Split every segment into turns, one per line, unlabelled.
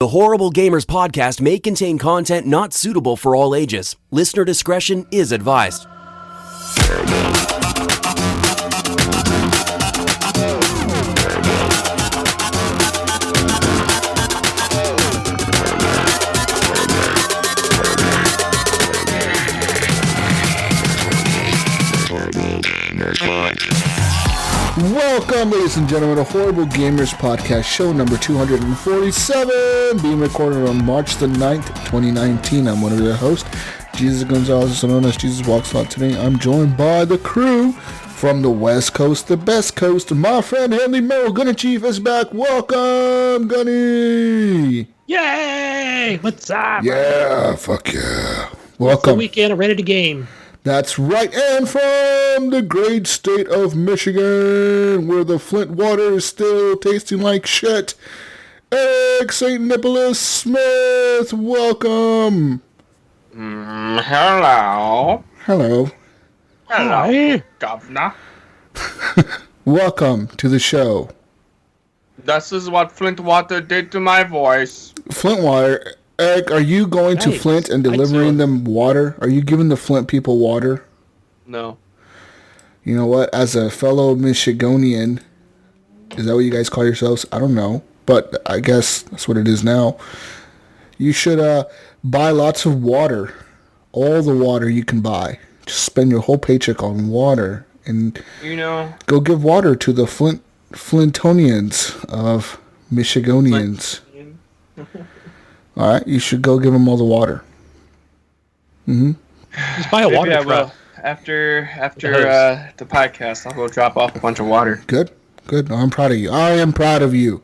The Horrible Gamers podcast may contain content not suitable for all ages. Listener discretion is advised.
Welcome, ladies and gentlemen, to Horrible Gamers Podcast, show number 247, being recorded on March the 9th, 2019. I'm one of your hosts, Jesus Gonzalez, also known as Jesus Walks Out. Today, I'm joined by the crew from the West Coast, the best coast. My friend Henley Merrill, Gunny Chief, is back. Welcome, Gunny.
Yay! What's up?
Yeah, fuck yeah.
Welcome. It's the
Welcome.
weekend, ready to game.
That's right, and from the great state of Michigan, where the Flint water is still tasting like shit, Eric St. Nicholas Smith, welcome.
Hello.
Hello.
Hi.
Governor.
Welcome to the show.
This is what Flint water did to my voice.
Flint water. Eric, are you going to
Nice.
Flint and delivering them water? Are you giving the Flint people water?
No.
You know what? As a fellow Michigonian, is that what you guys call yourselves? I don't know, but I guess that's what it is now. You should buy lots of water. All the water you can buy. Just spend your whole paycheck on water and go give water to the Flintonians of Michigonians. All right, you should go give them all the water.
Just buy a water
Maybe I
truck.
will. After the podcast, I'll go drop off a bunch of water.
Good. No, I'm proud of you. I am proud of you,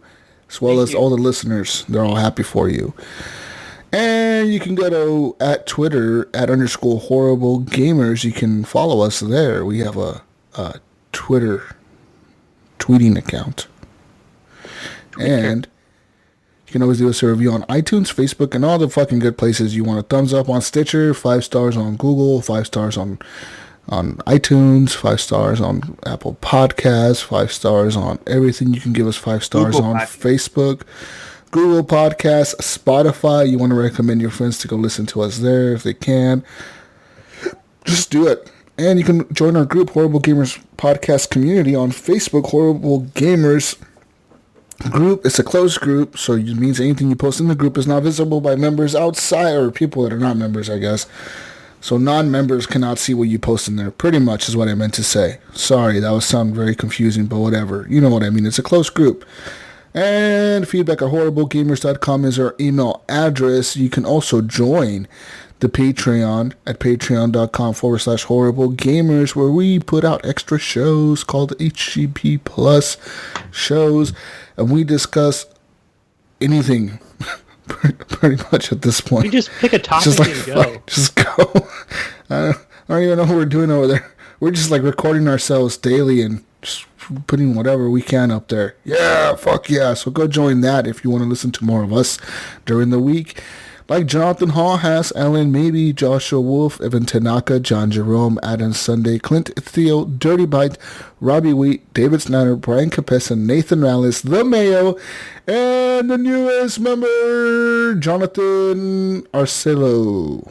as well
Thank
as
you.
all the listeners. They're all happy for you. And you can go to at Twitter @_horrible gamers. You can follow us there. We have a Twitter tweeting account. And you can always do us a review on iTunes, Facebook, and all the fucking good places. You want a thumbs up on Stitcher, 5 stars on Google, 5 stars on iTunes, 5 stars on Apple Podcasts, 5 stars on everything. You can give us 5 stars
Google
on
Podcasts.
Facebook, Google Podcasts, Spotify. You want to recommend your friends to go listen to us there if they can. Just do it. And you can join our group, Horrible Gamers Podcast Community, on Facebook, Horrible Gamers Group. It's a closed group, so it means anything you post in the group is not visible by members outside, or people that are not members, I guess. So non-members cannot see what you post in there, pretty much is what I meant to say. Sorry, that would sound very confusing, but whatever. You know what I mean. It's a closed group. And feedback at horriblegamers.com is our email address. You can also join the Patreon at patreon.com/horriblegamers, where we put out extra shows called HGP Plus shows, and we discuss anything pretty much at this point.
You just pick a topic
Just like,
and go.
fuck, just go. I don't even know what we're doing over there. We're just like recording ourselves daily and just putting whatever we can up there. Yeah, fuck yeah. So go join that if you want to listen to more of us during the week. Like Jonathan Hall, Haas, Ellen, Maybe, Joshua Wolf, Evan Tanaka, John Jerome, Adam Sunday, Clint Theo, Dirty Bite, Robbie Wheat, David Snyder, Brian Capessa, Nathan Rallis, The Mayo, and the newest member, Jonathan Arcelo,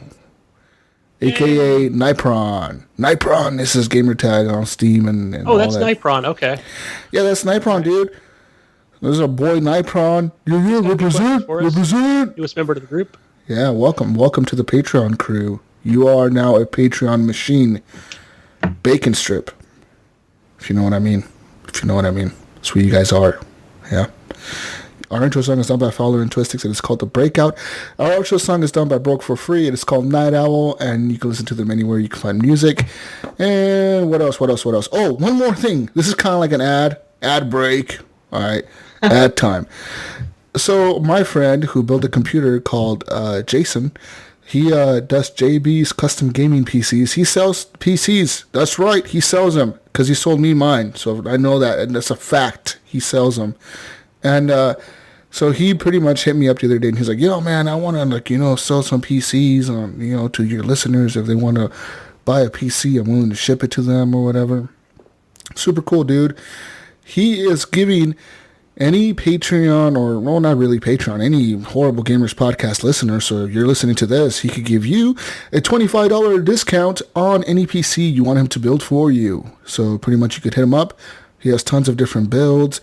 a.k.a. Nipron. Nipron is his gamer tag on Steam and
Oh, that's
all that.
Nipron. Okay.
Yeah, that's Nipron, dude. There's our boy Nipron. Yeah, represent.
Newest member to the group.
Yeah, welcome to the Patreon crew. You are now a Patreon machine. Bacon strip. If you know what I mean. That's what you guys are. Yeah. Our intro song is done by Fowler and Twistix, and it's called The Breakout. Our outro song is done by Broke for Free, and it's called Night Owl, and you can listen to them anywhere you can find music. And what else? Oh, one more thing. This is kind of like an ad break. All right. Ad time. So my friend who built a computer called Jason, he does JB's custom gaming PCs. He sells PCs. That's right. He sells them because he sold me mine. So I know that, and that's a fact. He sells them. And so he pretty much hit me up the other day, and he's like, yo, man, I want to, sell some PCs on, to your listeners. If they want to buy a PC, I'm willing to ship it to them or whatever. Super cool, dude. He is giving any Patreon or, well, not really Patreon, any Horrible Gamers podcast listener, so if you're listening to this, he could give you a $25 discount on any PC you want him to build for you. So pretty much you could hit him up. He has tons of different builds.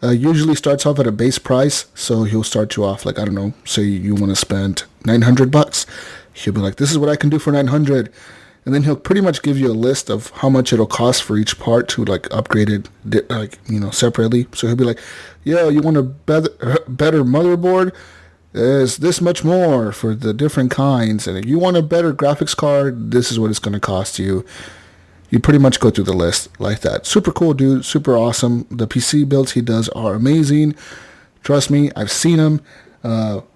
Usually starts off at a base price, so he'll start you off like, I don't know, say you want to spend $900. He'll be like, this is what I can do for $900. And then he'll pretty much give you a list of how much it'll cost for each part to like upgrade it, like, you know, separately. So he'll be like, yo, you want a better motherboard? There's this much more for the different kinds. And if you want a better graphics card, this is what it's going to cost you. You pretty much go through the list like that. Super cool dude, super awesome. The PC builds he does are amazing. Trust me, I've seen him.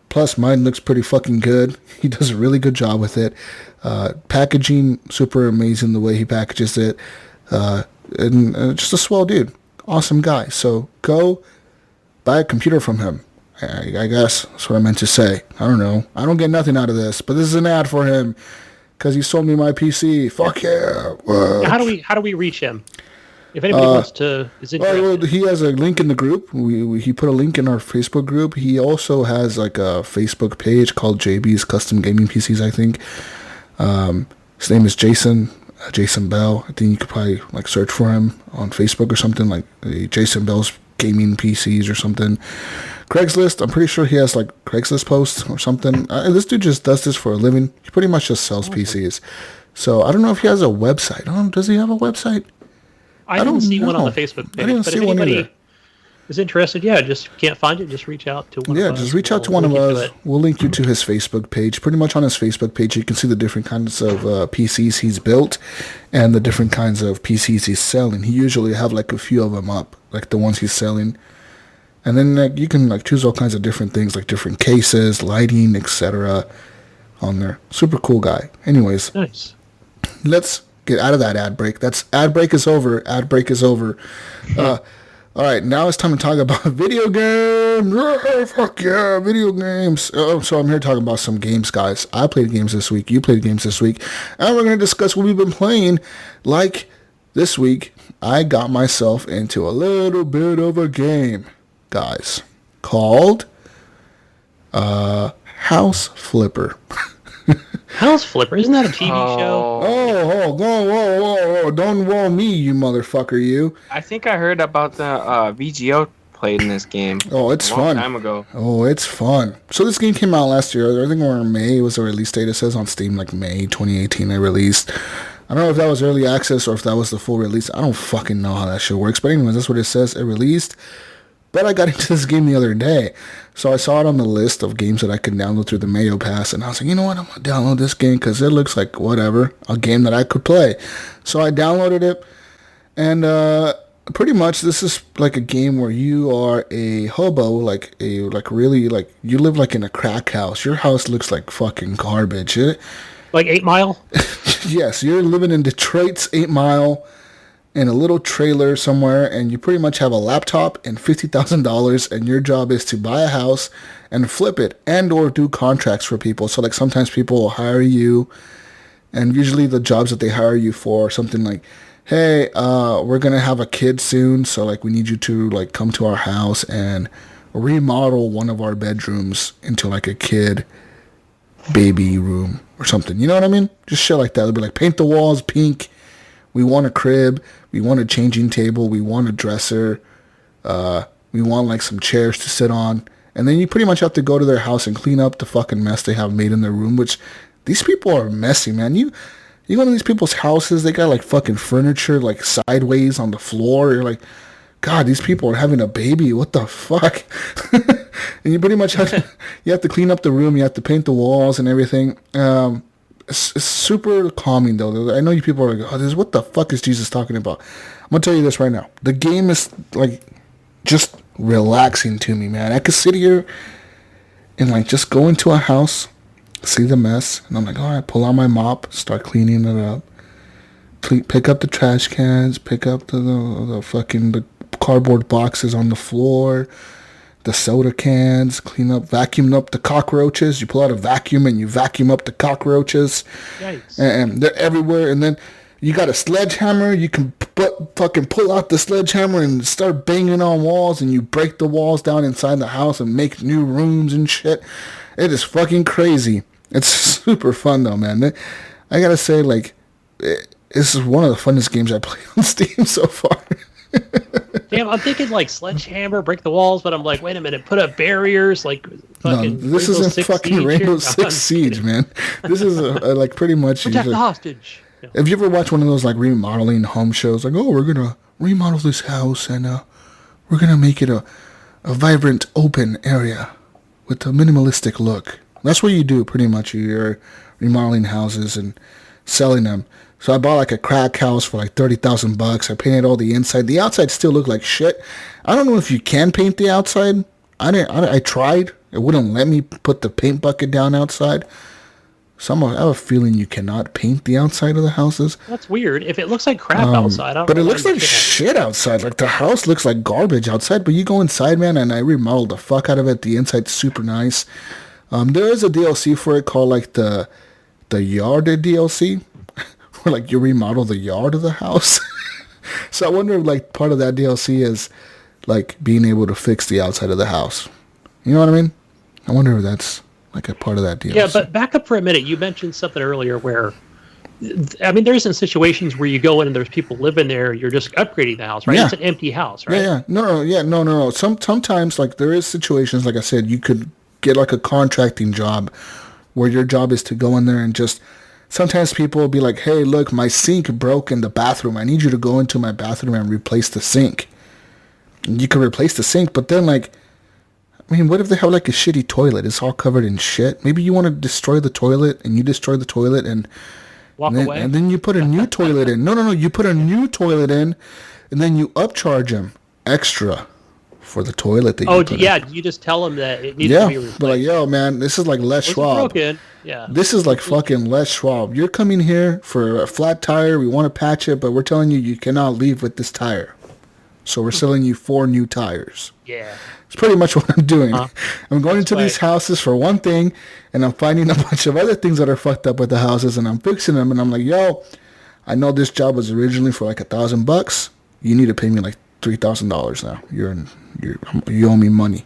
Plus, mine looks pretty fucking good. He does a really good job with it. Packaging, super amazing the way he packages it. And just a swell dude. Awesome guy. So go buy a computer from him. I guess that's what I meant to say. I don't know. I don't get nothing out of this, but this is an ad for him because he sold me my PC. Fuck yeah.
How do we reach him? If anybody wants to, is interested.
Well, he has a link in the group. He put a link in our Facebook group. He also has like a Facebook page called JB's Custom Gaming PCs, I think. His name is Jason Bell. I think you could probably like search for him on Facebook or something, like Jason Bell's Gaming PCs or something. Craigslist, I'm pretty sure he has like Craigslist posts or something. This dude just does this for a living. He pretty much just sells PCs. So I don't know if he has a website. Does he have a website?
I didn't see one on the Facebook page.
I didn't see one either.
Is interested, just can't find it, just reach out to one of us.
Yeah, just reach out to one of us. We'll link you to his Facebook page. Pretty much on his Facebook page, you can see the different kinds of PCs he's built and the different kinds of PCs he's selling. He usually have like a few of them up, like the ones he's selling. And then like, you can like choose all kinds of different things, like different cases, lighting, etc. on there. Super cool guy. Anyways,
nice.
Let's get out of that ad break. Ad break is over. All right, now it's time to talk about video games. Oh, fuck yeah, video games. So I'm here talking about some games, guys. I played games this week. You played games this week. And we're going to discuss what we've been playing. Like this week, I got myself into a little bit of a game, guys, called House Flipper.
House Flipper? Isn't that a TV show?
Whoa. Don't wall me, you motherfucker, you.
I think I heard about the VGO played in this game.
Oh, it's fun.
A long time ago.
Oh, it's fun. So this game came out last year. I think around May was the release date. It says on Steam like May 2018 it released. I don't know if that was early access or if that was the full release. I don't fucking know how that shit works. But anyways, that's what it says. It released. But I got into this game the other day. So I saw it on the list of games that I could download through the Mayo Pass. And I was like, you know what? I'm going to download this game because it looks like whatever, a game that I could play. So I downloaded it. And pretty much this is like a game where you are a hobo, you live like in a crack house. Your house looks like fucking garbage.
Like 8 Mile?
Yes, you're living in Detroit's 8 Mile. In a little trailer somewhere, and you pretty much have a laptop and $50,000, and your job is to buy a house and flip it and or do contracts for people. So like sometimes people will hire you, and usually the jobs that they hire you for are something like, hey, we're gonna have a kid soon, so like we need you to like come to our house and remodel one of our bedrooms into like a kid baby room or something. You know what I mean? Just shit like that. They'll be like, paint the walls pink. We want a crib. We want a changing table. We want a dresser. We want like some chairs to sit on. And then you pretty much have to go to their house and clean up the fucking mess they have made in their room, which these people are messy, man. You go to these people's houses, they got like fucking furniture like sideways on the floor. You're like, God, these people are having a baby. What the fuck? And you pretty much have to clean up the room. You have to paint the walls and everything. It's super calming, though. I know you people are like, oh, what the fuck is Jesus talking about? I'm going to tell you this right now. The game is, like, just relaxing to me, man. I could sit here and, like, just go into a house, see the mess, and I'm like, all right, pull out my mop, start cleaning it up, pick up the trash cans, pick up the fucking cardboard boxes on the floor, the soda cans, vacuum up the cockroaches. You pull out a vacuum and you vacuum up the cockroaches.
Yikes.
And they're everywhere. And then You got a sledgehammer. You can fucking pull out the sledgehammer and start banging on walls, and you break the walls down inside the house and make new rooms and shit. It is fucking crazy. It's super fun though, man. I gotta say, like, this is one of the funnest games I played on Steam so far.
Damn, I'm thinking like sledgehammer, break the walls, but I'm like, wait a minute, put up barriers, like fucking.
No, this isn't fucking Rainbow Six Siege, man. This is like pretty much.
Protect the hostage. No.
Have you ever watched one of those like remodeling home shows? Like, oh, we're gonna remodel this house and we're gonna make it a vibrant, open area with a minimalistic look. That's what you do, pretty much. You're remodeling houses and selling them. So I bought like a crack house for like $30,000. I painted all the inside. The outside still looked like shit. I don't know if you can paint the outside. I tried. It wouldn't let me put the paint bucket down outside. So I have a feeling you cannot paint the outside of the houses.
That's weird. If it looks like crap outside,
but it looks like shit outside. Like the house looks like garbage outside, but you go inside, man, and I remodeled the fuck out of it. The inside's super nice. There is a DLC for it called like the Yard DLC. Where like you remodel the yard of the house. So I wonder if like part of that DLC is like being able to fix the outside of the house. You know what I mean? I wonder if that's like a part of that DLC.
Yeah, but back up for a minute. You mentioned something earlier where, I mean, there's in situations where you go in and there's people living there. You're just upgrading the house, right?
Yeah.
It's an empty house, right?
Yeah. No. Sometimes like there is situations, like I said, you could get like a contracting job where your job is to go in there and just. Sometimes people will be like, hey, look, my sink broke in the bathroom. I need you to go into my bathroom and replace the sink. And you can replace the sink, but then, like, I mean, what if they have, like, a shitty toilet? It's all covered in shit. Maybe you want to destroy the toilet, and you destroy the toilet, and
walk away.
And then you put a new toilet in. No. You put a new toilet in, and then you upcharge them extra for the toilet that you put in.
You just tell them that it needs to be replaced.
But like, yo, man, this is like Les Schwab.
Yeah.
This is like fucking Les Schwab. You're coming here for a flat tire. We want to patch it, but we're telling you cannot leave with this tire. So we're selling you 4 new tires.
Yeah.
It's pretty much what I'm doing. I'm going into these houses for one thing, and I'm finding a bunch of other things that are fucked up with the houses, and I'm fixing them, and I'm like, yo, I know this job was originally for like $1,000. You need to pay me like $3,000 now. You owe me money.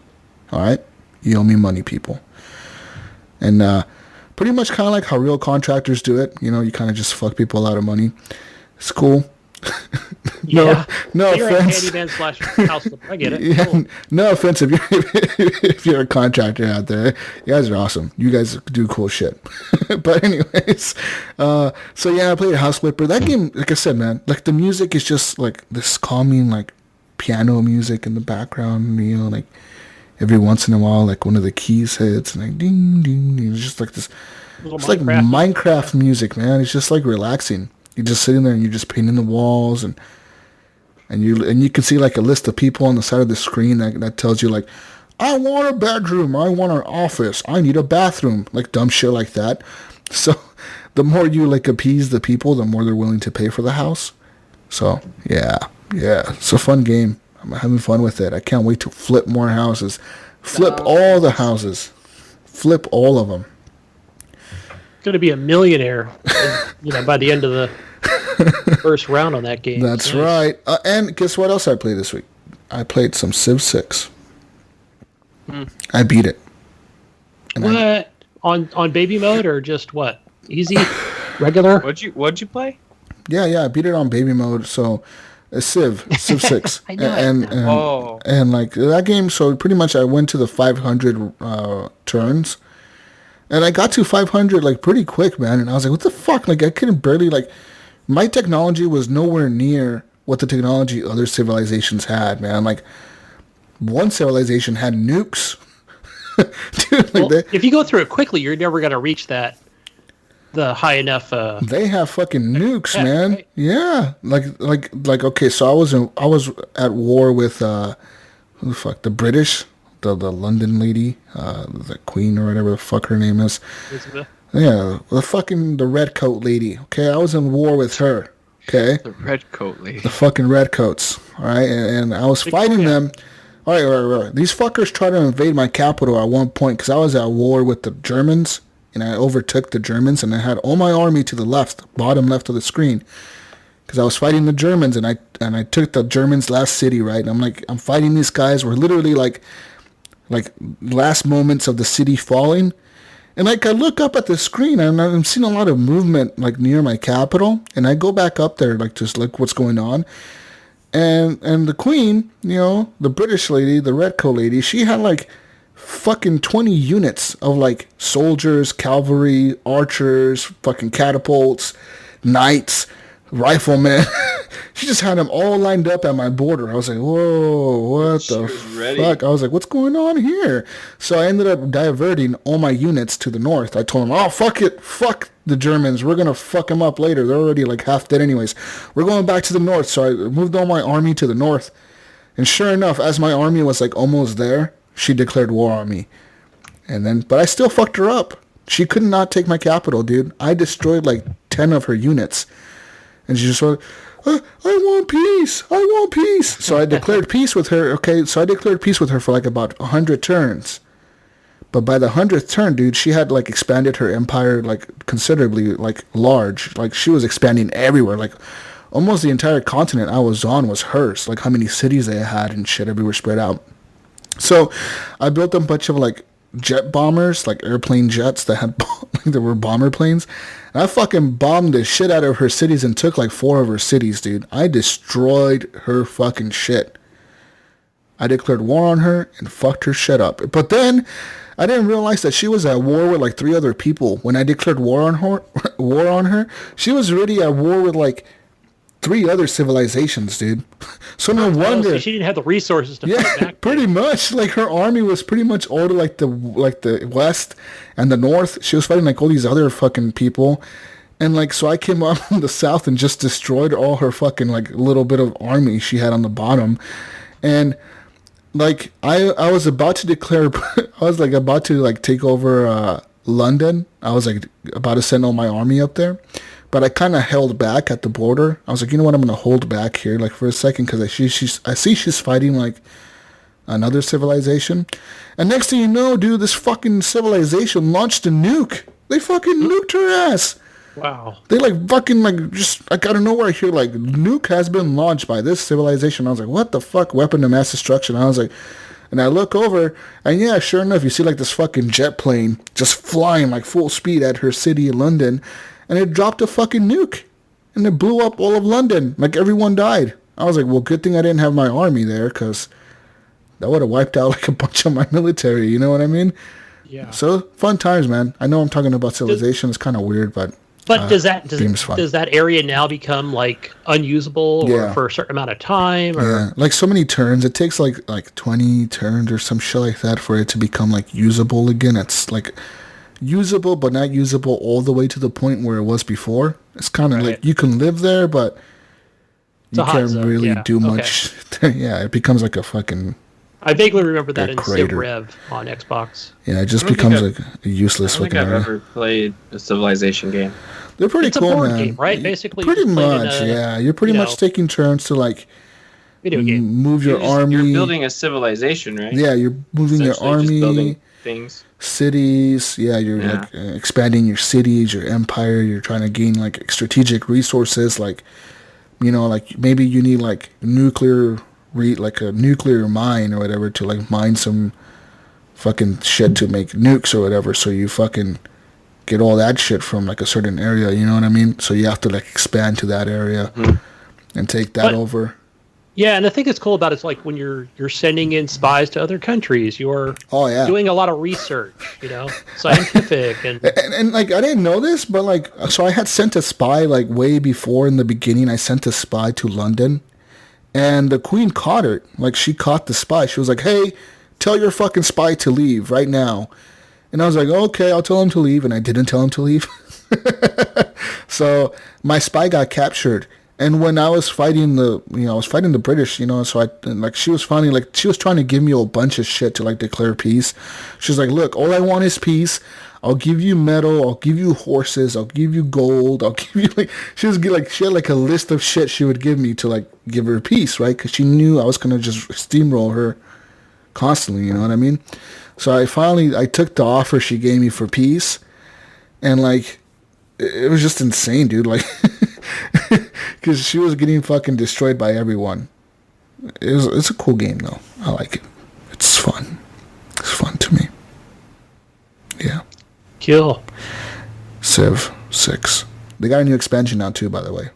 All right? You owe me money, people. And pretty much kind of like how real contractors do it. You know, you kind of just fuck people out of money. It's cool. No offense.
House flip. I get it.
Yeah,
cool.
No offense if you're a contractor out there. You guys are awesome. You guys do cool shit. But anyways, so yeah, I played House Flipper. That game, like I said, man, like the music is just like this calming, like piano music in the background. You know, like every once in a while, like one of the keys hits and like ding ding ding. It's just like this. It's like Minecraft music, man. It's just like relaxing. You're just sitting there and you're just painting the walls and you can see like a list of people on the side of the screen that tells you like, I want a bedroom, I want an office, I need a bathroom, like dumb shit like that. So the more you like appease the people, the more they're willing to pay for the house. So yeah, it's a fun game. I'm having fun with it. I can't wait to flip more houses. Flip all the houses. Flip all of them.
Going to be a millionaire, by the end of the first round on that game.
That's right. And guess what else I played this week? I played some Civ 6. I beat it. And
what? On baby mode or just what? Easy? Regular?
What'd you play?
Yeah, I beat it on baby mode. So Civ 6.
I know.
And like that game, so pretty much I went to the 500 turns. And I got to 500 like pretty quick, man. And I was like, what the fuck? Like I couldn't barely my technology was nowhere near what the technology other civilizations had, man. Like one civilization had nukes. Dude,
if you go through it quickly, you're never going to reach the high enough.
They have fucking nukes, man.
Right?
Yeah. Like okay, so I was at war with who the fuck? The British. The London lady, the queen or whatever the fuck her name is.
Elizabeth?
Yeah, the red coat lady. Okay, I was in war with her. Okay,
the red coat lady.
The fucking red coats. All right, and I was fighting them. All right. These fuckers tried to invade my capital at one point because I was at war with the Germans and I overtook the Germans and I had all my army to the left, bottom left of the screen. because I was fighting the Germans, and I took the Germans' last city, right? And I'm fighting these guys. We're literally like last moments of the city falling. And I look up at the screen, and I'm seeing a lot of movement like near my capital. And I go back up there, like just look what's going on. And the queen, the British lady, the red coat lady, she had like fucking 20 units of like soldiers, cavalry, archers, fucking catapults, knights, riflemen. She just had them all lined up at my border. I was like, whoa, what the fuck? I was like, what's going on here? So I ended up diverting all my units to the north. I told them, oh, fuck it. Fuck the Germans. We're going to fuck them up later. They're already like half dead anyways. We're going back to the north. So I moved all my army to the north. And sure enough, as my army was like almost there, she declared war on me. But I still fucked her up. She could not take my capital, dude. I destroyed like 10 of her units. And she just went, I want peace. I want peace. So I declared peace with her. Okay, so I declared peace with her for like about 100 turns. But by the 100th turn, dude, she had like expanded her empire like considerably like large. Like she was expanding everywhere. Like almost the entire continent I was on was hers. Like how many cities they had and shit everywhere spread out. So I built a bunch of like jet bombers, like airplane jets that had like there were bomber planes. And I fucking bombed the shit out of her cities and took like 4 of her cities, dude. I destroyed her fucking shit. I declared war on her and fucked her shit up. But then I didn't realize that she was at war with like 3 other people. When I declared war on her, she was already at war with like 3 other civilizations, dude. So no wonder
so she didn't have the resources to fight back.
Pretty much. Like her army was pretty much all to like the west and the north. She was fighting like all these other fucking people, and like so I came up from the south and just destroyed all her fucking like little bit of army she had on the bottom, and like I was about to declare, I was like about to like take over London. I was like about to send all my army up there. But I kind of held back at the border. I was like, you know what? I'm going to hold back here like for a second because I see she's fighting like another civilization. And next thing you know, dude, this fucking civilization launched a nuke. They fucking nuked her ass.
Wow.
They like fucking like just like out of nowhere I hear like nuke has been launched by this civilization. I was like, what the fuck? Weapon of mass destruction. I was like, and I look over and yeah, sure enough, you see like this fucking jet plane just flying like full speed at her city, London. And it dropped a fucking nuke. And it blew up all of London. Like, everyone died. I was like, well, good thing I didn't have my army there, because that would have wiped out, like, a bunch of my military. You know what I mean?
Yeah.
So, fun times, man. I know I'm talking about civilization. It's kind of weird, but
does that area now become, like, unusable or for a certain amount of time? Or?
Yeah. Like, so many turns. It takes, like 20 turns or some shit like that for it to become, like, usable again. It's, like... usable but not usable all the way to the point where it was before. It's kind of like you can live there, but you can't really do much. Yeah, it becomes like a fucking...
I vaguely remember that in Civ Rev on Xbox.
Yeah, it just becomes like a useless fucking
area. I don't think I've ever played a Civilization game.
They're pretty cool, man.
It's a board game, right? Basically,
pretty much, yeah. You're pretty much taking turns to like
video game.
Move your army.
You're building a civilization, right?
Yeah, you're moving your army.
Just building things.
Cities, you're like expanding your cities, your empire. You're trying to gain like strategic resources, like like maybe you need like like a nuclear mine or whatever to like mine some fucking shit to make nukes or whatever. So you fucking get all that shit from like a certain area. You know what I mean? So you have to like expand to that area and take that over.
Yeah, and the thing that's cool about it is like when you're sending in spies to other countries, you're doing a lot of research, scientific
and like I didn't know this, but like so I had sent a spy like way before in the beginning. I sent a spy to London, and the Queen caught her. Like she caught the spy. She was like, "Hey, tell your fucking spy to leave right now." And I was like, "Okay, I'll tell him to leave," and I didn't tell him to leave. So my spy got captured. And when I was fighting the British, so she was trying to give me a bunch of shit to like declare peace. She's like, look, all I want is peace. I'll give you metal. I'll give you horses. I'll give you gold. I'll give you she had like a list of shit she would give me to like give her peace, right? Because she knew I was going to just steamroll her constantly, you know what I mean? So I took the offer she gave me for peace. And like, it was just insane, dude. Like, Because she was getting fucking destroyed by everyone. It's a cool game, though. I like it. It's fun. It's fun to me. Yeah.
Cool.
Civ 6. They got a new expansion now, too, by the way.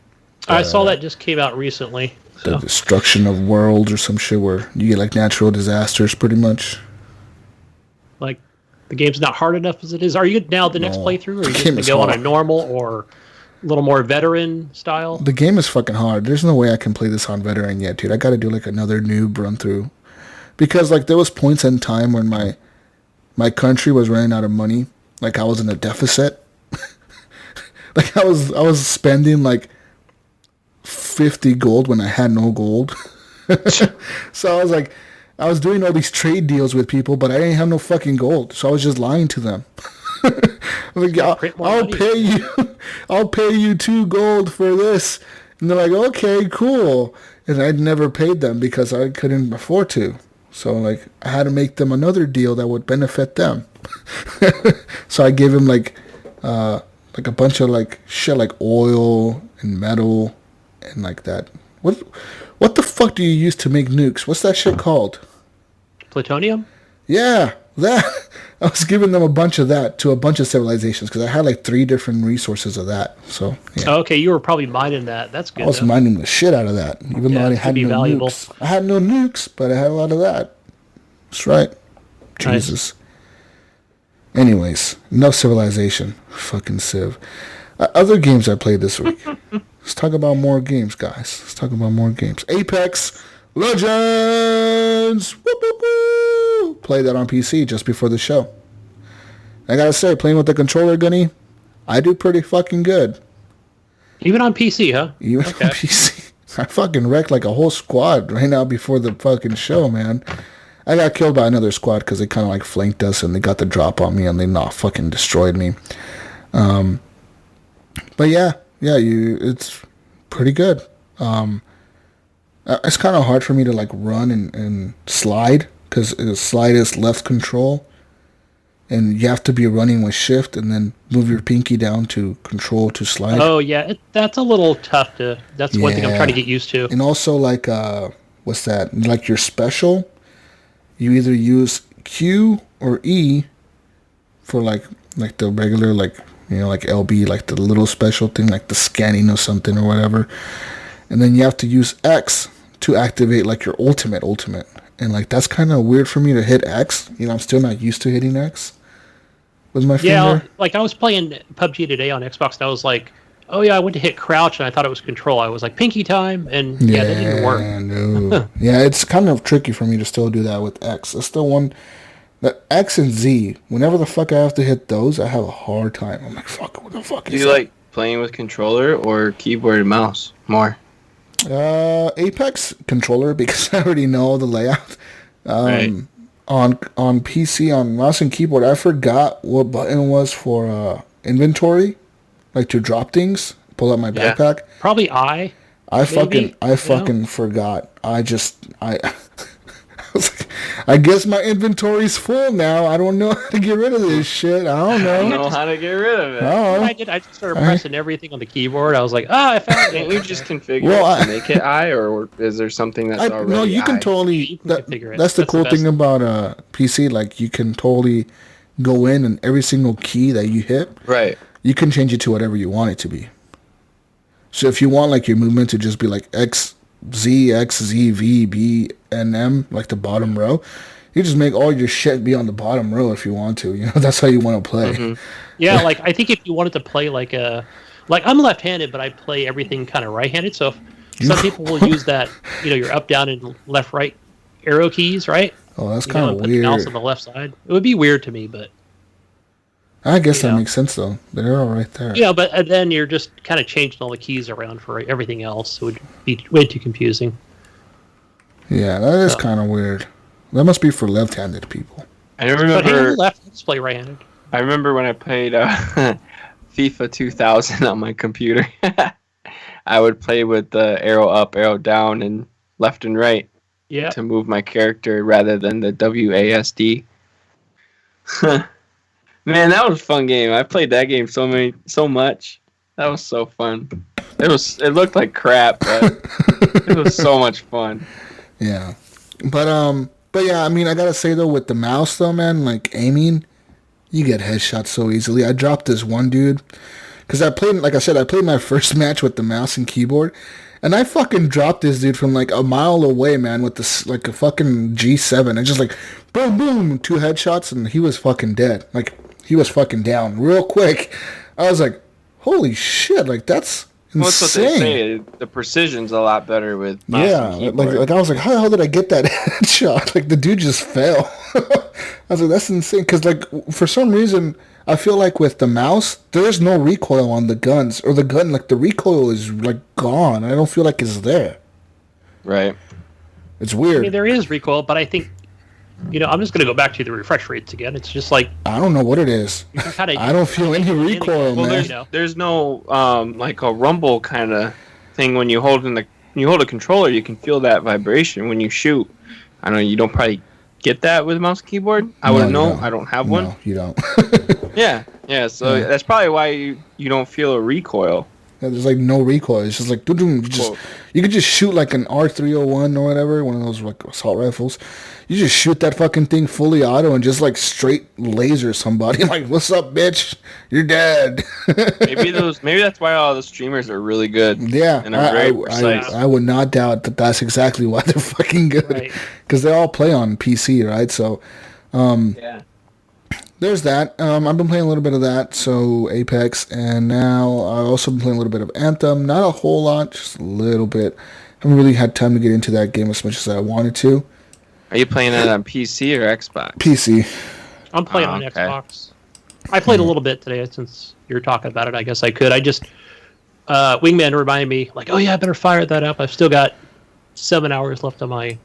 I saw that just came out recently. So.
The destruction of worlds or some shit where you get, like, natural disasters, pretty much.
Like, the game's not hard enough as it is. Are you now the next playthrough, or are you just going to go on a normal or a little more veteran style?
The game is fucking hard. There's no way I can play this on veteran yet, dude. I got to do, like, another noob run-through. Because, like, there was points in time when my country was running out of money. Like, I was in a deficit. Like, I was spending, like, 50 gold when I had no gold. So I was like, I was doing all these trade deals with people, but I didn't have no fucking gold. So I was just lying to them. I was like, I'll pay you 2 gold for this. And they're like, okay, cool. And I'd never paid them because I couldn't afford to. So, like, I had to make them another deal that would benefit them. So I gave him, like a bunch of, like, shit, like oil and metal and, like, that. What the fuck do you use to make nukes? What's that shit called?
Plutonium?
Yeah, that. I was giving them a bunch of that to a bunch of civilizations because I had, like, 3 different resources of that. So, yeah.
Okay, you were probably mining that. That's good.
I was mining the shit out of that, even though I had no valuable. Nukes. I had no nukes, but I had a lot of that. That's right. Jesus. Nice. Anyways, enough civilization. Fucking Civ. Other games I played this week. Let's talk about more games, guys. Let's talk about more games. Apex Legends! Woo, woo, woo. Played that on PC just before the show. I gotta say, playing with the controller, Gunny, I do pretty fucking good.
Even on PC, huh?
Even on PC. I fucking wrecked like a whole squad right now before the fucking show, man. I got killed by another squad because they kind of like flanked us and they got the drop on me and they fucking destroyed me. But yeah, it's pretty good. It's kind of hard for me to like run and slide because slide is left control, and you have to be running with shift and then move your pinky down to control to slide.
Oh yeah, that's a little tough to. That's one thing I'm trying to get used to.
And also like what's that? Like your special. You either use Q or E for like the regular like like LB, like the little special thing like the scanning or something or whatever, and then you have to use X to activate like your ultimate, and like that's kind of weird for me to hit X. I'm still not used to hitting X with my finger.
Yeah, like I was playing PUBG today on Xbox and I was like, oh yeah, I went to hit crouch and I thought it was control. I was like pinky time, and that didn't work.
No. Yeah, it's kind of tricky for me to still do that with X. It's the one that X and Z. Whenever the fuck I have to hit those, I have a hard time. I'm like, fuck, what the fuck is that?
Do you like playing with controller or keyboard and mouse more?
Apex controller because I already know the layout.
Right.
On PC on mouse and keyboard, I forgot what button was for inventory. Like to drop things, pull out my backpack.
Probably I
fucking forgot. I was like, I guess my inventory's full now. I don't know how to get rid of this shit. I don't know.
I don't know how to get rid of it.
I just started pressing everything on the keyboard. I was like, I found it.
Can't you just configure it to make it I, or is there something that's already
No, you can totally.
Configure it.
That's the cool thing about PC. Like you can totally go in and every single key that you hit.
Right.
You can change it to whatever you want it to be. So if you want like your movement to just be like X, Z, V, B, and M, like the bottom row, you just make all your shit be on the bottom row if you want to. That's how you want to play.
Mm-hmm. Yeah, like I think if you wanted to play like I'm left-handed, but I play everything kind of right-handed. So some people will use that, your up, down, and left, right arrow keys, right?
Oh, that's kind of weird.
The mouse on the left side. It would be weird to me, but.
I guess that makes sense, though. They're all right there.
Yeah, but then you're just kind of changing all the keys around for everything else. It would be way too confusing.
Yeah, that is kind of weird. That must be for left-handed people.
I remember
left-handers play right-handed.
I remember when I played FIFA 2000 on my computer. I would play with the arrow up, arrow down, and left and right to move my character rather than the WASD. Man, that was a fun game. I played that game so much. That was so fun. It looked like crap, but it was so much fun.
Yeah, but yeah, I mean, I gotta say though, with the mouse though, man, like aiming, you get headshots so easily. I dropped this one dude because I played, like I said, I played my first match with the mouse and keyboard, and I fucking dropped this dude from like a mile away, man, with this like a fucking G7, and just like boom, boom, 2 headshots, and he was fucking dead. Like he was fucking down real quick. I was like, holy shit, like that's insane.
Well, that's what they say. The precision's a lot better with mouse and keyboard.
like I was like, how the hell did I get that headshot? Like the dude just fell. I was like, that's insane. Because like for some reason, I feel like with the mouse, there's no recoil on the guns, or the gun, like the recoil is like gone. I don't feel like it's there.
Right.
It's weird.
I mean, there is recoil, but I think, I'm just going to go back to the refresh rates again. It's just like,
I don't know what it is. I don't feel any recoil, man.
There's no like a rumble kind of thing when you hold a controller. You can feel that vibration when you shoot. I know you don't probably get that with a mouse and keyboard. I wouldn't know. I don't have one.
No, you don't.
Yeah. So that's probably why you don't feel a recoil.
Yeah, there's like no recoil. It's just like you could just shoot like an R301 or whatever, one of those like assault rifles. You just shoot that fucking thing fully auto and just like straight laser somebody. Like, what's up, bitch? You're dead.
maybe that's why all the streamers are really good.
Yeah,
and are very precise.
I would not doubt that that's exactly why they're fucking good, because they all play on PC, right? So,
yeah.
There's that. I've been playing a little bit of that, so Apex, and now I've also been playing a little bit of Anthem. Not a whole lot, just a little bit. Haven't really had time to get into that game as much as I wanted to.
Are you playing it on PC or Xbox?
PC.
I'm playing on Xbox. I played a little bit today since you're talking about it. I guess I could. I just Wingman reminded me, like, oh yeah, I better fire that up. I've still got 7 hours left on my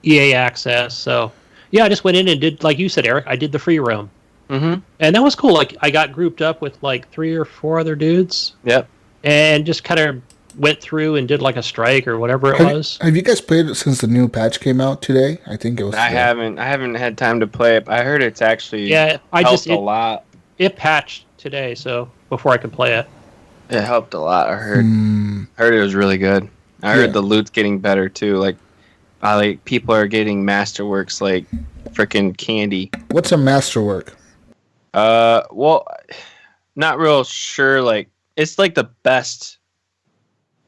EA access, so. Yeah, I just went in and did, like you said, Eric, I did the free roam.
Mm-hmm.
And that was cool. Like, I got grouped up with, like, 3 or 4 other dudes.
Yep.
And just kind of went through and did, like, a strike or whatever it was.
Have you guys played it since the new patch came out today? I think it was today.
I haven't had time to play it. I heard it's actually helped a lot.
It patched today, so before I could play it.
It helped a lot, I heard. Heard it was really good. I heard the loot's getting better, too. Like people are getting masterworks like freaking candy.
What's a masterwork?
Well, not real sure. Like, it's like the best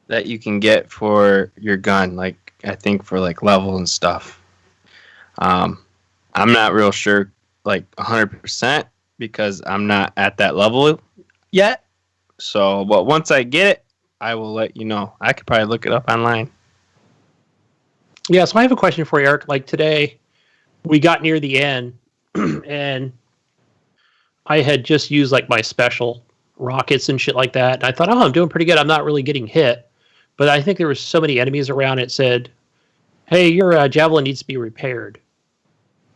that you can get for your gun. Like, I think for like level and stuff. I'm not real sure, like 100%, because I'm not at that level yet. So, but once I get it, I will let you know. I could probably look it up online.
Yeah, so I have a question for you, Eric. Like today, we got near the end, and I had just used like my special rockets and shit like that. And I thought, I'm doing pretty good. I'm not really getting hit. But I think there was so many enemies around, it said, hey, your javelin needs to be repaired.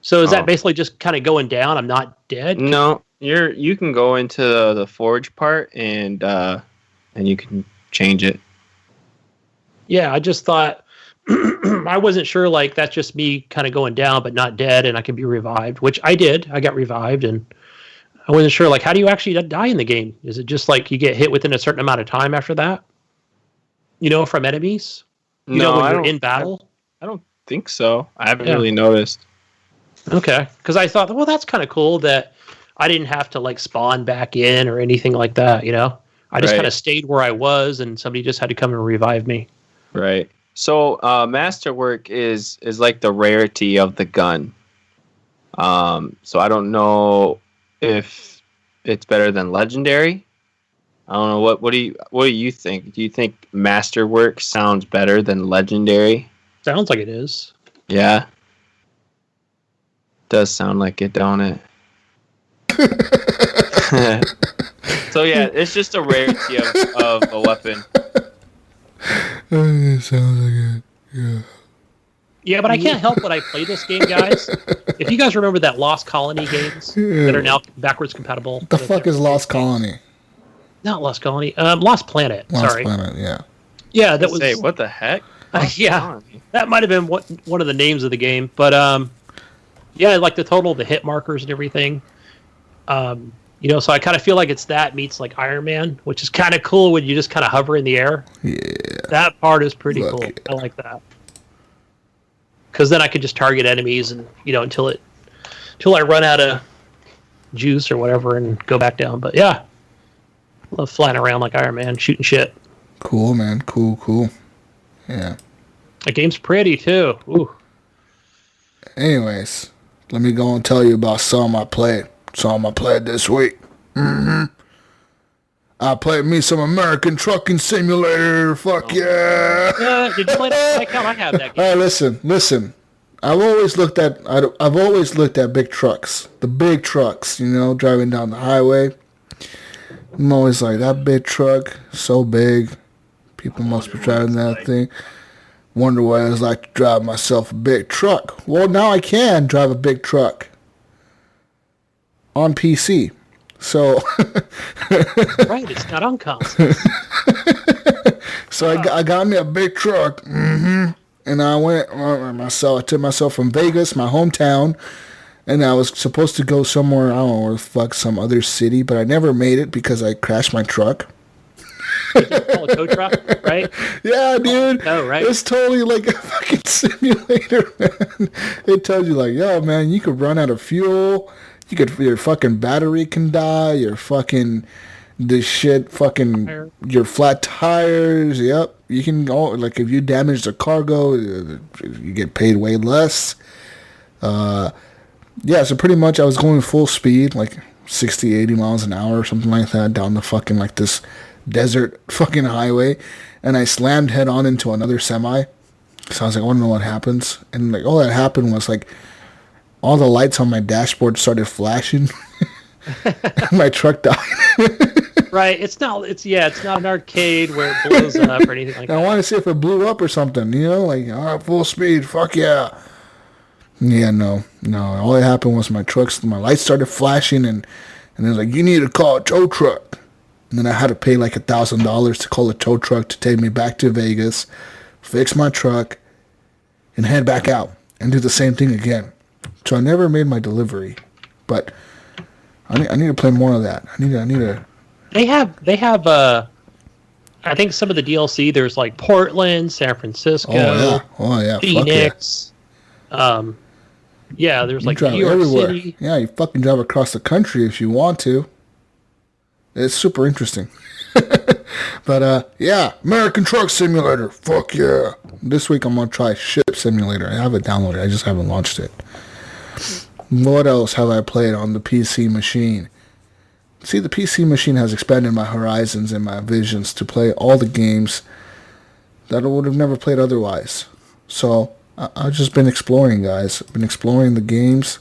So is that basically just kind of going down? I'm not dead?
No, you can go into the forge part and you can change it.
Yeah, I just thought, I wasn't sure, like, that's just me kind of going down but not dead, and I can be revived, which I did. I got revived, and I wasn't sure, like, how do you actually die in the game? Is it just like you get hit within a certain amount of time after that? From enemies? When you're in battle?
I don't think so. I haven't really noticed.
Okay, because I thought, well, that's kind of cool that I didn't have to, like, spawn back in or anything like that, I just kind of stayed where I was, and somebody just had to come and revive me.
Right. So, Masterwork is like the rarity of the gun. So I don't know if it's better than Legendary. I don't know. What do you think? Do you think Masterwork sounds better than Legendary?
Sounds like it is.
Yeah. Does sound like it, don't it? So yeah, it's just a rarity of a weapon.
It sounds like it. Yeah.
Yeah, but I can't help but I play this game, guys. If you guys remember that Lost Colony games that are now backwards compatible.
What the fuck is Lost Colony?
Not Lost Colony. Lost Planet.
Lost Planet, yeah.
Yeah, that was...
Say, what the heck?
Yeah, that might have been one of the names of the game. But, yeah, like the hit markers and everything. So I kind of feel like it's that meets like Iron Man, which is kind of cool when you just kind of hover in the air.
Yeah.
That part is pretty cool. Yeah. I like that. Because then I could just target enemies and, until I run out of juice or whatever and go back down. But yeah, love flying around like Iron Man, shooting shit.
Cool, man. Cool. Yeah.
The game's pretty too. Ooh.
Anyways, let me go and tell you about something I played. This week. I played me some American Trucking Simulator. Fuck yeah!
Did you play that? I have that game.
All right, listen. I've always looked at big trucks. The big trucks, driving down the highway. I'm always like, that big truck, so big. People must be driving that thing. Wonder what it's like to drive myself a big truck. Well, now I can drive a big truck. On PC. So
right, it's not on console.
So I got me a big truck. And I went I took myself from Vegas, my hometown, and I was supposed to go somewhere, I don't know where the fuck, some other city, but I never made it because I crashed my truck.
You call a tow truck, right?
Yeah, dude.
Oh, right.
It's totally like a fucking simulator, man. It tells you like, yo, man, you could run out of fuel. Your fucking battery can die. Your fucking your flat tires. Yep, you can go. Like if you damage the cargo, you get paid way less. Yeah. So pretty much, I was going full speed, like 60, 80 miles an hour or something like that, down the fucking like this desert fucking highway, and I slammed head on into another semi. So I was like, I want to know what happens, and like all that happened was like, all the lights on my dashboard started flashing. My truck died.
Right. It's not an arcade where it blows up or anything like that.
I want to see if it blew up or something, like, all right, full speed, fuck yeah. Yeah, no. All that happened was my lights started flashing, and it was like, you need to call a tow truck. And then I had to pay like $1,000 to call a tow truck to take me back to Vegas, fix my truck, and head back out and do the same thing again. So I never made my delivery, but I need to play more of that. I need to.
They have. I think some of the DLC. There's like Portland, San Francisco.
Oh yeah.
Phoenix. Yeah. There's like New York
everywhere.
City.
Yeah, you fucking drive across the country if you want to. It's super interesting. But yeah, American Truck Simulator. Fuck yeah. This week I'm gonna try Ship Simulator. I have it downloaded. I just haven't launched it. What else have I played on the PC machine? See, the PC machine has expanded my horizons and my visions to play all the games that I would have never played otherwise. So I've just been exploring, guys. I've been exploring the games.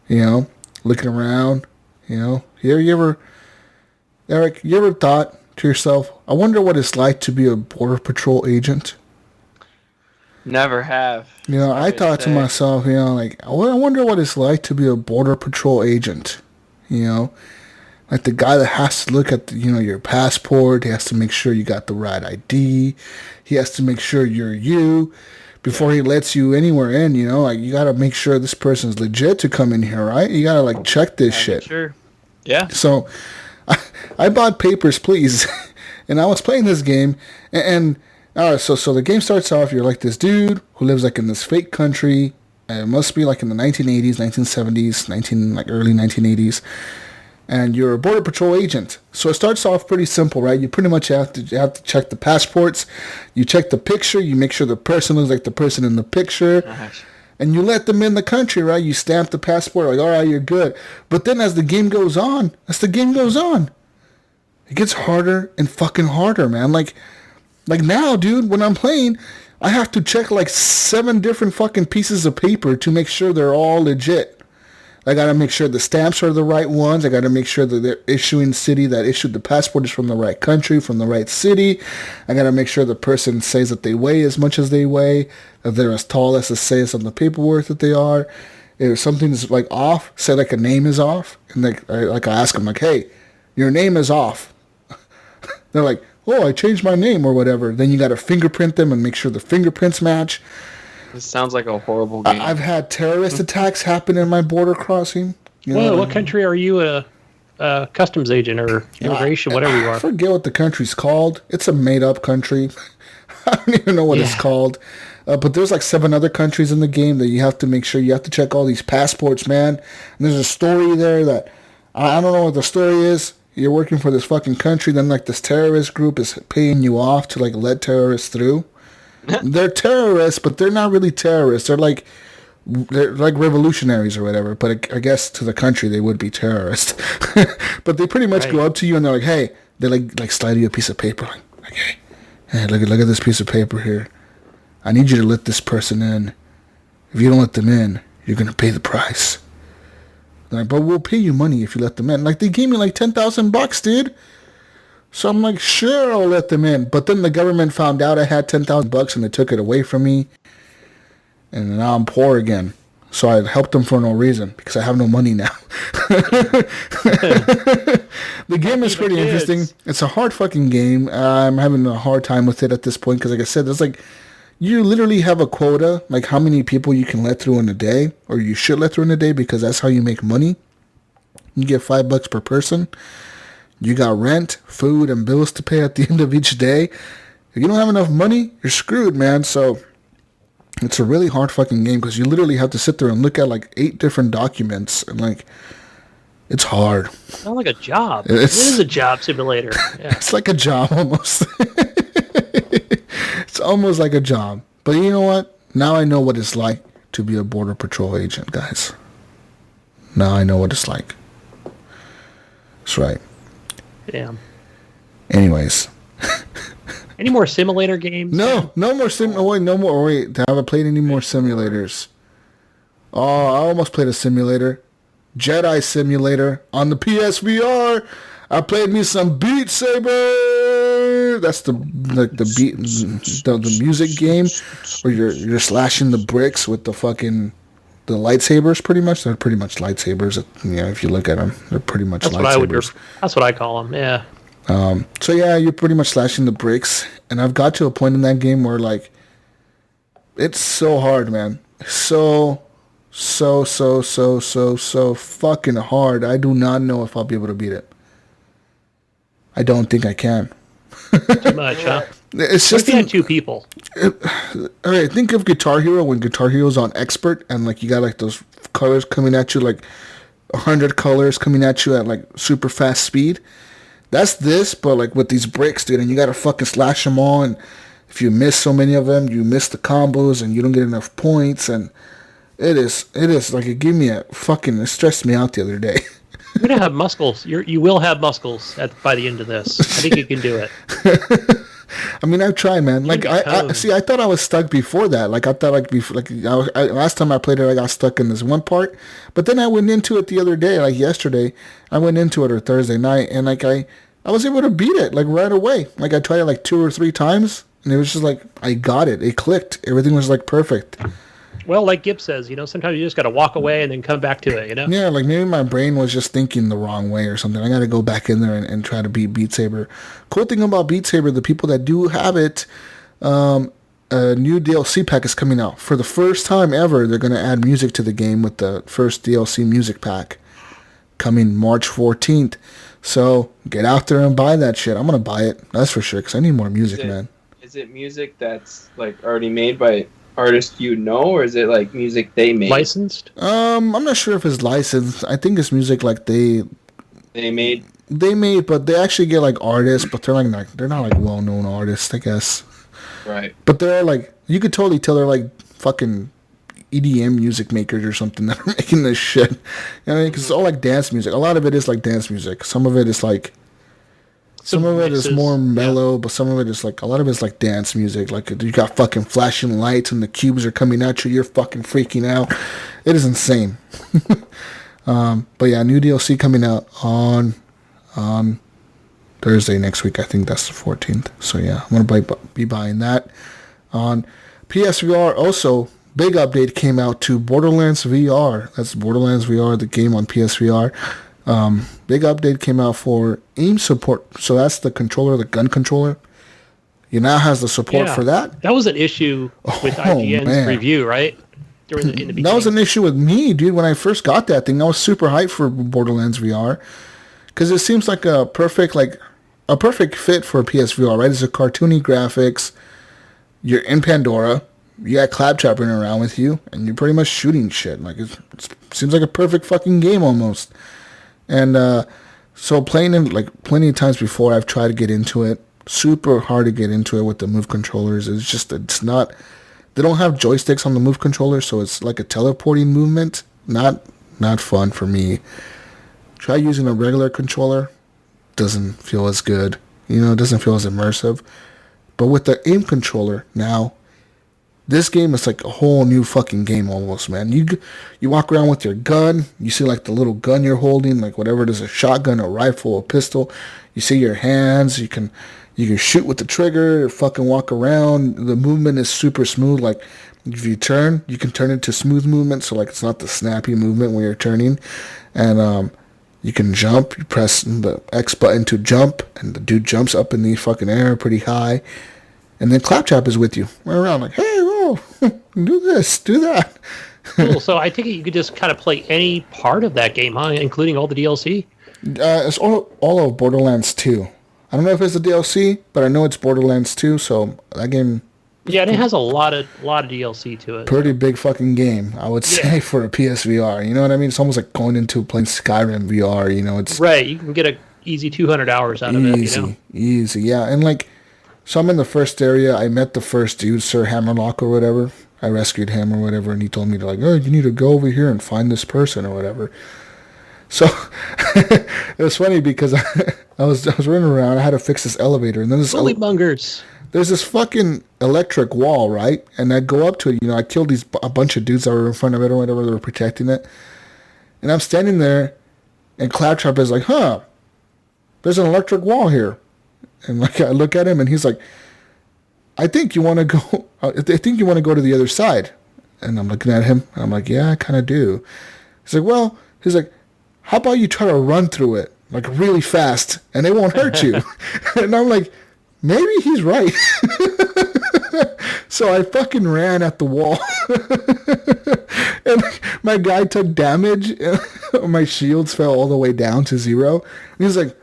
Looking around. Eric, you ever thought to yourself, I wonder what it's like to be a Border Patrol agent?
Never have.
I thought to myself, like, I wonder what it's like to be a Border Patrol agent. Like the guy that has to look at, your passport. He has to make sure you got the right ID. He has to make sure you're you before he lets you anywhere in, like you got to make sure this person's legit to come in here, right? You got to like check this shit.
Sure. Yeah.
So I bought Papers, Please, and I was playing this game, and all right, so the game starts off, you're like this dude who lives like in this fake country, and it must be like in the 1980s, 1970s, early 1980s, and you're a Border Patrol agent. So it starts off pretty simple, right? You pretty much have to check the passports, you check the picture, you make sure the person looks like the person in the picture, and you let them in the country, right? You stamp the passport, like, all right, you're good. But then as the game goes on, it gets harder and fucking harder, man. Like now, dude, when I'm playing, I have to check like 7 different fucking pieces of paper to make sure they're all legit. I gotta make sure the stamps are the right ones. I gotta make sure that the issuing city that issued the passport is from the right country, from the right city. I gotta make sure the person says that they weigh as much as they weigh, that they're as tall as it says on the paperwork that they are. If something's like off, say like a name is off, and I ask them like, hey, your name is off. They're like, oh, I changed my name or whatever. Then you got to fingerprint them and make sure the fingerprints match.
This sounds like a horrible game.
I've had terrorist attacks happen in my border crossing.
What country are you customs agent or immigration, whatever you are.
I forget what the country's called. It's a made-up country. I don't even know what it's called. But there's like 7 other countries in the game that you have to make sure you have to check all these passports, man. And there's a story there that I don't know what the story is. You're working for this fucking country, then like this terrorist group is paying you off to like let terrorists through. They're terrorists, but they're not really terrorists. They're like revolutionaries or whatever. But I guess to the country they would be terrorists. But they pretty much go up to you and they're like, hey, they like slide you a piece of paper, like hey, look at this piece of paper here. I need you to let this person in. If you don't let them in, you're gonna pay the price. Like, but we'll pay you money if you let them in. Like, they gave me like $10,000, dude. So I'm like, sure, I'll let them in. But then the government found out I had $10,000 and they took it away from me. And now I'm poor again. So I helped them for no reason because I have no money now. The game is pretty interesting. It's a hard fucking game. I'm having a hard time with it at this point because, like I said, there's like, you literally have a quota, like how many people you can let through in a day, or you should let through in a day, because that's how you make money. You get $5 per person. You got rent, food, and bills to pay at the end of each day. If you don't have enough money, you're screwed, man. So it's a really hard fucking game because you literally have to sit there and look at like 8 different documents, and like, it's hard.
It's not like a job. It is a job simulator. Yeah.
It's like a job almost. It's almost like a job. But you know what? Now I know what it's like to be a Border Patrol agent, guys. Now I know what it's like. That's right.
Damn.
Anyways.
Any more simulator games?
No more no more. Wait, have I played any more simulators? Oh, I almost played a simulator. Jedi Simulator on the PSVR. I played me some Beat Saber. That's the music game where you're slashing the bricks with the lightsabers. Pretty much, they're pretty much lightsabers. You know, if you look at them, they're pretty much lightsabers.
That's what I call them. Yeah.
So yeah, you're pretty much slashing the bricks, and I've got to a point in that game where like, it's so hard, man. So fucking hard. I do not know if I'll be able to beat it. I don't think I can.
Too much, huh?
It's just
what if you had 2 people?
All right, think of Guitar Hero when Guitar Hero's on expert and like you got like those colors coming at you, like 100 colors coming at you at like super fast speed. That's this, but like with these bricks, dude, and you gotta fucking slash them all, and if you miss so many of them, you miss the combos and you don't get enough points, and it is like it stressed me out the other day.
You're gonna have muscles. You will have muscles by the end of this. I think you can do it.
I mean, I've tried, man. Like I thought I was stuck before that. Like I thought last time I played it, I got stuck in this one part. But then I went into it the other day, like yesterday. I went into it or Thursday night, and like I was able to beat it like right away. Like I tried it like 2 or 3 times, and it was just like I got it. It clicked. Everything was like perfect.
Well, like Gibb says, sometimes you just got to walk away and then come back to it,
Yeah, like maybe my brain was just thinking the wrong way or something. I got to go back in there and try to beat Beat Saber. Cool thing about Beat Saber, the people that do have it, a new DLC pack is coming out. For the first time ever, they're going to add music to the game with the first DLC music pack coming March 14th. So get out there and buy that shit. I'm going to buy it. That's for sure, because I need more music, man.
Is it music that's like already made by artist or is it like music they made?
Licensed?
I'm not sure if it's licensed. I think it's music like they
made,
but they actually get like artists, but they're not like well-known artists, I guess.
Right.
But they're like, you could totally tell they're like fucking EDM music makers or something that are making this shit. You know what I mean? Because it's all like dance music. A lot of it is like dance music. Some of it is like, some of it is more mellow, but some of it is like, a lot of it is like dance music. Like you got fucking flashing lights and the cubes are coming at you. You're fucking freaking out. It is insane. But yeah, new DLC coming out on Thursday next week. I think that's the 14th. So yeah, I'm going to be buying that. On PSVR also, big update came out to Borderlands VR. That's Borderlands VR, the game on PSVR. Big update came out for aim support. So that's the controller, the gun controller. You now has the support for that.
That was an issue with IGN's review, right? In the beginning.
That was an issue with me, dude. When I first got that thing, I was super hyped for Borderlands VR. because it seems like a perfect fit for a PSVR, right? It's a cartoony graphics. You're in Pandora. You got Claptrap running around with you, and you're pretty much shooting shit. Like it seems like a perfect fucking game almost. And so playing it like plenty of times before, I've tried to get into it. Super hard to get into it with the Move controllers. It's not. They don't have joysticks on the Move controller, so it's like a teleporting movement. Not fun for me. Try using a regular controller. Doesn't feel as good. It doesn't feel as immersive. But with the aim controller now, this game is like a whole new fucking game almost, man. You walk around with your gun. You see like the little gun you're holding, like whatever it is, a shotgun, a rifle, a pistol. You see your hands. You can shoot with the trigger, fucking walk around. The movement is super smooth. Like if you turn, you can turn into smooth movement. So like it's not the snappy movement when you're turning. And you can jump. You press the X button to jump, and the dude jumps up in the fucking air pretty high. And then Claptrap is with you. Right around like, hey, whoa, do this, do that.
Cool. So I think you could just kind of play any part of that game, huh? Including all the DLC?
It's all of Borderlands 2. I don't know if it's the DLC, but I know it's Borderlands 2, so that game...
Yeah, and it has a lot of DLC to it.
Pretty big fucking game, I would say, for a PSVR. You know what I mean? It's almost like going into playing Skyrim VR, it's...
Right, you can get a easy 200 hours out of it,
Easy, yeah. And like, so I'm in the first area, I met the first dude, Sir Hammerlock or whatever. I rescued him or whatever, and he told me to like, oh, you need to go over here and find this person or whatever. So, it was funny because I was running around, I had to fix this elevator, and then this...
Bully bungers!
There's this fucking electric wall, right? And I go up to it. I killed a bunch of dudes that were in front of it or whatever. They were protecting it. And I'm standing there, and Claptrap is like, huh, there's an electric wall here. And like I look at him, and he's like, I think you want to go. I think you want to go to the other side. And I'm looking at him, and I'm like, yeah, I kind of do. He's like, how about you try to run through it like really fast, and it won't hurt you? And I'm like, maybe he's right. So I fucking ran at the wall. And my guy took damage. My shields fell all the way down to 0. And he's like,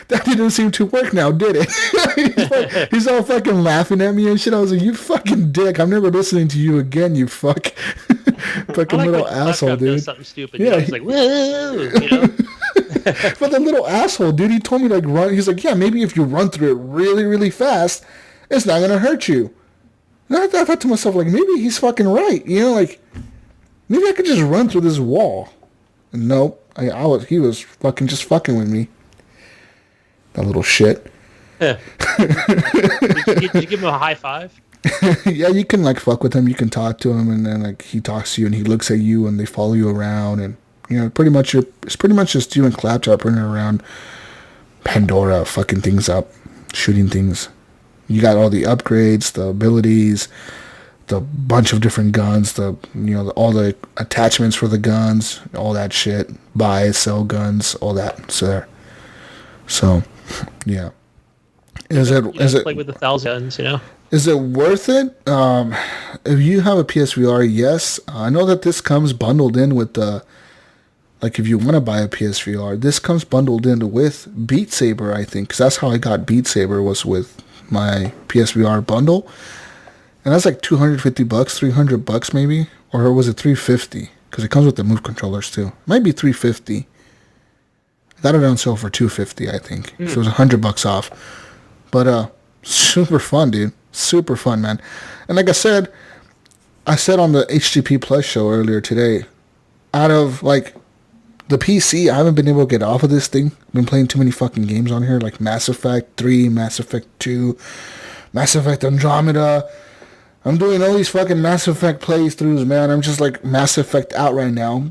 that didn't seem to work now, did it? He's all fucking laughing at me and shit. I was like, you fucking dick. I'm never listening to you again, you fuck. Fucking little asshole, dude.
Something stupid. Yeah, he's like, whoa,
But the little asshole, dude, he told me to like run. He's like, yeah, maybe if you run through it really, really fast, it's not going to hurt you. And I thought to myself, like, maybe he's fucking right. Like, maybe I could just run through this wall. And nope. He was fucking just fucking with me. That little shit.
Yeah. Did you give him a high five?
Yeah, you can like fuck with him. You can talk to him, and then like he talks to you, and he looks at you, and they follow you around, and it's pretty much just you and Claptrap running around Pandora, fucking things up, shooting things. You got all the upgrades, the abilities, the bunch of different guns, all the attachments for the guns, all that shit. Buy, sell guns, all that. So, yeah. Is it
play with 1,000 guns,
Is it worth it? If you have a PSVR, yes. I know that this comes bundled in with the... Like, if you want to buy a PSVR, this comes bundled in with Beat Saber, I think. Because that's how I got Beat Saber, was with my PSVR bundle. And that's like $250, $300 maybe? Or was it $350? Because it comes with the Move controllers, too. It might be $350. I got it on sale for $250, I think. So it was $100 off. But, super fun, dude. Super fun, man. And like I said on the HGP Plus show earlier today, out of, like... The PC, I haven't been able to get off of this thing. I've been playing too many fucking games on here, like Mass Effect 3, Mass Effect 2, Mass Effect Andromeda. I'm doing all these fucking Mass Effect playthroughs, man. I'm just like Mass Effect out right now.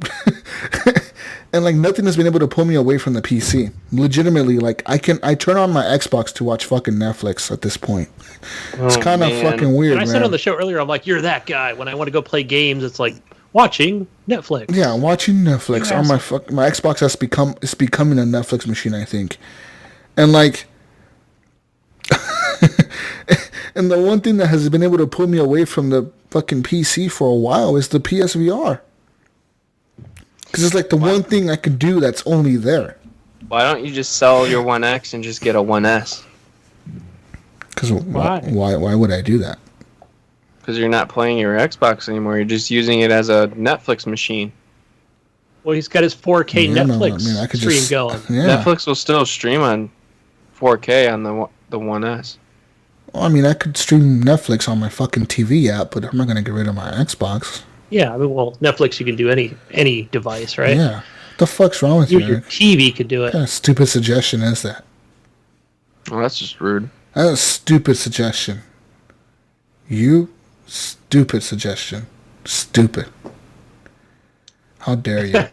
And like nothing has been able to pull me away from the PC. Legitimately, like I turn on my Xbox to watch fucking Netflix at this point. It's kind of fucking weird,
and I said on the show earlier, I'm like, you're that guy. When I want to go play games, it's like watching Netflix.
Yeah, watching Netflix on my Xbox is becoming a Netflix machine, I think. And like and the one thing that has been able to pull me away from the fucking PC for a while is the PSVR. Because it's like the one thing I could do that's only there.
Why don't you just sell your One X and just get a One S?
Because why would I do that?
Because you're not playing your Xbox anymore. You're just using it as a Netflix machine.
Well, he's got his 4K Netflix stream going.
Yeah.
Netflix will still stream on 4K on the One S.
Well, I mean, I could stream Netflix on my fucking TV app, but I'm not going to get rid of my Xbox.
Yeah, I mean, well, Netflix, you can do any device, right?
Yeah. What the fuck's wrong with you,
Your TV could do it.
What kind of stupid suggestion is that?
Well, that's just rude.
That's a stupid suggestion. You stupid suggestion. Stupid. How dare you?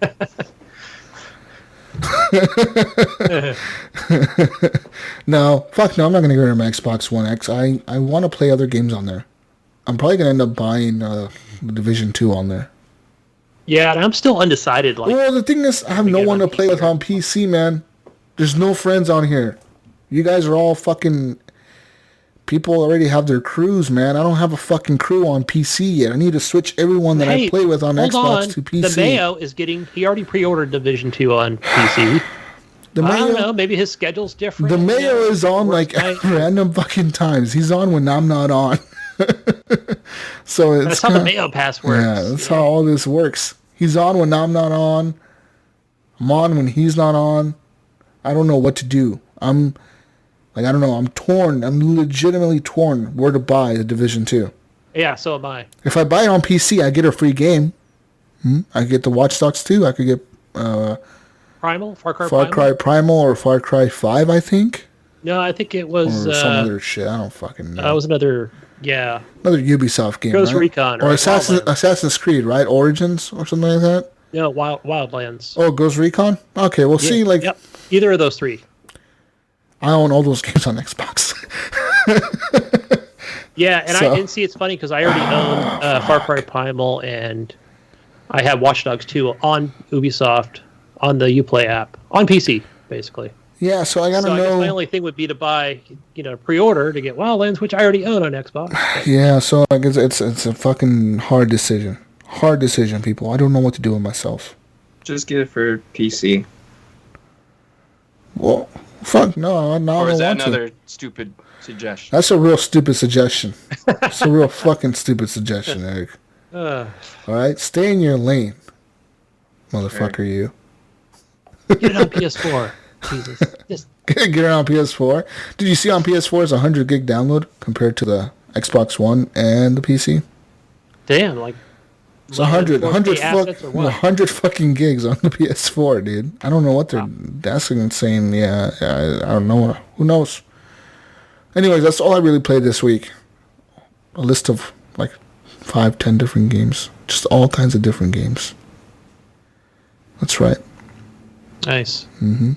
No, fuck no, I'm not going to get rid of my Xbox One X. I want to play other games on there. I'm probably going to end up buying Division 2 on there.
Yeah, and I'm still undecided.
Well, the thing is, I have no one to play with on PC, man. There's no friends on here. You guys are all fucking... People already have their crews, man. I don't have a fucking crew on PC yet. I need to switch everyone that I play with on Xbox to PC.
The Mayo is getting... He already pre-ordered Division 2 on PC. I don't know. Maybe his schedule's different.
The Mayo is on like at random fucking times. He's on when I'm not on. So it's
that's how the Mayo Pass works.
Yeah, that's how all this works. He's on when I'm not on. I'm on when he's not on. I don't know what to do. I don't know. I'm torn. I'm legitimately torn where to buy the Division 2.
Yeah, so am I.
If I buy it on PC, I get a free game. I get the Watch Dogs 2. I could get
Primal? Far
Cry Primal or Far Cry 5, I think.
No, I think it was...
Or some other shit. I don't fucking know.
That was another... Yeah.
Another Ubisoft game,
Ghost
right?
Recon.
Or Assassin's Creed, right? Origins or something like that?
No, Wildlands.
Oh, Ghost Recon? Okay, we'll see.
Yep. Either of those three.
I own all those games on Xbox.
Yeah, and I didn't see. It's funny because I already own Far Cry Primal, and I have Watch Dogs 2 on Ubisoft on the Uplay app on PC, basically.
Yeah, so I gotta know.
I guess my only thing would be to buy, pre-order to get Wildlands, which I already own on Xbox.
Yeah, so I guess it's a fucking hard decision. Hard decision, people. I don't know what to do with myself.
Just get it for PC.
Well, fuck no. Or
is that another stupid suggestion?
That's a real stupid suggestion. It's a real fucking stupid suggestion, Eric. All right, stay in your lane, motherfucker. You.
Get it on PS4. Jesus. Just
get it on PS4. Did you see on PS4 is 100 gig download compared to the Xbox One and the PC?
Damn, like
it's 100 fucking gigs on the PS4, dude. I don't know what they're. That's insane. Yeah, I don't know. Who knows? Anyways, that's all I really played this week. A list of like 5-10 different games, just all kinds of different games. That's right.
Nice. Mm-hmm.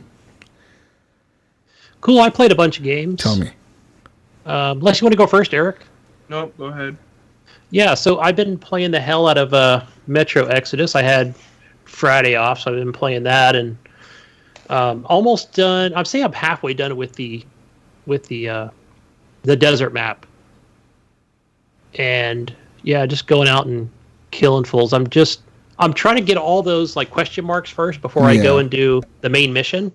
Cool. I played a bunch of games.
Tell me.
Unless you want to go first, Eric.
Nope. Go ahead.
Yeah, so I've been playing the hell out of Metro Exodus. I had Friday off, so I've been playing that, and almost done. I'd say I'm halfway done with the desert map, and yeah, just going out and killing fools. I'm trying to get all those like question marks first before I go and do the main mission.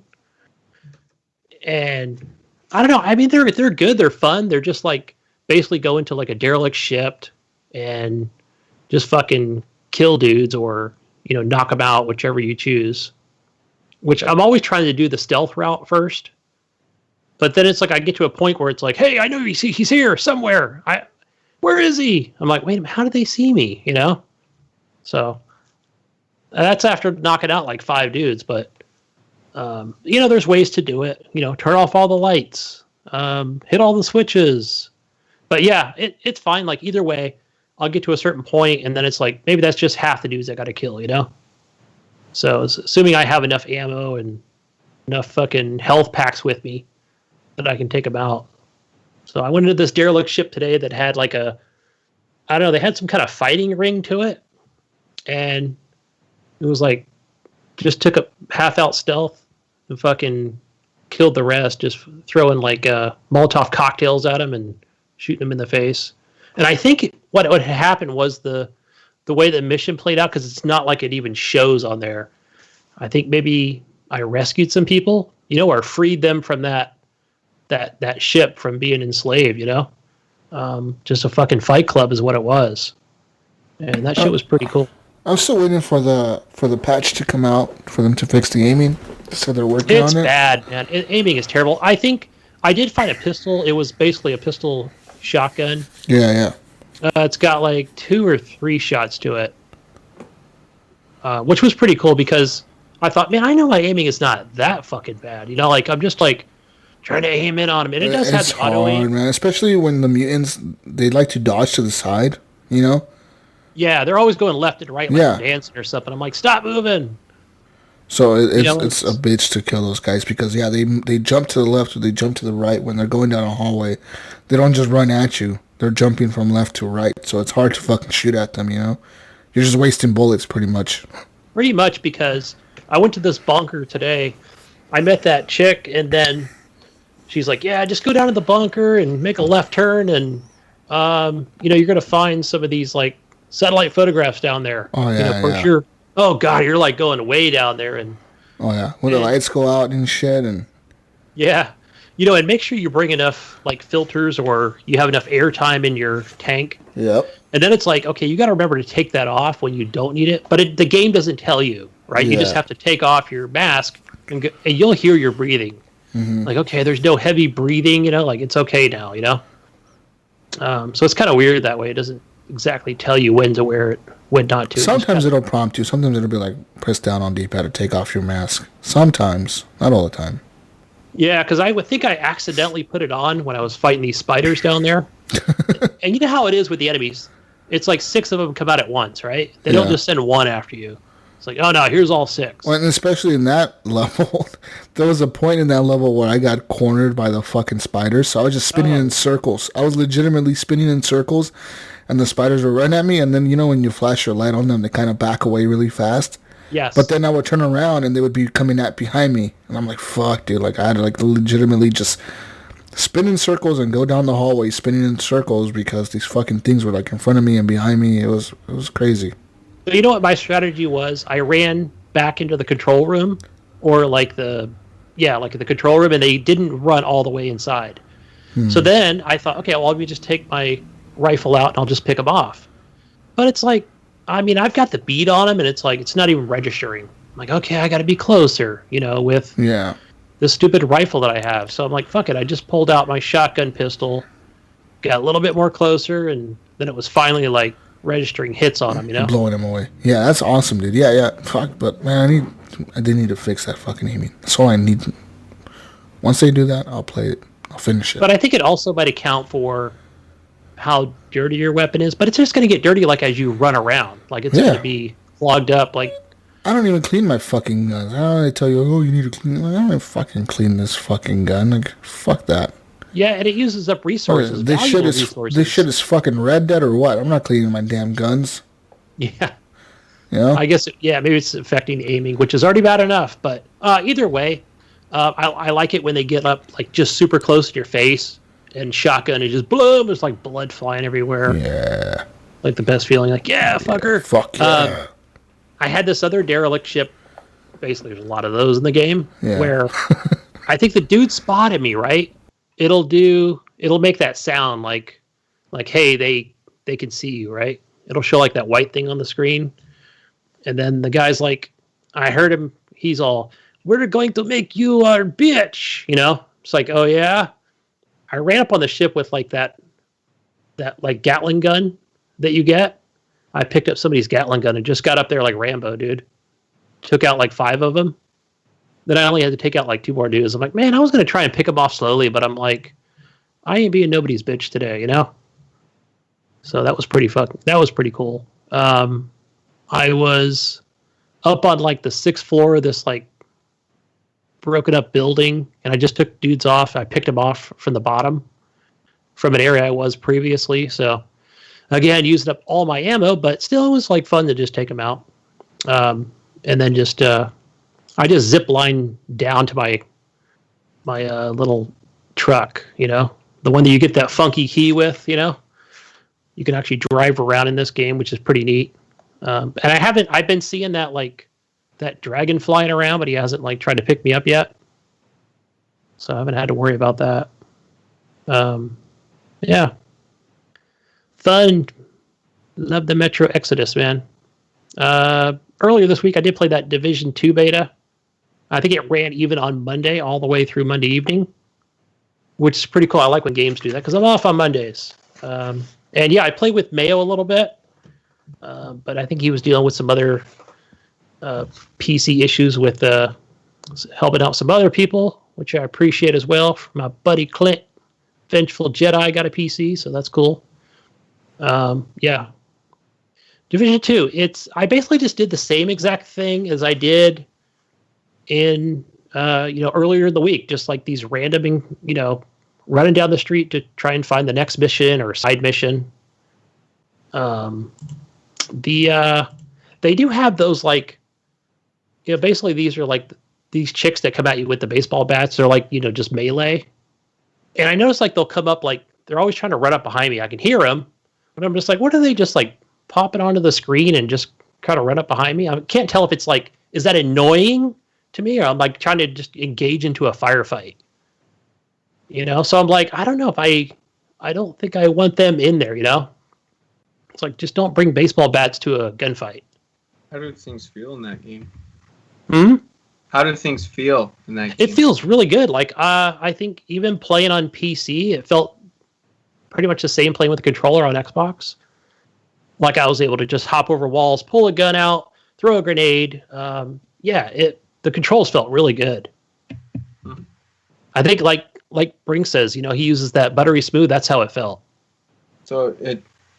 And I don't know. I mean, they're good. They're fun. They're just like basically go into like a derelict ship and just fucking kill dudes or, knock them out, whichever you choose. Which I'm always trying to do the stealth route first. But then it's like I get to a point where it's like, hey, I know he's here somewhere. Where is he? I'm like, wait a minute, how did they see me? So that's after knocking out like 5 dudes. But, there's ways to do it. Turn off all the lights, hit all the switches. But yeah, it's fine. Like either way, I'll get to a certain point, and then it's like maybe that's just half the dudes I got to kill. So assuming I have enough ammo and enough fucking health packs with me that I can take them out. So I went into this derelict ship today that had like they had some kind of fighting ring to it, and it was like just took a half out stealth and fucking killed the rest, just throwing like Molotov cocktails at them and shooting them in the face. And I think what had happened was the way the mission played out, because it's not like it even shows on there. I think maybe I rescued some people, or freed them from that ship from being enslaved, just a fucking fight club is what it was. And that shit was pretty cool.
I'm still waiting for the patch to come out for them to fix the aiming. So they're working on it.
It's bad, man. Aiming is terrible. I think I did find a pistol. It was basically a pistol shotgun.
Yeah.
It's got like 2 or 3 shots to it, which was pretty cool because I thought, man, I know my aiming is not that fucking bad. I'm just like trying to aim in on him, and it does have the auto aim,
man. Especially when the mutants, they like to dodge to the side,
Yeah, they're always going left and right, like they're dancing or something. I'm like, stop moving.
So it's a bitch to kill those guys because they jump to the left or they jump to the right when they're going down a hallway. They don't just run at you. They're jumping from left to right, so it's hard to fucking shoot at them. You're just wasting bullets pretty much.
Pretty much, because I went to this bunker today. I met that chick, and then she's like, "Yeah, just go down to the bunker and make a left turn, and you're gonna find some of these like satellite photographs down there."
Oh yeah,
for sure. Oh god, you're like going way down there, and
when the lights go out and shit, and
and make sure you bring enough like filters or you have enough airtime in your tank.
Yep.
And then it's like, okay, you got to remember to take that off when you don't need it, but the game doesn't tell you, right? You just have to take off your mask and you'll hear your breathing. Mm-hmm. Like, okay, there's no heavy breathing, like it's okay now, So it's kind of weird that way. It doesn't exactly tell you when to wear it, when not to.
Sometimes it'll prompt you. Sometimes it'll be like, press down on D-pad to take off your mask. Sometimes, not all the time.
Yeah, because I would think I accidentally put it on when I was fighting these spiders down there. And you know how it is with the enemies. It's like 6 of them come out at once, right? They don't just send one after you. It's like, oh no, here's all 6.
Well, and especially in that level, there was a point in that level where I got cornered by the fucking spiders, so I was just spinning in circles. I was legitimately spinning in circles, and the spiders were running at me, and then, when you flash your light on them, they kind of back away really fast.
Yes.
But then I would turn around, and they would be coming behind me, and I'm like, fuck, dude. Like, I had to, legitimately just spin in circles and go down the hallway spinning in circles because these fucking things were, in front of me and behind me. It was crazy.
So you know what my strategy was? I ran back into the control room, or the control room, and they didn't run all the way inside. So then I thought, okay, well, let me just take my rifle out and I'll just pick them off. But it's like, I've got the bead on them, and it's like, it's not even registering. I'm like, okay, I got to be closer, with this stupid rifle that I have. So I'm like, fuck it. I just pulled out my shotgun pistol, got a little bit more closer, and then it was finally registering hits on them,
Blowing them away. Yeah, that's awesome, dude. Yeah. Fuck, but man, I did need to fix that fucking aiming. That's all I need. Once they do that, I'll play it. I'll finish it.
But I think it also might account for how dirty your weapon is. But it's just going to get dirty as you run around. It's going to be clogged up. I
don't even clean my fucking guns. They tell you, you need to clean. I don't even fucking clean this fucking gun. Fuck that.
Yeah, and it uses up resources.
This shit is fucking Red Dead or what? I'm not cleaning my damn guns.
Yeah. I guess, maybe it's affecting aiming, which is already bad enough. But either way, I like it when they get up just super close to your face and shotgun and just boom, there's blood flying everywhere.
Yeah.
The best feeling. Yeah, fucker.
Fuck yeah.
I had this other derelict ship. Basically, there's a lot of those in the game where I think the dude spotted me, right? It'll make that sound like, hey, they can see you, right? It'll show that white thing on the screen. And then the guy's like, I heard him, he's all, we're going to make you our bitch, It's like, oh yeah? I ran up on the ship with that Gatling gun that you get. I picked up somebody's Gatling gun and just got up there like Rambo, dude. Took out 5 of them. Then I only had to take out 2 more dudes. I'm like, man, I was going to try and pick them off slowly, but I'm like, I ain't being nobody's bitch today, So that was pretty cool. I was up on the 6th floor of this broken up building, and I just took dudes off. I picked them off from the bottom from an area I was previously. So again, using up all my ammo, but still it was fun to just take them out. And then I just zip line down to my little truck, the one that you get that funky key with, you can actually drive around in this game, which is pretty neat. And I've been seeing that that dragon flying around, but he hasn't like tried to pick me up yet. So I haven't had to worry about that. Yeah. Fun. Love the Metro Exodus, man. Earlier this week, I did play that Division 2 beta. I think it ran even on Monday, all the way through Monday evening, which is pretty cool. I like when games do that because I'm off on Mondays. And yeah, I played with Mayo a little bit, but I think he was dealing with some other PC issues with helping out some other people, which I appreciate as well. My buddy Clint, Vengeful Jedi, got a PC, so that's cool. Yeah. Division 2, I basically just did the same exact thing as I did in earlier in the week, just like these random, running down the street to try and find the next mission or side mission. They do have those like, basically these are like these chicks that come at you with the baseball bats. They're like, just melee. And I notice like they'll come up like they're always trying to run up behind me. I can hear them, but I'm just like, what are they just like popping onto the screen and just kind of run up behind me? I can't tell if it's like, is that annoying to me, or I'm like trying to just engage into a firefight, So I'm like, I don't know if I don't think I want them in there, It's like, just don't bring baseball bats to a gunfight.
How do things feel in that game?
Hmm?
How do things feel in that game?
It feels really good. Like, I think even playing on PC, it felt pretty much the same playing with the controller on Xbox. Like I was able to just hop over walls, pull a gun out, throw a grenade. The controls felt really good.
Hmm.
I think like Brink says, he uses that buttery smooth. That's how it felt.
So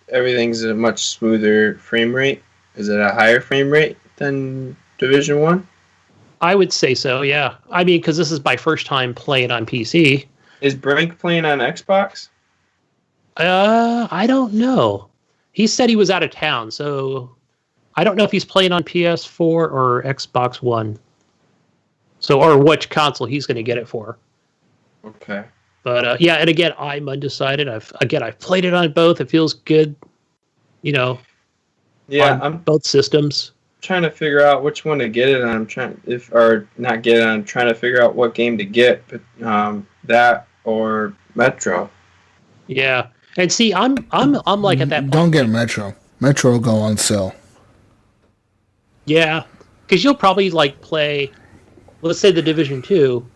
everything's a much smoother frame rate. Is it a higher frame rate than Division 1?
I would say so, yeah. I mean, because this is my first time playing on PC.
Is Brink playing on Xbox?
I don't know. He said he was out of town, so I don't know if he's playing on PS4 or Xbox One. So, or which console he's going to get it for.
Okay.
But yeah, and again, I'm undecided. I've played it on both. It feels good,
Yeah,
on both systems.
Trying to figure out which one to get it on. I'm trying to figure out what game to get, but that or Metro.
Yeah, and see, I'm like at that point.
Don't get Metro. Metro will go on sale.
Yeah, because you'll probably like play, let's say the Division 2,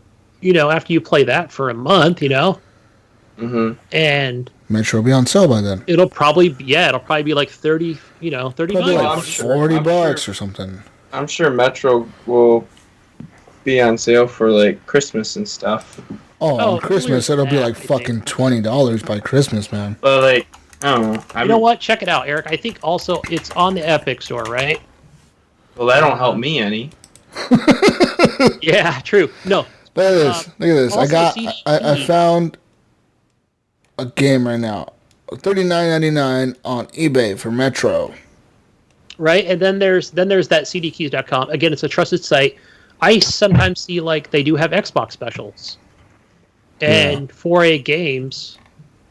after you play that for a month,
Mm-hmm.
And
Metro will be on sale by then.
It'll probably be like 30, 39.
Probably like $40 or something.
I'm sure Metro will be on sale for like Christmas and stuff.
Oh, on Christmas it'll be like fucking $20 by Christmas, man.
But like, I don't know.
You know what? Check it out, Eric. I think also it's on the Epic Store, right?
Well, that don't help me any.
Yeah, true. No.
Look at this. I found a game right now, $39.99 on eBay for Metro.
Right, and then there's that cdkeys.com. Again, it's a trusted site. I sometimes see like they do have Xbox specials, and 4A games.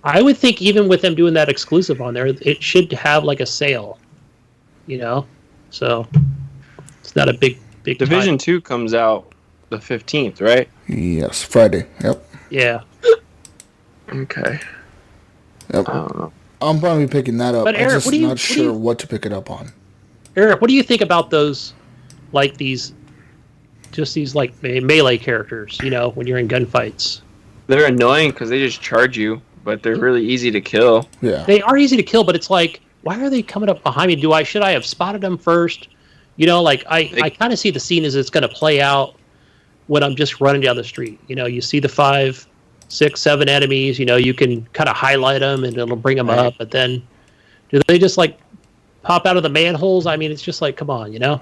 I would think even with them doing that exclusive on there, it should have like a sale. So it's not a big
Division 2 comes out the 15th, right?
Yes, Friday. Yep.
Yeah.
Okay.
Yep.
I don't know.
I'm probably picking that up.
But Eric,
I'm just not sure what to pick it up on.
Eric, what do you think about those, like these like melee characters? When you're in gunfights,
they're annoying because they just charge you, but they're really easy to kill.
Yeah.
They are easy to kill, but it's like, why are they coming up behind me? Should I have spotted them first? I kind of see the scene as it's going to play out when I'm just running down the street. You see the 5, 6, 7 enemies. You can kind of highlight them and it'll bring them up. But then, do they just like pop out of the manholes? I mean, it's just like, come on,
Yeah.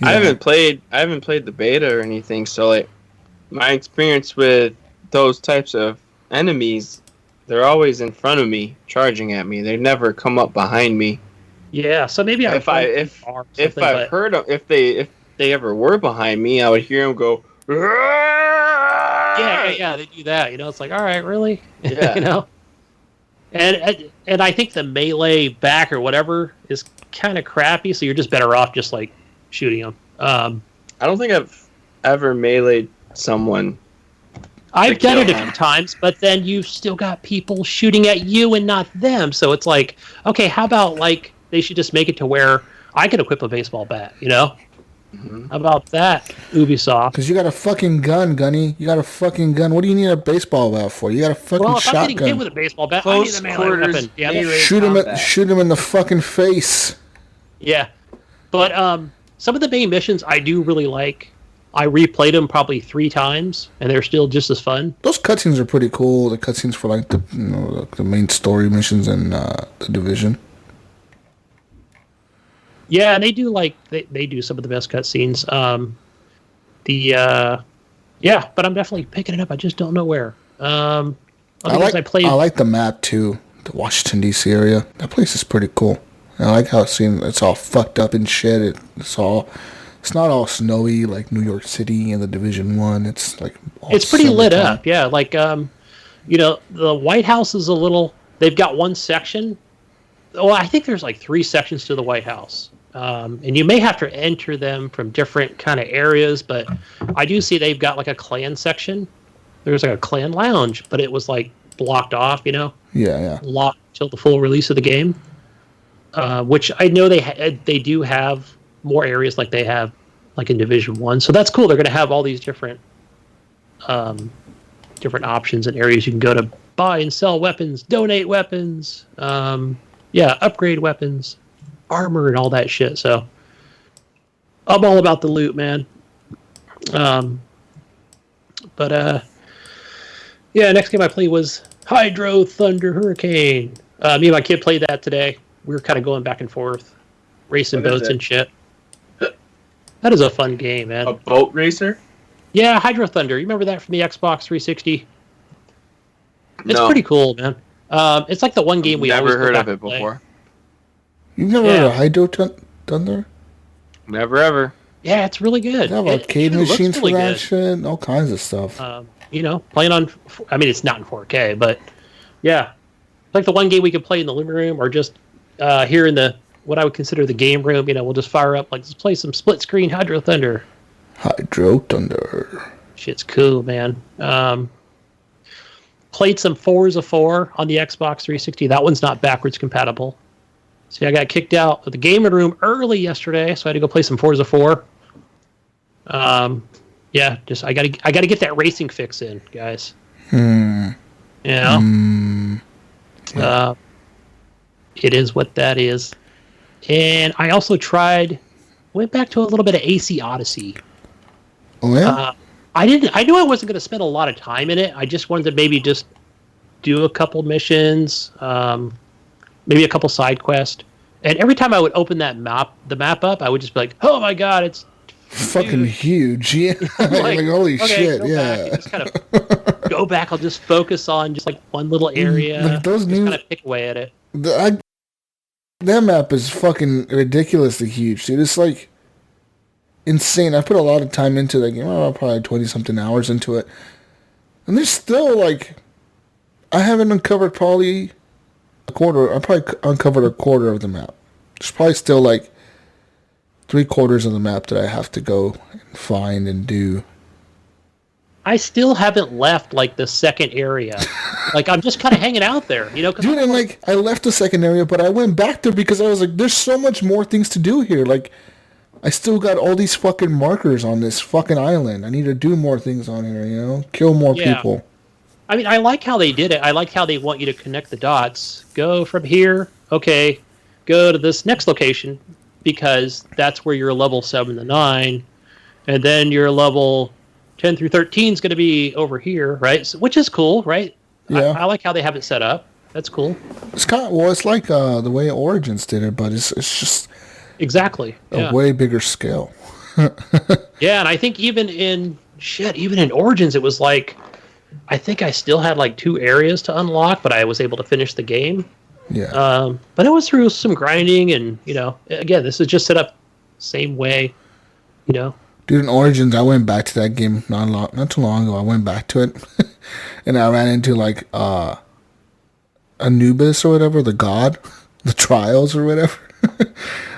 I haven't played the beta or anything, so like my experience with those types of enemies, they're always in front of me, charging at me. They never come up behind me.
Yeah, so maybe
if they ever were behind me, I would hear them go.
Yeah, they do that. It's like, all right, really,
yeah.
And I think the melee back or whatever is kind of crappy, so you're just better off just like shooting them.
I don't think I've ever meleeed someone.
I've done it a few times, but then you've still got people shooting at you and not them. So it's like, okay, how about like they should just make it to where I can equip a baseball bat, you know? Mm-hmm. How about that, Ubisoft?
Because you got a fucking gun, Gunny. You got a fucking gun. What do you need a baseball bat for? You got a fucking shotgun.
Well, if I'm getting hit with a baseball bat, I need a melee weapon. Yeah,
shoot him in the fucking face.
Yeah, but some of the main missions I do really like. I replayed them probably 3 times, and they're still just as fun.
Those cutscenes are pretty cool. The cutscenes for like the main story missions and the Division.
Yeah, and they do they do some of the best cutscenes. Yeah, but I'm definitely picking it up. I just don't know where. I
like the map too. The Washington D.C. area. That place is pretty cool. I like how it's all fucked up and shit. It's not all snowy like New York City and the Division 1. It's like
it's pretty lit up. Yeah, like the White House is a little. They've got one section. Well, I think there's like 3 sections to the White House. And you may have to enter them from different kind of areas, but I do see they've got like a clan section. There's like a clan lounge, but it was like blocked off, you know?
Yeah.
Locked till the full release of the game. Which I know they do have more areas like they have like in Division 1. So that's cool. They're going to have all these different options and areas you can go to buy and sell weapons, donate weapons, upgrade weapons, armor and all that shit. So I'm all about the loot, man. Next game I played was Hydro Thunder Hurricane. Me and my kid played that today. We were kind of going back and forth, racing boats and shit. That is a fun game, man.
A boat racer?
Yeah, Hydro Thunder. You remember that from the Xbox 360? It's pretty cool, man. It's like the one game we always
never heard of it before.
You've never heard of Hydro Thunder?
Never ever.
Yeah, it's really good.
They have arcade machines for that shit, all kinds of stuff.
Playing on. I mean, it's not in 4K, but yeah, it's like the one game we could play in the living room or just here in the what I would consider the game room. You know, we'll just fire up let's play some split screen Hydro Thunder.
Hydro Thunder.
Shit's cool, man. Played some Forza 4 on the Xbox 360. That one's not backwards compatible. See, I got kicked out of the gaming room early yesterday, so I had to go play some Forza 4. I gotta get that racing fix in, guys. You know? It is what that is. And I also went back to a little bit of AC Odyssey.
Oh yeah.
I knew I wasn't going to spend a lot of time in it. I just wanted to maybe just do a couple missions, maybe a couple side quests. And every time I would open the map up, I would just be like, "Oh my god, it's
fucking huge!" Yeah, like holy shit, yeah.
Just kind of go back. I'll just focus on just like one little area.
Like those
just kind of pick away at it.
That map is fucking ridiculously huge, dude. It's like insane. I put a lot of time into that game. Probably 20-something hours into it. And there's still, I haven't uncovered probably a quarter. I probably uncovered a quarter of the map. There's probably still, 3/4 of the map that I have to go and find and do.
I still haven't left, the second area. I'm just kind of hanging out there, you know?
Dude, and, I left the second area, but I went back there because I was like, there's so much more things to do here. I still got all these fucking markers on this fucking island. I need to do more things on here, you know? Kill more people.
I mean, I like how they did it. I like how they want you to connect the dots. Go from here, okay, go to this next location, because that's where your level 7 to 9, and then your level 10 through 13 is going to be over here, right? So, which is cool, right?
Yeah.
I like how they have it set up. That's cool.
It's it's like the way Origins did it, but it's just...
Exactly.
A way bigger scale.
Yeah, and I think even in Origins, it was I think I still had 2 areas to unlock, but I was able to finish the game.
Yeah.
But it was through some grinding, and again, this is just set up same way, Dude,
in Origins, I went back to that game not too long ago. I went back to it, and I ran into Anubis or whatever, the god, the trials or whatever.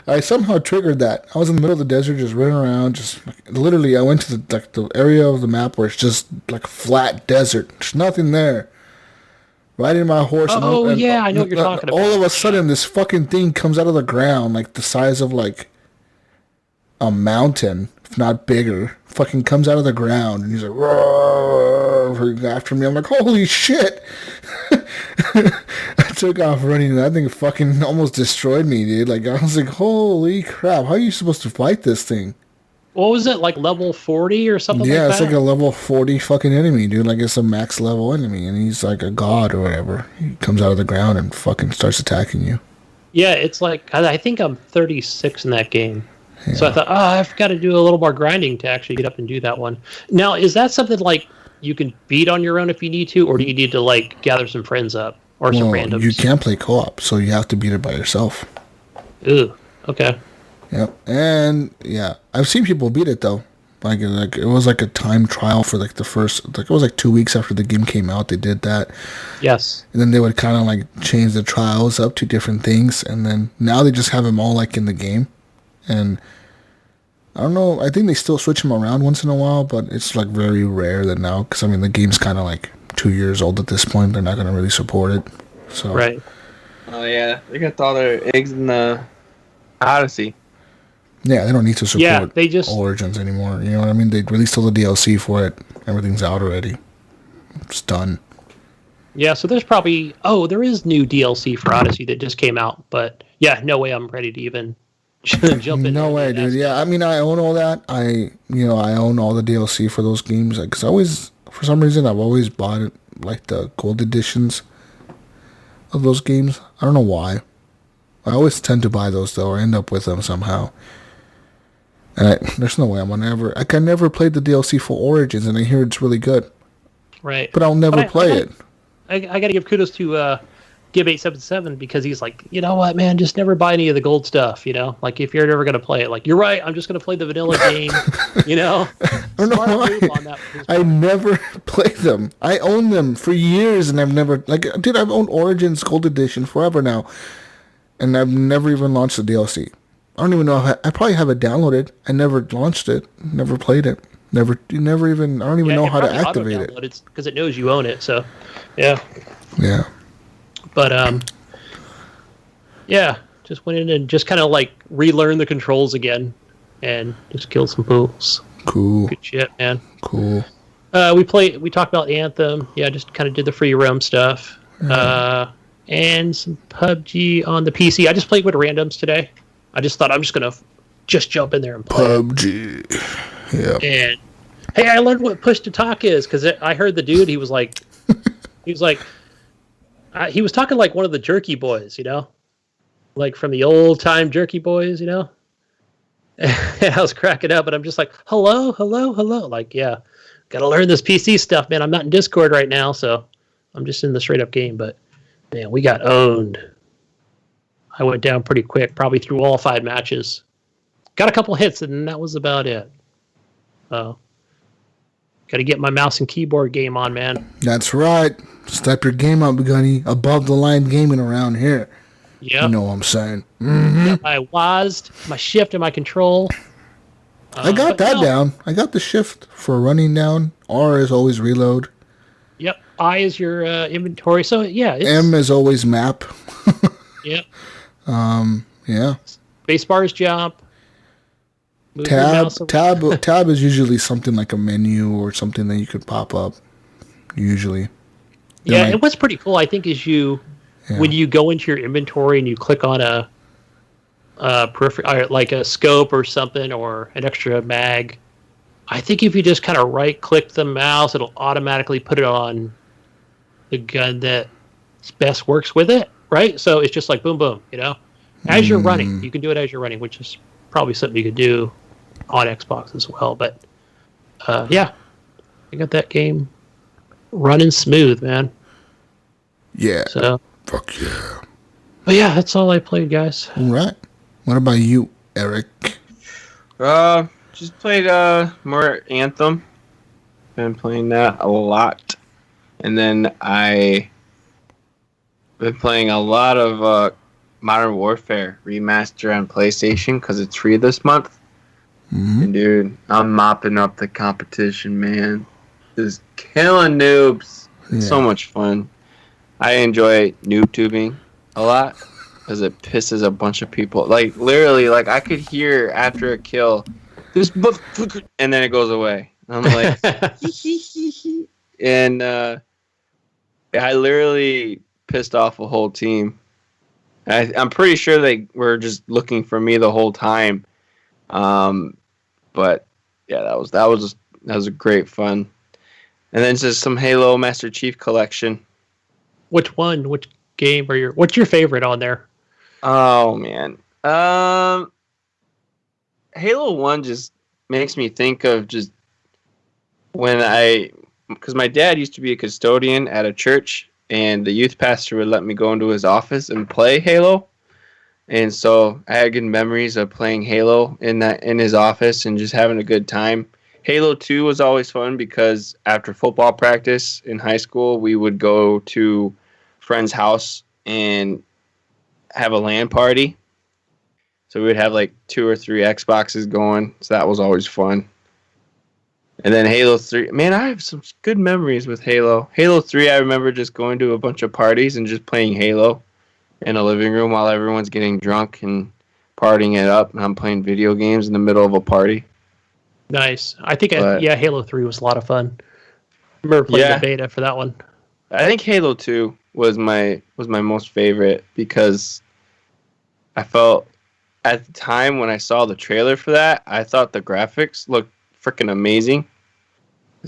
I somehow triggered that. I was in the middle of the desert, just running around, just literally. I went to the area of the map where it's just like flat desert. There's nothing there. Riding my horse.
Oh, yeah, I know what you're talking about.
All of a sudden, this fucking thing comes out of the ground, like the size of like a mountain, if not bigger. Fucking comes out of the ground, and he's like, "Roar," after me. I'm like, holy shit! I took off running, and that thing fucking almost destroyed me, dude. Like, I was like, holy crap! How are you supposed to fight this thing?
What was it, like level 40 or something like that?
Yeah, it's like a level 40 fucking enemy, dude. Like, it's a max level enemy, and he's like a god or whatever. He comes out of the ground and fucking starts attacking you.
Yeah, it's like, I think I'm 36 in that game.
Yeah.
So I thought, I've got to do a little more grinding to actually get up and do that one. Now, is that something like you can beat on your own if you need to, or do you need to like gather some friends up or some randoms?
You can't play co-op, so you have to beat it by yourself.
Ooh, okay.
Yep, and yeah, I've seen people beat it though. Like it was like a time trial for like the first, like it was like 2 weeks after the game came out. They did that.
Yes.
And then they would kind of like change the trials up to different things, and then now they just have them all like in the game. And I don't know. I think they still switch them around once in a while, but it's like very rare that now, because I mean the game's kind of like 2 years old at this point. They're not going to really support it. So
right.
Oh yeah, they got all their eggs in the Odyssey.
Yeah, they don't need to support
they just
Origins anymore. You know what I mean? They released all the DLC for it. Everything's out already. It's done.
Yeah, so there's probably there is new DLC for Odyssey that just came out, but yeah, no way I'm ready to even jump in.
No way, dude. Yeah, I mean, I own all that. I own all the DLC for those games because for some reason, I've always bought it, like the gold editions of those games. I don't know why. I always tend to buy those though, or end up with them somehow. And there's no way I can never play the DLC for Origins, and I hear it's really good.
Right.
But I'll never play it.
I got to give kudos to Gib877 because he's like, you know what, man, just never buy any of the gold stuff, you know? Like, if you're never going to play it, like, you're right, I'm just going to play the vanilla game, you know?
I don't know why. I never played them. I own them for years, and I've never, like, dude, I've owned Origins Gold Edition forever now, and I've never even launched the DLC. I don't even know I probably have it downloaded. I never launched it, never played it. I don't even know how to activate it.
It's because it knows you own it, so yeah.
Yeah.
But just went in and just kind of like relearn the controls again and just killed some fools.
Cool.
Good shit, man.
Cool.
We talked about Anthem. Yeah, just kind of did the free roam stuff. And some PUBG on the PC. I just played with randoms today. I just thought I'm just gonna jump in there and play
PUBG. Yeah.
And hey, I learned what push to talk is because I heard the dude. He was talking like one of the Jerky Boys, you know, like from the old time Jerky Boys, you know. And I was cracking up, but I'm just like, hello. Like, yeah, gotta learn this PC stuff, man. I'm not in Discord right now, so I'm just in the straight up game. But man, we got owned. I went down pretty quick, probably through all 5 matches. Got a couple hits, and that was about it. Got to get my mouse and keyboard game on, man.
That's right. Step your game up, Gunny. Above the line gaming around here.
Yeah.
You know what I'm saying. Mm-hmm.
Got my WASD, my shift, and my control.
I got that down. I got the shift for running down. R is always reload.
Yep. I is your inventory. So, yeah.
M is always map.
Yep.
Yeah.
Spacebar is jump.
Tab is usually something like a menu or something that you could pop up. Usually.
Yeah, and what's pretty cool, I think, is when you go into your inventory and you click on a peripheral, like a scope or something, or an extra mag. I think if you just kind of right-click the mouse, it'll automatically put it on the gun that best works with it. Right, so it's just like boom, boom. You know, as you're running, you can do it as you're running, which is probably something you could do on Xbox as well. But yeah, I got that game running smooth, man.
Yeah.
So
fuck yeah.
But yeah, that's all I played, guys.
All right. What about you, Eric?
Just played more Anthem. Been playing that a lot, and then I've been playing a lot of Modern Warfare remaster on PlayStation because it's free this month.
Mm-hmm.
And dude, I'm mopping up the competition, man. Just killing noobs. It's so much fun. I enjoy noob tubing a lot because it pisses a bunch of people. Like, literally, like, I could hear after a kill, this motherfucker, and then it goes away. I'm like, and I literally pissed off a whole team. I'm pretty sure they were just looking for me the whole time. But yeah, that was a great fun. And then just some Halo Master Chief Collection.
Which one? Which game what's your favorite on there?
Oh man. Halo 1 just makes me think of just because my dad used to be a custodian at a church, and the youth pastor would let me go into his office and play Halo. And so I had good memories of playing Halo in his office and just having a good time. Halo 2 was always fun because after football practice in high school, we would go to a friend's house and have a LAN party. So we would have like 2 or 3 Xboxes going. So that was always fun. And then Halo 3. Man, I have some good memories with Halo. Halo 3, I remember just going to a bunch of parties and just playing Halo in a living room while everyone's getting drunk and partying it up. And I'm playing video games in the middle of a party.
Nice. I think, Halo 3 was a lot of fun. I remember playing the beta for that one.
I think Halo 2 was my most favorite because I felt at the time when I saw the trailer for that, I thought the graphics looked freaking amazing.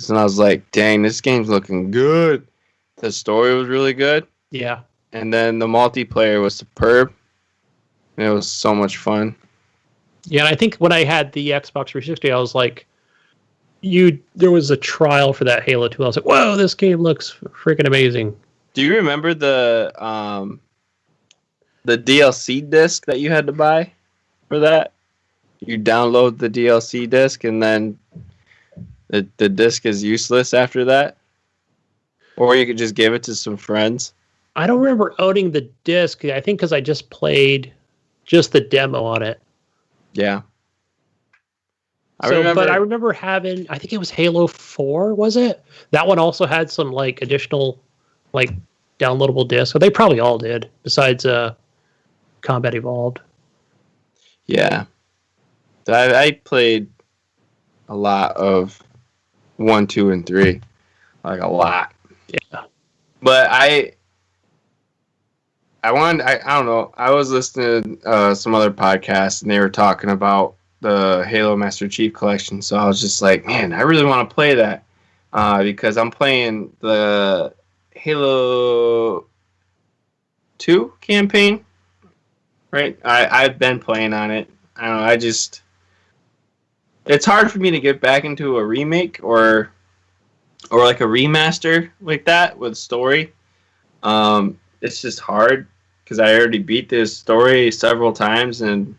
And I was like, dang, this game's looking good. The story was really good.
Yeah.
And then the multiplayer was superb. And it was so much fun.
Yeah, and I think when I had the Xbox 360, I was like, there was a trial for that Halo 2. I was like, whoa, this game looks freaking amazing.
Do you remember the DLC disc that you had to buy for that? You download the DLC disc and then the disc is useless after that? Or you could just give it to some friends?
I don't remember owning the disc. I think because I just played just the demo on it.
Yeah.
But I remember having, I think it was Halo 4, was it? That one also had some like additional like downloadable discs. So they probably all did, besides Combat Evolved.
Yeah. I played a lot of 1, 2, and 3. Like a lot.
Yeah.
But I don't know. I was listening to some other podcasts, and they were talking about the Halo Master Chief Collection. So I was just like, man, I really want to play that because I'm playing the Halo 2 campaign. Right? I've been playing on it. I don't know. It's hard for me to get back into a remake or like a remaster like that with story. It's just hard because I already beat this story several times and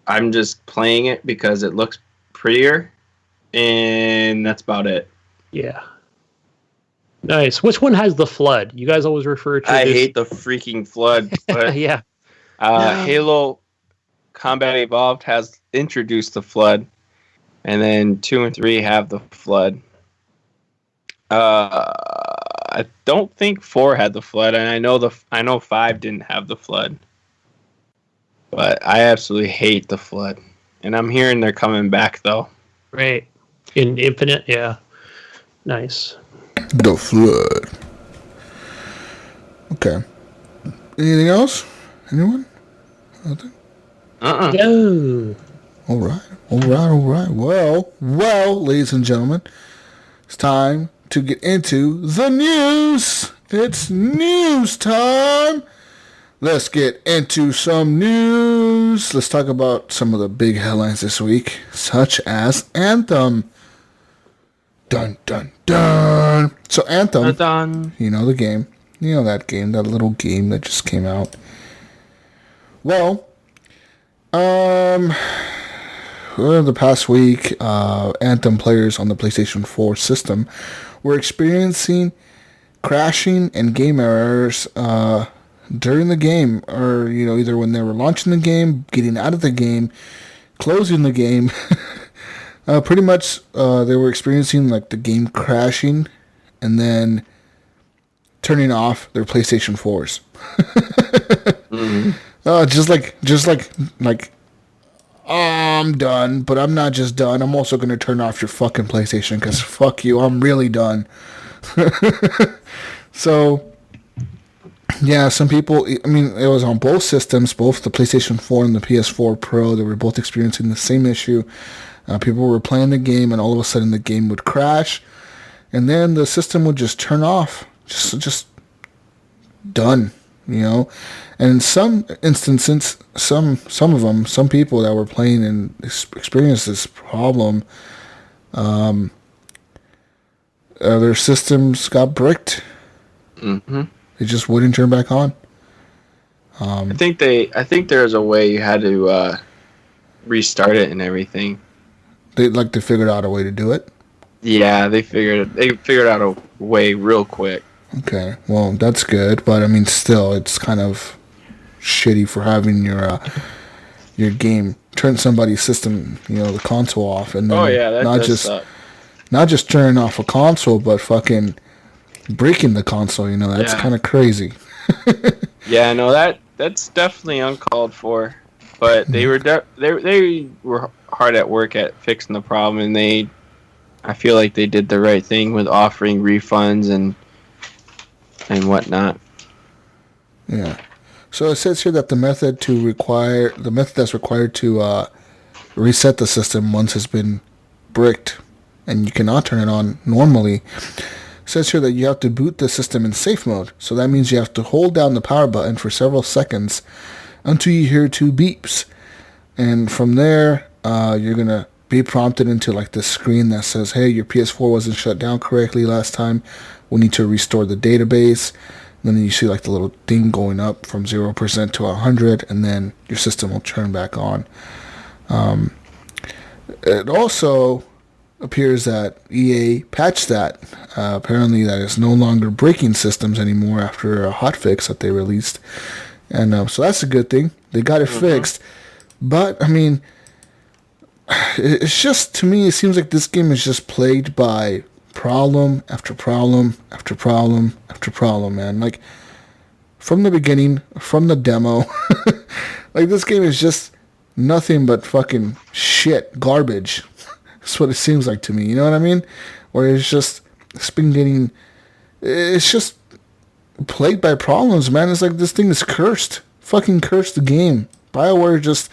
I'm just playing it because it looks prettier, and that's about it.
Yeah. Nice. Which one has the flood? You guys always refer to
I hate the freaking flood. But,
yeah.
Halo Combat Evolved has introduced the flood, and then 2 and 3 have the flood. I don't think 4 had the flood, and I know 5 didn't have the flood. But I absolutely hate the flood, and I'm hearing they're coming back though.
Right, in Infinite, yeah, nice.
The flood. Okay. Anything else? Anyone? Nothing.
No.
All right. Well, ladies and gentlemen, it's time to get into the news. It's news time. Let's get into some news. Let's talk about some of the big headlines this week, such as Anthem. Dun, dun, dun. So Anthem,
Dun.
you know the game. You know that game, that little game that just came out. Well, the past week, Anthem players on the PlayStation 4 system were experiencing crashing and game errors during the game, or either when they were launching the game, getting out of the game, closing the game. Pretty much, they were experiencing like the game crashing, and then turning off their PlayStation 4s. Just like, I'm done, but I'm not just done. I'm also going to turn off your fucking PlayStation because fuck you. I'm really done. So, yeah, some people, I mean, it was on both systems, both the PlayStation 4 and the PS4 Pro. They were both experiencing the same issue. People were playing the game, and all of a sudden the game would crash, and then the system would just turn off. Just done, And in some instances, some of them, some people that were playing and experienced this problem, their systems got bricked.
Mm-hmm.
They just wouldn't turn back on.
I think there's a way you had to restart it and everything.
They figured out a way to do it.
Yeah, they figured out a way real quick.
Okay, well that's good, but I mean, still, it's kind of shitty for having your game turn somebody's system, the console off, and then not just turning off a console, but fucking breaking the console. That's kind of crazy.
Yeah, no, that's definitely uncalled for. But they were hard at work at fixing the problem, and I feel like they did the right thing with offering refunds and whatnot.
Yeah. So it says here that the method that's required to reset the system once it's been bricked, and you cannot turn it on normally. It says here that you have to boot the system in safe mode. So that means you have to hold down the power button for several seconds until you hear 2 beeps. And from there, you're going to be prompted into like this screen that says, hey, your PS4 wasn't shut down correctly last time. We need to restore the database. And then you see like the little thing going up from 0% to 100, and then your system will turn back on. It also appears that EA patched that. Apparently that is no longer breaking systems anymore after a hotfix that they released. And so that's a good thing. They got it fixed. But, I mean, it's just, to me, it seems like this game is just plagued by problem after problem after problem after problem, man. Like, from the beginning, from the demo, like, this game is just nothing but fucking shit, garbage. That's what it seems like to me, you know what I mean? Where it's just plagued by problems, man. It's like this thing is cursed. Fucking cursed the game. BioWare just...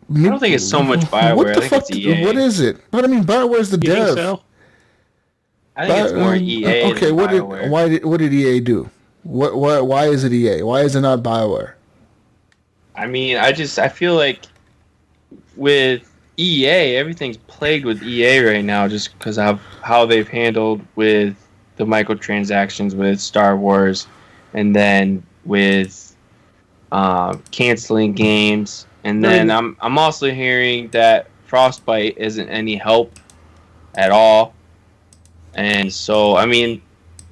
I don't think it's so much BioWare.
What the
I think
fuck?
it's EA.
What is it? But I mean, BioWare's the dev.
Think so?
I think it's more EA
okay,
than BioWare.
What did EA do? Why is it EA? Why is it not BioWare?
I mean, I feel like with EA, everything's plagued with EA right now just because of how they've handled with the microtransactions with Star Wars, and then with canceling games. And then I'm also hearing that Frostbite isn't any help at all. And so, I mean,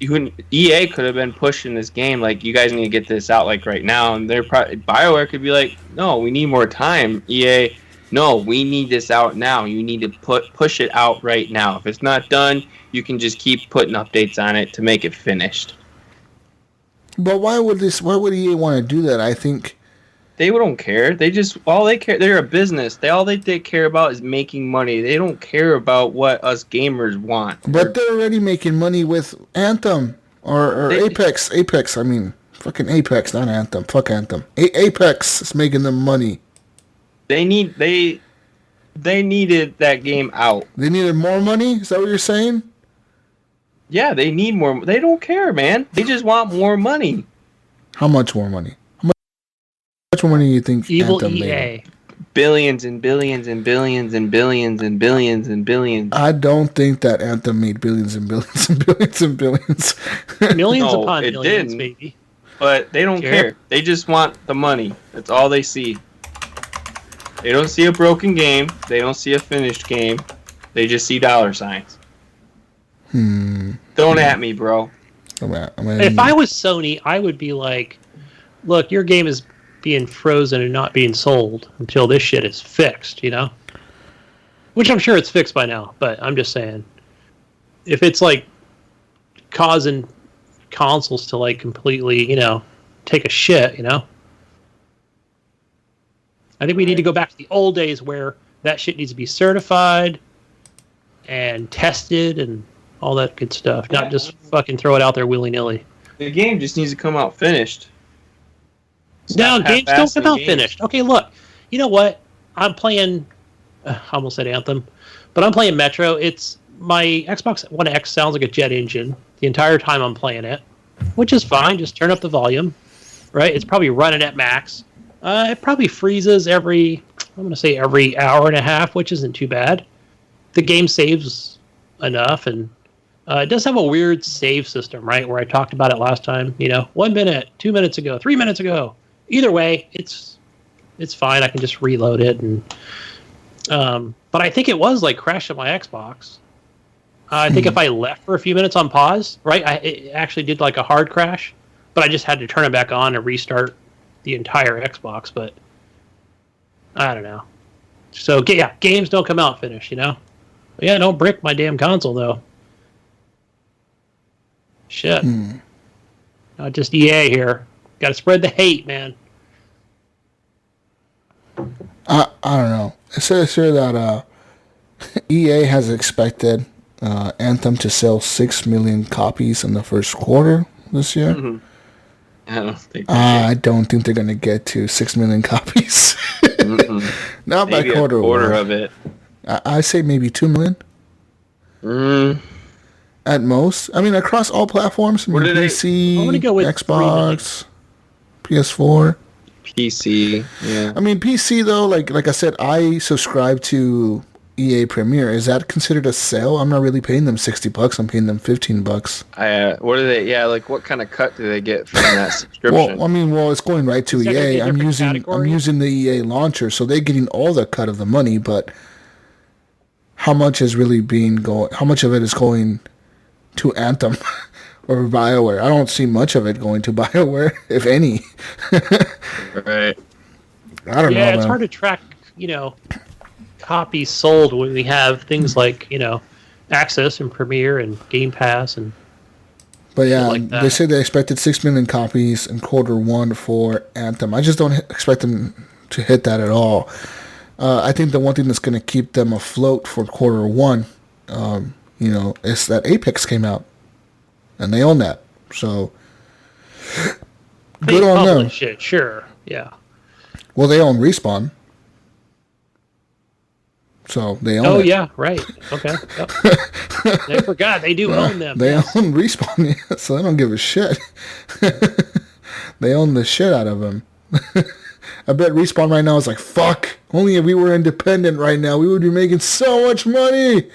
EA could have been pushing this game like, you guys need to get this out like right now. And BioWare could be like, no, we need more time. EA, no, we need this out now. You need to push it out right now. If it's not done, you can just keep putting updates on it to make it finished.
But why would EA want to do that? I think
they don't care. They're a business. All they care about is making money. They don't care about what us gamers want.
But they're already making money with Anthem or Apex. Apex, I mean, fucking Apex, not Anthem. Fuck Anthem. Apex is making them money.
They needed that game out.
They needed more money? Is that what you're saying?
Yeah, they need more. They don't care, man. They just want more money.
How much more money? How much more money do you think
Evil
Anthem
EA.
made?
Billions and billions and billions and billions and billions and billions.
I don't think that Anthem made billions and billions and billions and billions.
Millions
No,
upon
it
millions,
didn't.
baby.
But they don't care. They just want the money. That's all they see. They don't see a broken game. They don't see a finished game. They just see dollar signs. Don't at me, bro.
If I was Sony, I would be like, look, your game is being frozen and not being sold until this shit is fixed, you know? Which I'm sure it's fixed by now, but I'm just saying. If it's like causing consoles to like completely, you know, take a shit, you know? I think we need to go back to the old days where that shit needs to be certified and tested and all that good stuff. Not just fucking throw it out there willy-nilly.
The game just needs to come out finished.
No, games don't come out finished. Okay, look. You know what? I'm playing... I almost said Anthem. But I'm playing Metro. It's... My Xbox One X sounds like a jet engine the entire time I'm playing it. Which is fine. Just turn up the volume. Right? It's probably running at max. It probably freezes every hour and a half, which isn't too bad. The game saves enough, and it does have a weird save system, right? Where I talked about it last time. You know, 1 minute, 2 minutes ago, 3 minutes ago. Either way, it's fine. I can just reload it, and but I think it was like crashed on my Xbox. I think if I left for a few minutes on pause, right, it actually did like a hard crash, but I just had to turn it back on and restart the entire Xbox. But I don't know. So yeah, games don't come out finished, you know. But yeah, don't brick my damn console though. Shit. Not just EA here. Got to spread the hate, man.
I don't know. It says here that EA has expected Anthem to sell 6 million copies in the first quarter this year.
Mm-hmm.
I don't think they're going to get to 6 million copies. Not maybe by quarter.
Maybe a quarter of it.
I say maybe 2 million. At most. I mean, across all platforms. PC,
I'm gonna go with
Xbox, PS4.
PC, yeah.
I mean, PC, though, like I said, I subscribe to EA Premier. Is that considered a sale? I'm not really paying them $60. I'm paying them $15.
What are they? Yeah, like what kind of cut do they get from that subscription?
Well, it's going right to EA. I'm using the EA launcher, so they're getting all the cut of the money. But how much is really how much of it is going to Anthem or BioWare? I don't see much of it going to BioWare, if any.
Right.
I don't know.
Yeah, it's hard to track, you know, copies sold when we have things like, you know, Access and Premiere and Game Pass and.
But yeah, like they say they expected 6 million copies in quarter one for Anthem. I just don't expect them to hit that at all. I think the one thing that's going to keep them afloat for quarter one, you know, is that Apex came out, and they own that. So good on them.
Shit, sure, yeah.
Well, they own Respawn, so they own.
Oh
it.
Yeah, right. Okay. Yep. I forgot they do own them.
They own Respawn, yeah, so they don't give a shit. They own the shit out of them. I bet Respawn right now is like, fuck. Only if we were independent right now, we would be making so much money.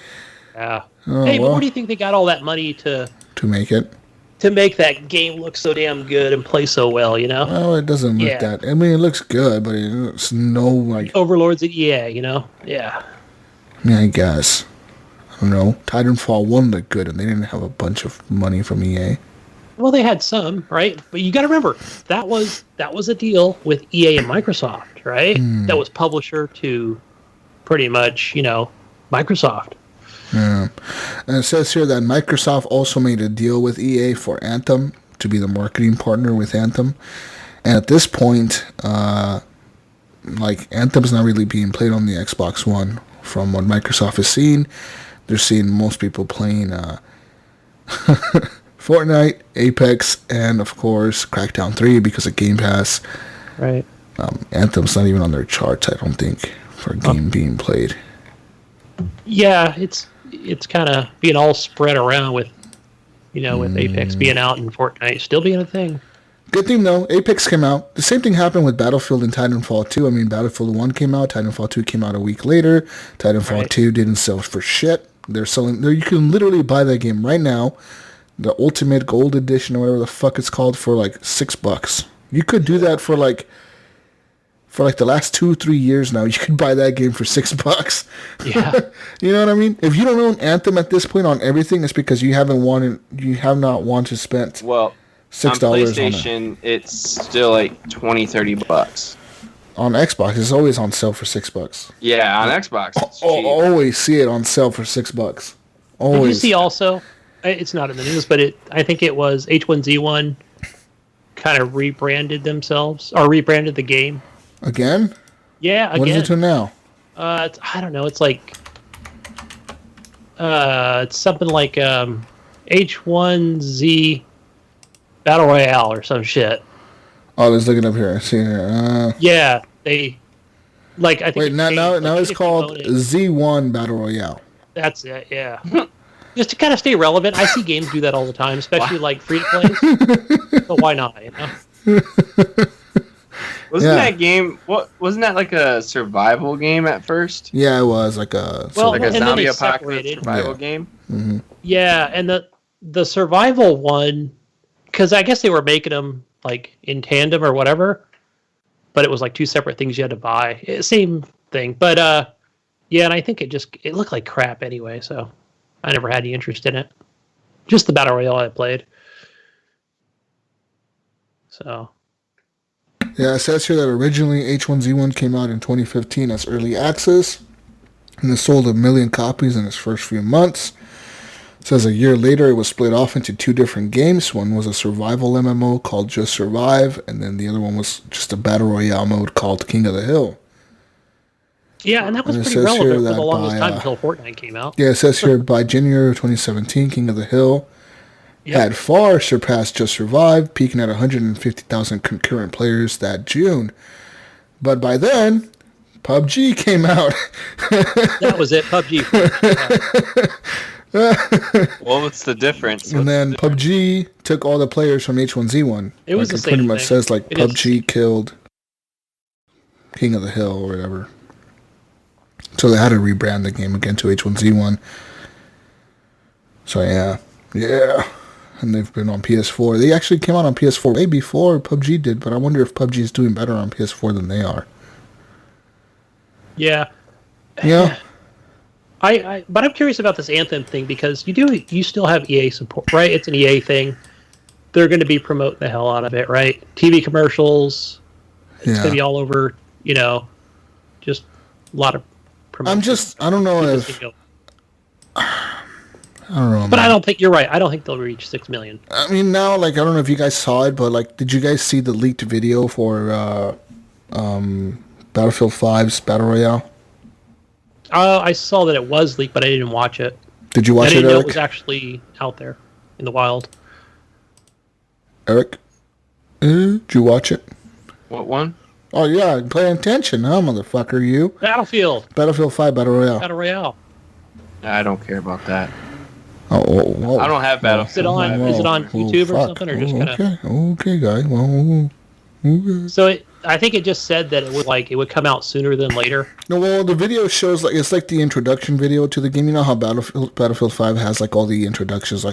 Yeah. But what do you think they got all that money to
make it?
To make that game look so damn good and play so well, you know?
Well, it doesn't look that. I mean, it looks good, but it's no like
Overlords at EA, you know? Yeah.
Yeah, I guess. I don't know. Titanfall 1 looked good, and they didn't have a bunch of money from EA.
Well, they had some, right? But you got to remember that was a deal with EA and Microsoft, right? That was publisher to pretty much, you know, Microsoft.
Yeah. And it says here that Microsoft also made a deal with EA for Anthem to be the marketing partner with Anthem. And at this point, like Anthem's not really being played on the Xbox One. From what Microsoft is seeing, they're seeing most people playing Fortnite, Apex, and of course Crackdown 3 because of Game Pass.
Right.
Anthem's not even on their charts, I don't think, for a game being played.
Yeah, it's kind of being all spread around with, you know, with Apex being out and Fortnite still being a thing.
Good thing, though, Apex came out. The same thing happened with Battlefield and Titanfall 2. I mean, Battlefield 1 came out, Titanfall 2 came out a week later. Titanfall 2 didn't sell for shit. They're selling... You can literally buy that game right now, the Ultimate Gold Edition or whatever the fuck it's called, for like $6. You could do that for like for like the last 2-3 years now, you could buy that game for $6.
Yeah.
You know what I mean? If you don't own Anthem at this point on everything, it's because you have not wanted to spend $6
on PlayStation,
on
it's still like $20-$30.
On Xbox, it's always on sale for $6.
Yeah, on Xbox, it's cheap.
Always see it on sale for $6. Always.
Did you see also? It's not in the news, but I think it was H1Z1 kind of rebranded themselves or rebranded the game
again.
Yeah, again.
What is it to now?
I don't know. It's like it's something like H1Z Battle Royale or some shit.
Oh, let's look it up here. I see it here.
Yeah, they like. I think.
Wait, now it's called Z1 Battle Royale.
That's it. Yeah. Just to kind of stay relevant. I see games do that all the time, especially like free to play. So why not? You know.
Wasn't that game? Wasn't that like a survival game at first?
Yeah, it was like a
zombie apocalypse survival game.
Mm-hmm.
Yeah, and the survival one, because I guess they were making them like in tandem or whatever, but it was like two separate things you had to buy. Same thing, but yeah, and I think it looked like crap anyway, so I never had any interest in it. Just the Battle Royale I played. So.
Yeah, it says here that originally H1Z1 came out in 2015 as early access, and it sold 1 million copies in its first few months. It says a year later it was split off into two different games. One was a survival MMO called Just Survive, and then the other one was just a Battle Royale mode called King of the Hill.
Yeah, and that was pretty relevant for the longest time until Fortnite came out.
Yeah, it says here by January of 2017, King of the Hill had far surpassed Just Survive, peaking at 150,000 concurrent players that June. But by then, PUBG came out.
That was it, PUBG.
Well, what's the difference?
And then PUBG took all the players from H1Z1.
It was the same
pretty much
thing.
Says like PUBG killed King of the Hill or whatever. So they had to rebrand the game again to H1Z1. So yeah. And they've been on PS4. They actually came out on PS4 way before PUBG did, but I wonder if PUBG is doing better on PS4 than they are.
Yeah.
Yeah.
But I'm curious about this Anthem thing because you still have EA support, right? It's an EA thing. They're going to be promoting the hell out of it, right? TV commercials. It's going to be all over, just a lot of promotion.
I don't know if... I don't know.
But I don't think you're right. I don't think they'll reach 6 million.
I mean, now, I don't know if you guys saw it, but, did you guys see the leaked video for Battlefield 5's Battle Royale?
I saw that it was leaked, but I didn't watch it.
Did you watch it, Eric?
I didn't know it was actually out there in the wild.
Eric? Did you watch it?
What one?
Oh, yeah. Paying attention, huh, motherfucker, you?
Battlefield
5 Battle Royale.
Battle Royale.
I don't care about that.
Oh.
I don't have Battlefield.
Is it on YouTube or something, or just kind of?
Okay, guy. Well, okay.
So I think it just said that it would come out sooner than later.
No, well, the video shows it's like the introduction video to the game. You know how Battlefield 5 has all the introductions,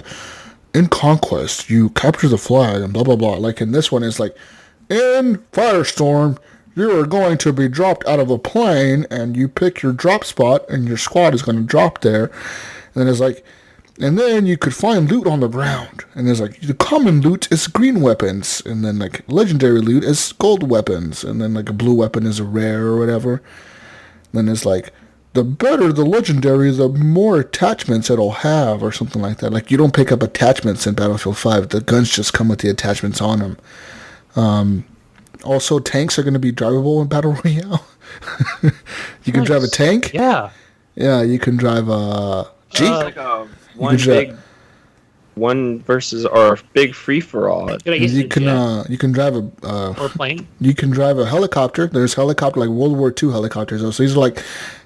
in Conquest you capture the flag and blah blah blah. In this one, it's in Firestorm you are going to be dropped out of a plane, and you pick your drop spot, and your squad is going to drop there, and then it's and then you could find loot on the ground. And there's the common loot is green weapons. And then legendary loot is gold weapons. And then a blue weapon is a rare or whatever. And then it's the better the legendary, the more attachments it'll have or something like that. You don't pick up attachments in Battlefield 5. The guns just come with the attachments on them. Also, tanks are going to be drivable in Battle Royale. You can drive a tank.
Yeah.
Yeah, you can drive a Jeep.
One versus or big free for all.
You can drive a
or plane.
You can drive a helicopter. There's helicopter World War II helicopters. So these are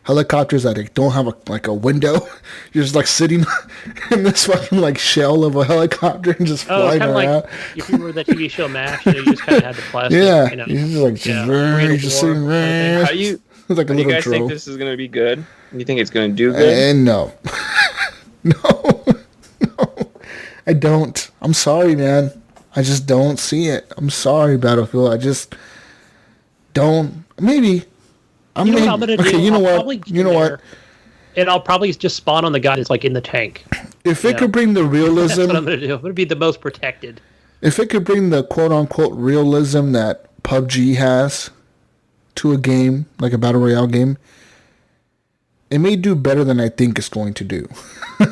helicopters that don't have a window. You're just sitting in this fucking shell of a helicopter and just flying around.
If you were the TV show MASH, you just kind of had the plastic.
Yeah, you're just sitting there.
How do you guys think this is going to be good? You think it's going to do good?
And no. No, I don't. I'm sorry, man. I just don't see it. I'm sorry, Battlefield. don't. Maybe.
You know what I'm gonna do?
Okay, you know what? You know what?
And I'll probably just spawn on the guy that's like in the tank.
If it could bring the realism,
that's what I'm gonna do. I'm gonna be the most protected.
If it could bring the quote unquote realism that PUBG has to a game, like a battle royale game, it may do better than I think it's going to do.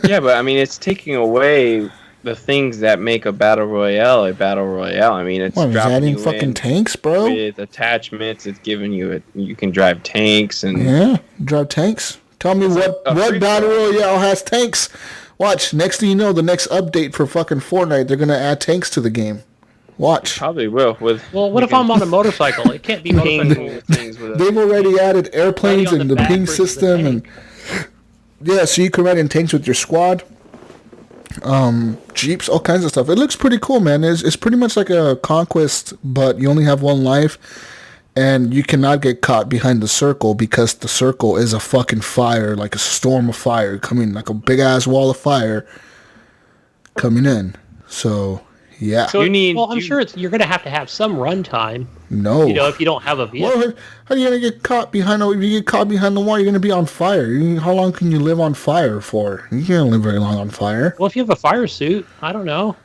Yeah, but I mean, it's taking away the things that make a battle royale a battle royale. I mean, it's
adding fucking tanks, bro.
With attachments, it's giving you you can drive tanks and
drive tanks. Tell me what battle royale has tanks. Watch. Next thing you know, the next update for fucking Fortnite, they're gonna add tanks to the game. Watch.
Probably will.
What if I'm on a motorcycle? It can't be motorcycle
things. They've already added airplanes and the ping system and so you can ride in tanks with your squad. Jeeps, all kinds of stuff. It looks pretty cool, man. It's pretty much like a conquest, but you only have one life, and you cannot get caught behind the circle because the circle is a fucking fire, like a storm of fire coming, like a big ass wall of fire coming in. So yeah.
So I'm sure you're gonna have some runtime.
No.
If you don't have a vehicle.
Well, how are you gonna get caught behind? If you get caught behind the wall, you're gonna be on fire. How long can you live on fire for? You can't live very long on fire.
Well, if you have a fire suit, I don't know.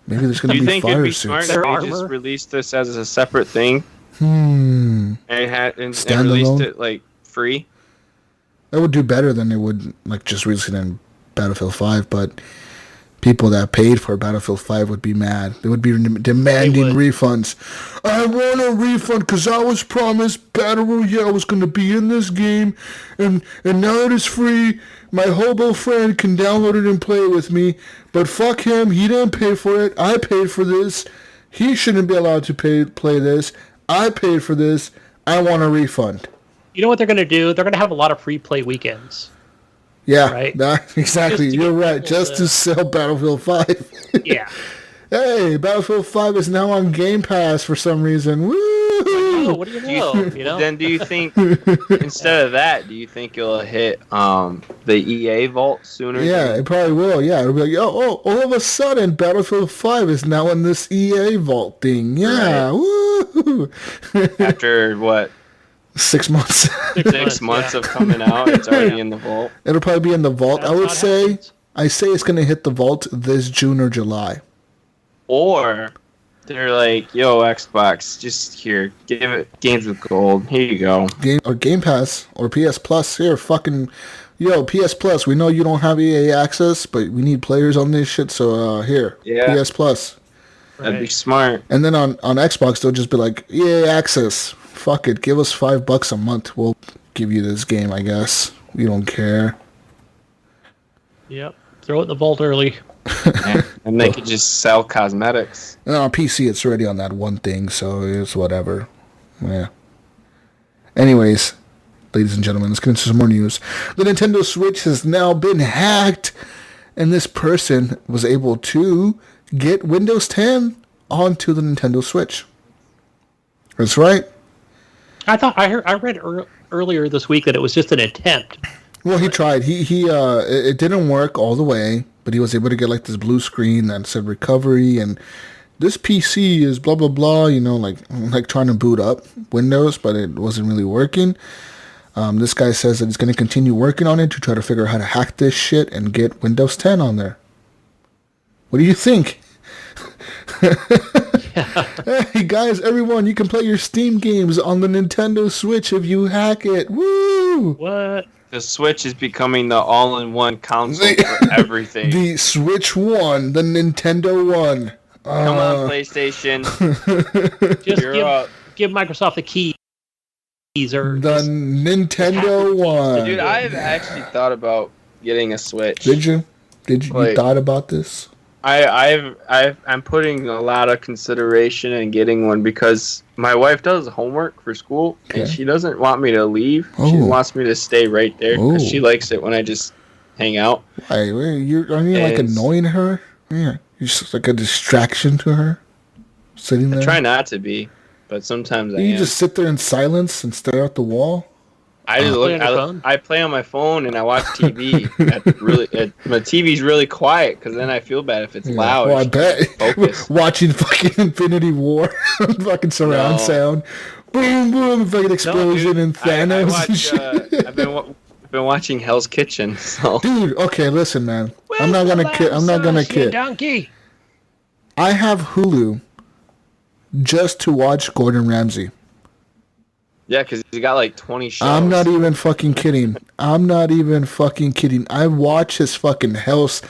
Maybe there's gonna be fire suits. Do you think it'd be
smart if they just released this as a separate thing?
And
released it like free?
That would do better than it would like just releasing it in Battlefield 5, but people that paid for Battlefield 5 would be mad. They would be demanding refunds. I want a refund because I was promised Battle Royale was going to be in this game, and now it is free. My hobo friend can download it and play it with me, but fuck him. He didn't pay for it. I paid for this. He shouldn't be allowed to play this. I paid for this. I want a refund.
You know what they're going to do? They're going to have a lot of free play weekends.
Yeah,
right?
Exactly. You're right. Just to sell Battlefield 5.
Yeah.
Hey, Battlefield 5 is now on Game Pass for some reason. Woo!
Oh, what do you know?
Then do you think, instead of that, do you think it'll hit the EA vault sooner?
Yeah, it probably will. Yeah, it'll be like, all of a sudden, Battlefield 5 is now in this EA vault thing. Yeah, right. Woo!
After what?
6 months.
6 months of coming out, it's already in the vault.
It'll probably be in the vault. I would say, it's going to hit the vault this June or July.
Or they're like, yo, Xbox, just here, give it games with gold. Here you go.
Game Pass or PS Plus. Here, fucking, yo, PS Plus. We know you don't have EA access, but we need players on this shit. So here, PS Plus.
That'd be smart.
And then on Xbox, they'll just be like, EA access. Fuck it, give us $5 a month. We'll give you this game, I guess. We don't care.
Yep. Throw it in the vault early.
And they could just sell cosmetics.
And on PC, it's already on that one thing, so it's whatever. Yeah. Anyways, ladies and gentlemen, let's get into some more news. The Nintendo Switch has now been hacked, and this person was able to get Windows 10 onto the Nintendo Switch. That's right.
I read earlier this week that it was just an attempt.
Well, he tried. It didn't work all the way, but he was able to get like this blue screen that said recovery and this PC is blah blah blah. Like trying to boot up Windows, but it wasn't really working. This guy says that he's going to continue working on it to try to figure out how to hack this shit and get Windows 10 on there. What do you think? Hey guys, everyone, you can play your Steam games on the Nintendo Switch if you hack it. Woo!
What?
The Switch is becoming the all-in-one console for everything.
The Switch One, the Nintendo One.
Come on, PlayStation.
Just give Microsoft the keys. Or
the Nintendo One.
Dude, I've actually thought about getting a Switch.
Did you? You thought about this?
I'm putting a lot of consideration in getting one because my wife does homework for school and she doesn't want me to leave. She wants me to stay right there because she likes it when I just hang out.
Are you like annoying her? Yeah, you're just like a distraction to her, sitting there.
I try not to be, but sometimes I am.
You just sit there in silence and stare at the wall.
I play on my phone and I watch TV. My TV's really quiet because then I feel bad if it's loud.
Well, I bet. Watching fucking Infinity War, fucking surround sound. boom, boom, fucking explosion and Thanos
I
and shit.
I've been watching Hell's Kitchen. So.
Dude, okay, listen, man. I'm not gonna kid.
Donkey.
I have Hulu just to watch Gordon Ramsay.
Yeah, because he's got like 20 shows.
I'm not even fucking kidding. I watch his fucking Hell's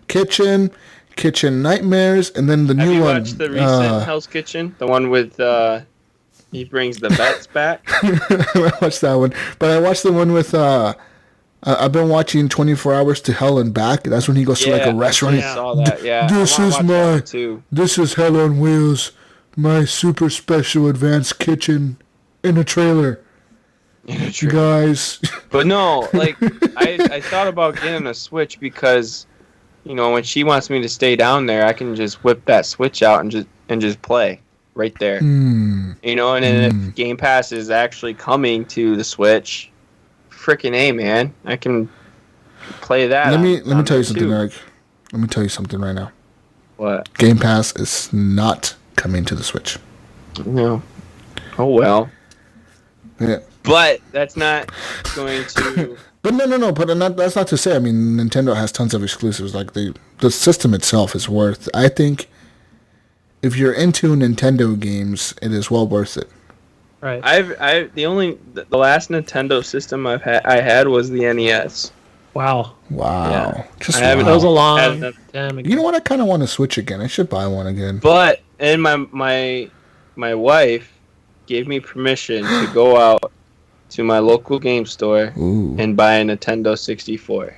Kitchen Nightmares, and then the new one. Have you
watched the recent Hell's Kitchen? The one with, he brings the vets back?
I watched that one. But I watched the one with, I've been watching 24 Hours to Hell and Back. That's when he goes to like a restaurant.
I saw that, yeah.
This is Hell on Wheels, my super special advanced kitchen in a trailer. Guys.
But no, like, I thought about getting a Switch because, you know, when she wants me to stay down there, I can just whip that Switch out and just play right there. You know, and then if Game Pass is actually coming to the Switch, freaking A, man, I can play that.
Let me tell you something, Eric. Let me tell you something right now.
What?
Game Pass is not coming to the Switch.
No. Oh well.
Yeah.
But that's not going to.
But no. But that's not to say. I mean, Nintendo has tons of exclusives. Like the system itself is worth. I think if you're into Nintendo games, it is well worth it.
Right. The last Nintendo system I had was the NES.
Wow.
Yeah.
Just that was a long time ago.
You know what? I kind of want to Switch again. I should buy one again.
But my wife gave me permission to go out to my local game store and buy a Nintendo 64.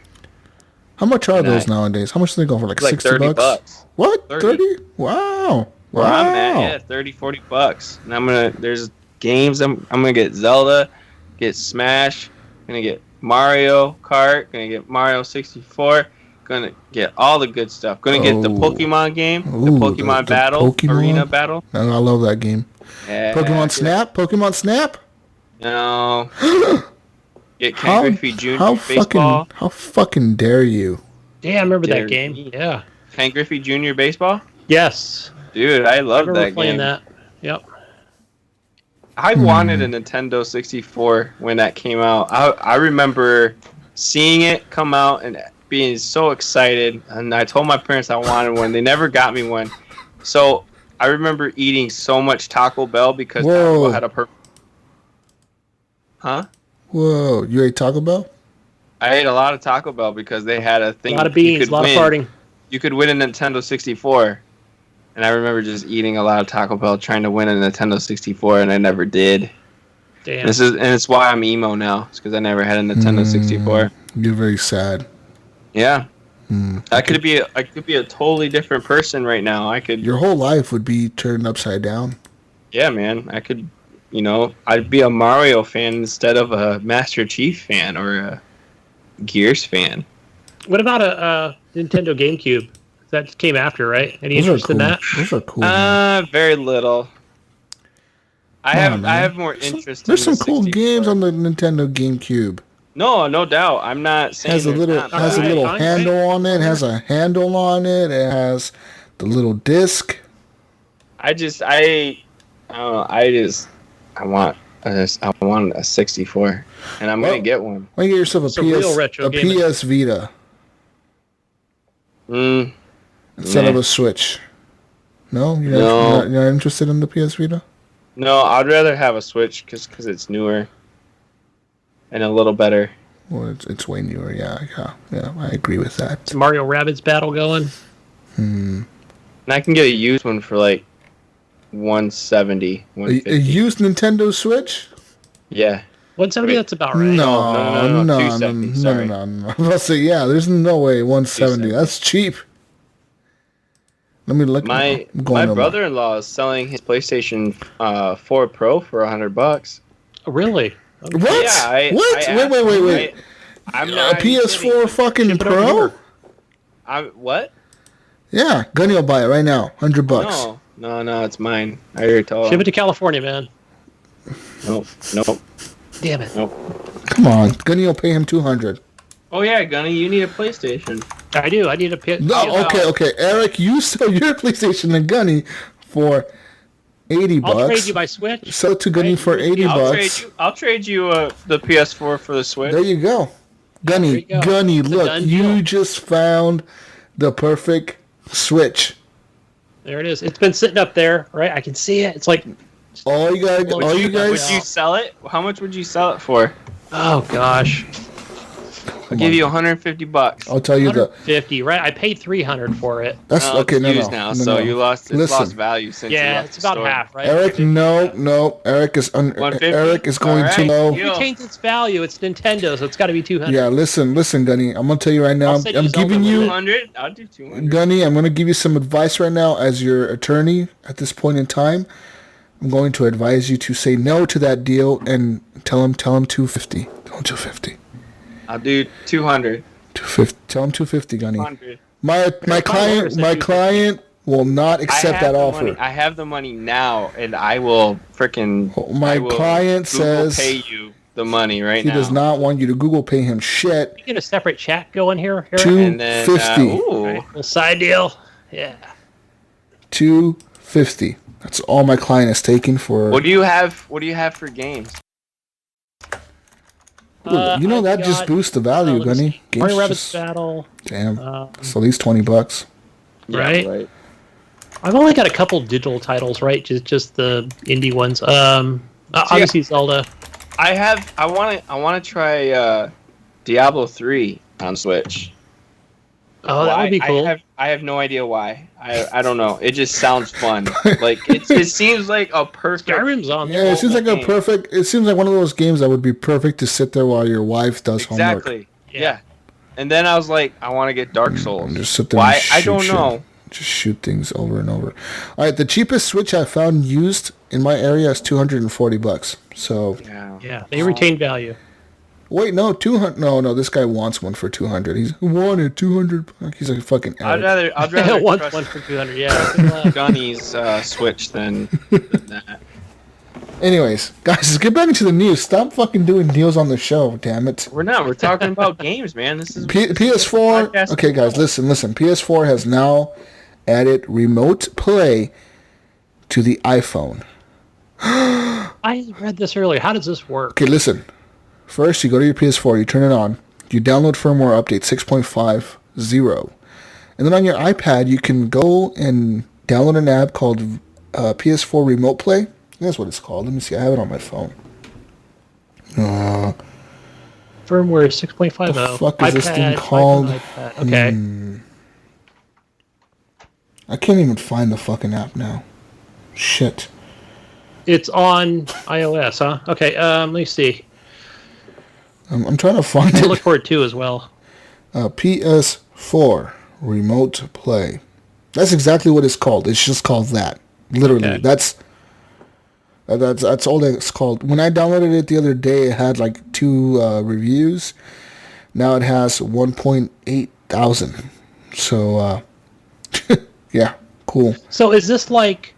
How much are those nowadays? How much do they go for? Like $60
bucks.
What? 30? Wow.
Where I'm at, yeah, 30, 40 bucks. And there's games. I'm gonna get Zelda, get Smash, gonna get Mario Kart, gonna get Mario 64, gonna get all the good stuff. Gonna get the Pokemon game, the Pokemon Battle, Arena Battle.
I love that game.
Yeah,
Pokemon Snap?
No. Get Ken Griffey Jr. baseball.
How fucking dare you?
Yeah, I remember that game. Yeah.
Ken Griffey Jr. baseball?
Yes.
Dude, I love that game.
Playing that. Yep.
I wanted a Nintendo 64 when that came out. I remember seeing it come out and being so excited, and I told my parents I wanted one. They never got me one. So I remember eating so much Taco Bell because Taco Bell had a perfect... Huh?
Whoa, you ate Taco Bell?
I ate a lot of Taco Bell because they had a thing.
A lot of beans, a lot of farting.
You could win a Nintendo 64. And I remember just eating a lot of Taco Bell trying to win a Nintendo 64, and I never did.
Damn.
And it's why I'm emo now. It's because I never had a Nintendo 64.
You're very sad.
Yeah. I could be a totally different person right now.
Your whole life would be turned upside down.
Yeah, man. I could, I'd be a Mario fan instead of a Master Chief fan or a Gears fan.
What about a Nintendo GameCube? That came after, right? Any interest in that?
Those are cool.
Very little. I have more interest.
There's some cool games on the Nintendo GameCube.
No doubt. I'm not saying
has a little handle on it. Has a handle on it. It has the little disc.
I want a 64, and I'm gonna get one.
Why don't you get yourself a PS Vita? Instead of a Switch. No? You're not interested in the PS Vita?
No, I'd rather have a Switch because it's newer and a little better.
Well, it's way newer, yeah, I agree with that.
Is Mario Rabbids battle going?
And I can get a used one for like $170, $150.
A used Nintendo Switch?
Yeah.
170, that's about right.
No, 270, sorry.
No. I was say, yeah, there's no way 170. That's cheap. Let me look.
My brother-in-law is selling his PlayStation 4 Pro for $100.
Really?
Okay. What?
Yeah,
Wait. I'm not a PS4 kidding. Fucking Pro?
What?
Yeah, Gunny will buy it right now. $100.
No, it's mine. I already told him.
Ship it to California, man.
Nope.
Damn it.
Nope.
Come on, Gunny will pay him $200.
Oh yeah, Gunny, you need a PlayStation.
I do. I need a PS.
No, okay. Eric, you sell your PlayStation to Gunny for $80.
I'll trade you my Switch.
Sell it to Gunny for $80.
I'll trade you the PS4 for the Switch.
There you go. Gunny, look, you just found the perfect Switch.
There it is. It's been sitting up there, right? I can see it. It's like
all you guys.
Would you sell it? How much would you sell it for?
Oh gosh.
I'll give you $150.
I'll tell you the
50, right? I paid $300 for it.
That's okay. No.
So you lost. It's lost value since.
Yeah, it's about half, right?
Eric, no. Eric is going too low.
It retains its value. It's Nintendo, so it's got to be $200.
Yeah, listen, Gunny. I'm gonna tell you right now. I'm giving you
$200. I'll do $200.
Gunny, I'm gonna give you some advice right now as your attorney at this point in time. I'm going to advise you to say no to that deal and tell him $250. Tell him $250.
I'll do $200.
$250. Tell him $250, Gunny.
$200.
My client will not accept that offer.
I have the money now, and I will freaking.
My client says
pay you the money right now.
He does not want you to Google pay him shit.
You get a separate chat going here.
$250.
Little side deal. Yeah.
$250. That's all my client is taking for.
What do you have for games?
That just boosts the value, Gunny.
Mario Rabbids Battle.
Damn. So at least $20.
Right?
Yeah, right.
I've only got a couple digital titles, right? Just the indie ones. Obviously Zelda.
I want to try Diablo 3 on Switch.
Oh, that would be cool.
I have no idea why. I don't know. It just sounds fun. Like it seems like a perfect.
Skyrim's on there.
Yeah, it seems like a perfect. It seems like one of those games that would be perfect to sit there while your wife does homework.
Exactly. Yeah. And then I was like, I want to get Dark Souls.
Just sit there.
Why? I don't know.
Just shoot things over and over. All right, the cheapest Switch I found used in my area is $240. So.
Yeah, they retain value.
Wait, no, 200. No, this guy wants one for 200. He's wanted 200. He's a fucking.
I'd rather
want one for 200. Yeah.
Gunny's Switch than that.
Anyways, guys, let's get back into the news. Stop fucking doing deals on the show, damn it.
We're not. We're talking about games, man. This is
PS4. Okay, guys, listen. PS4 has now added remote play to the iPhone.
I read this earlier. How does this work?
Okay, listen. First, you go to your PS4, you turn it on, you download firmware update 6.50, and then on your iPad, you can go and download an app called PS4 Remote Play. That's what it's called. Let me see. I have it on my phone.
Firmware 6.50.
The fuck is this thing called?
Okay.
I can't even find the fucking app now. Shit.
It's on iOS, huh? Okay, let me see.
I'm trying to find it.
I look for it too as well.
PS4 Remote Play. That's exactly what it's called. It's just called that. Literally. Okay. That's all that it's called. When I downloaded it the other day, it had like 2 reviews. Now it has 1.8 thousand. So, yeah, cool.
So is this like...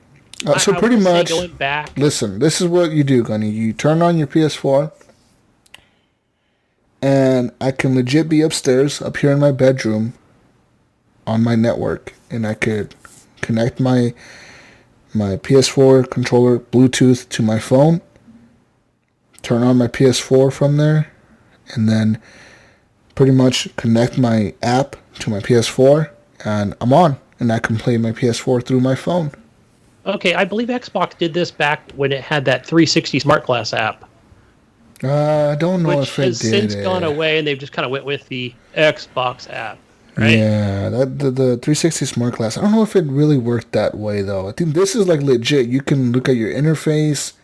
so pretty much,
going back.
Listen, this is what you do, Gunny. You turn on your PS4, and I can legit be upstairs, up here in my bedroom, on my network, and I could connect my PS4 controller Bluetooth to my phone, turn on my PS4 from there, and then pretty much connect my app to my PS4, and I'm on, and I can play my PS4 through my phone.
Okay, I believe Xbox did this back when it had that 360 Smart Glass app.
I don't know if it did.
Which has since gone away, and they've just kind of went with the Xbox app, right?
Yeah, the 360 Smart Glass. I don't know if it really worked that way, though. I think this is like legit. You can look at your interface.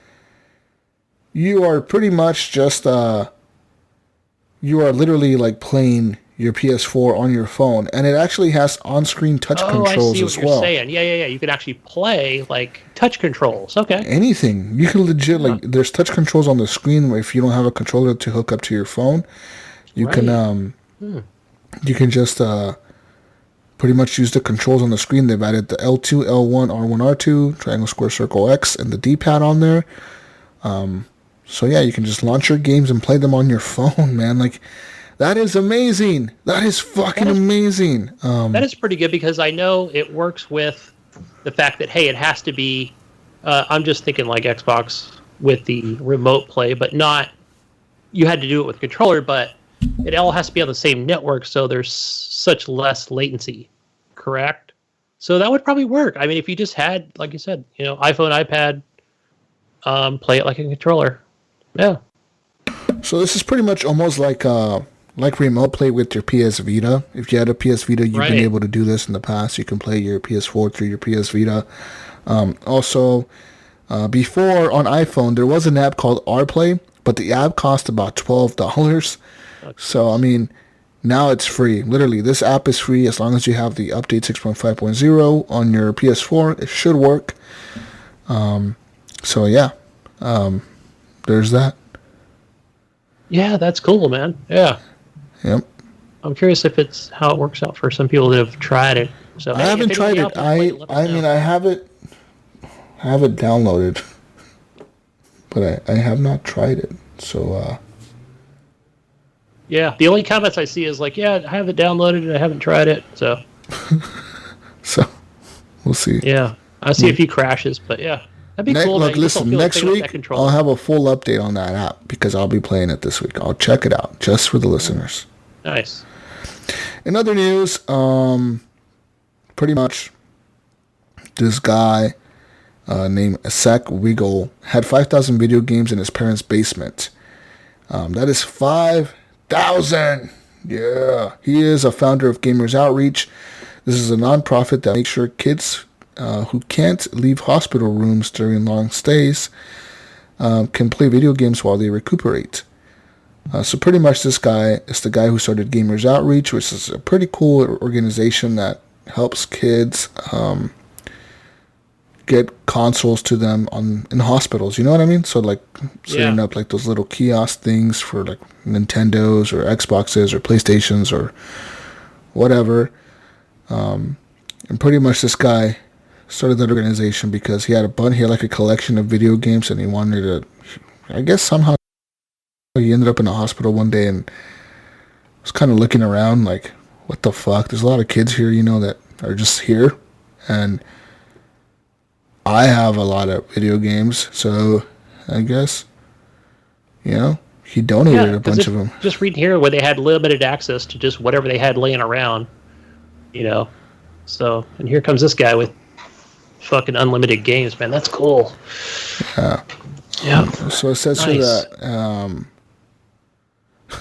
You are pretty much just, you are literally like playing your PS4 on your phone, and it actually has on-screen touch controls as well.
You're saying. Yeah. You can actually play like touch controls. Okay.
Anything. You can legit there's touch controls on the screen where if you don't have a controller to hook up to your phone, you can you can just pretty much use the controls on the screen. They've added the L2, L1, R1, R2, triangle, square, circle, X, and the D-pad on there. So yeah, you can just launch your games and play them on your phone, man. Like, that is amazing. That is fucking amazing.
That is pretty good because I know it works with the fact that, hey, it has to be I'm just thinking like Xbox with the remote play, but not. You had to do it with a controller, but it all has to be on the same network, so there's such less latency. Correct? So that would probably work. I mean, if you just had, like you said, iPhone, iPad, play it like a controller. Yeah.
So this is pretty much almost like remote play with your PS Vita. If you had a PS Vita, you've been able to do this in the past. You can play your PS4 through your PS Vita. Also, before on iPhone, there was an app called RPlay, but the app cost about $12. So, I mean, now it's free. Literally, this app is free as long as you have the update 6.5.0 on your PS4. It should work. So, yeah. There's that.
Yeah, that's cool, man. Yeah.
Yep.
I'm curious if it's how it works out for some people that have tried it. So
I haven't tried it. I have it downloaded, but I have not tried it. So
yeah, the only comments I see is like, yeah, I have it downloaded and I haven't tried it. So
so we'll see.
Yeah, I see a few crashes, but yeah, that'd be cool.
Look, listen, next week I'll have a full update on that app because I'll be playing it this week. I'll check it out just for the listeners.
Nice.
In other news, pretty much this guy named Zach Wiggle had 5,000 video games in his parents' basement. That is 5,000! Yeah. He is a founder of Gamers Outreach. This is a nonprofit that makes sure kids who can't leave hospital rooms during long stays can play video games while they recuperate. So pretty much this guy is the guy who started Gamers Outreach, which is a pretty cool organization that helps kids get consoles to them in hospitals. You know what I mean? So like setting up like those little kiosk things for like Nintendos or Xboxes or PlayStations or whatever. And pretty much this guy started that organization because he had like a collection of video games and he wanted to, I guess somehow he ended up in a hospital one day and was kind of looking around like, what the fuck? There's a lot of kids here, that are just here. And I have a lot of video games, so I guess, he donated a bunch of them.
Just reading here where they had limited access to just whatever they had laying around, So, and here comes this guy with fucking unlimited games, man. That's cool.
Yeah.
Yeah.
So it says here that,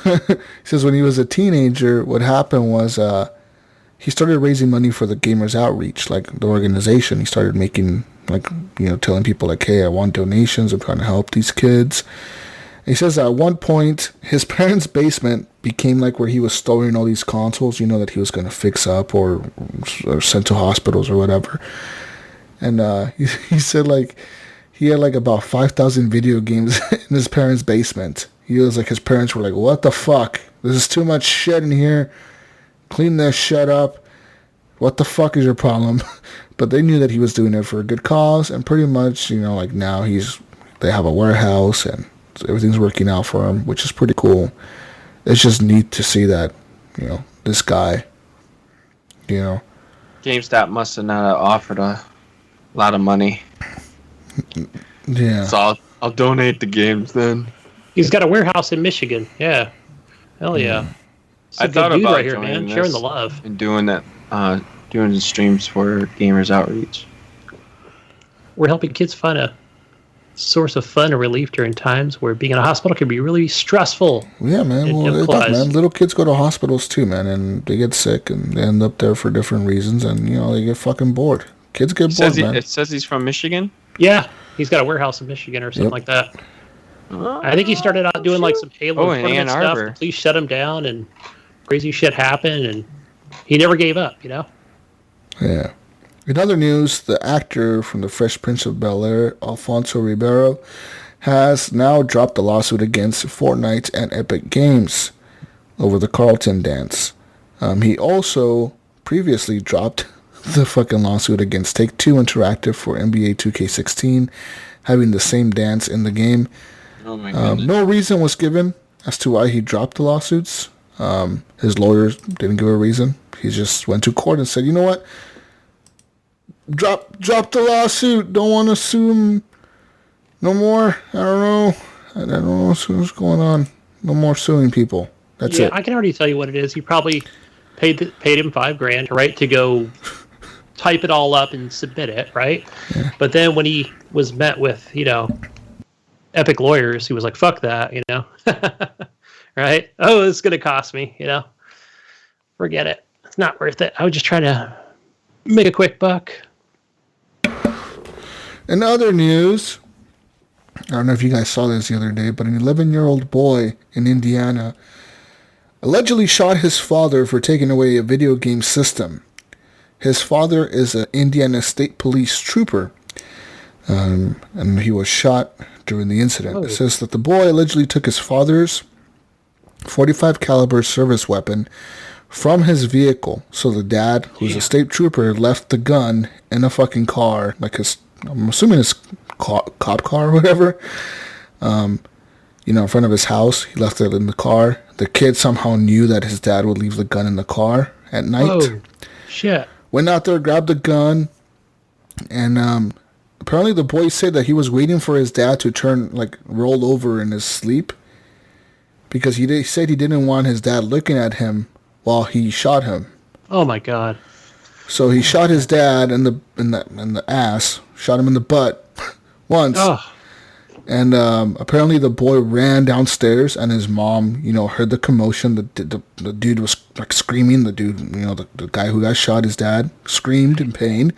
he says when he was a teenager, what happened was he started raising money for the Gamers Outreach, like the organization. He started making, like, telling people, like, hey, I want donations. I'm trying to help these kids. And he says at one point, his parents' basement became like where he was storing all these consoles, that he was going to fix up or send to hospitals or whatever. And he said, like, he had, like, about 5,000 video games in his parents' basement. He was like, his parents were like, what the fuck? This is too much shit in here. Clean this shit up. What the fuck is your problem? But they knew that he was doing it for a good cause, and pretty much, like now they have a warehouse and everything's working out for him, which is pretty cool. It's just neat to see that, this guy,
GameStop must have not offered a lot of money.
Yeah.
So I'll donate the games then.
He's got a warehouse in Michigan. Yeah. Hell yeah.
I thought about
right here, man. Sharing the love.
And doing that, doing the streams for Gamers Outreach.
We're helping kids find a source of fun and relief during times where being in a hospital can be really stressful.
Yeah, man. Well, it does, man. Little kids go to hospitals too, man, and they get sick and they end up there for different reasons, and they get fucking bored. Kids get bored, man.
It says he's from Michigan?
Yeah. He's got a warehouse in Michigan or something like that. I think he started out doing like some Halo tournament stuff. The police shut him down and crazy shit happened, and he never gave up,
Yeah. In other news, the actor from The Fresh Prince of Bel-Air, Alfonso Ribeiro, has now dropped a lawsuit against Fortnite and Epic Games over the Carlton dance. He also previously dropped the fucking lawsuit against Take-Two Interactive for NBA 2K16, having the same dance in the game.
Oh my goodness.
No reason was given as to why he dropped the lawsuits. His lawyers didn't give a reason. He just went to court and said, you know what? drop the lawsuit. Don't want to sue him no more. I don't know what's going on. No more suing people. That's it.
I can already tell you what it is. He probably paid him $5,000, right, to go type it all up and submit it, right?
Yeah.
But then when he was met with, epic lawyers, he was like, fuck that, right? Oh, it's going to cost me, forget it. It's not worth it. I was just trying to make a quick buck.
In other news, I don't know if you guys saw this the other day, but an 11-year-old boy in Indiana allegedly shot his father for taking away a video game system. His father is an Indiana State Police trooper, and he was shot during the incident.
Oh.
It says that the boy allegedly took his father's .45 caliber service weapon from his vehicle. So the dad, who's a state trooper, left the gun in a fucking car, I'm assuming his cop car or whatever, in front of his house. He left it in the car. The kid somehow knew that his dad would leave the gun in the car at night.
Oh, shit.
Went out there, grabbed the gun, and apparently the boy said that he was waiting for his dad to roll over in his sleep, because he said he didn't want his dad looking at him while he shot him.
Oh my God.
So he shot his dad in the ass, shot him in the butt once. Oh. And apparently the boy ran downstairs, and his mom, heard the commotion. The dude was screaming. The dude, the guy who got shot, his dad, screamed in pain.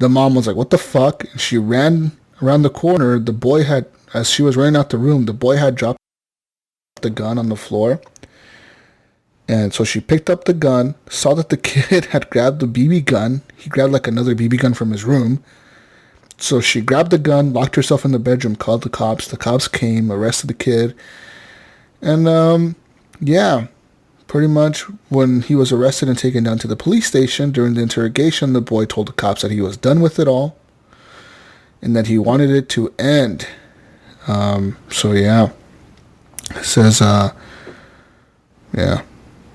The mom was like, "What the fuck?" And she ran around the corner. The boy as she was running out the room, the boy had dropped the gun on the floor. And so she picked up the gun, saw that the kid had grabbed the BB gun. He grabbed another BB gun from his room. So she grabbed the gun, locked herself in the bedroom, called the cops. The cops came, arrested the kid. And, pretty much when he was arrested and taken down to the police station during the interrogation, the boy told the cops that he was done with it all and that he wanted it to end. It says,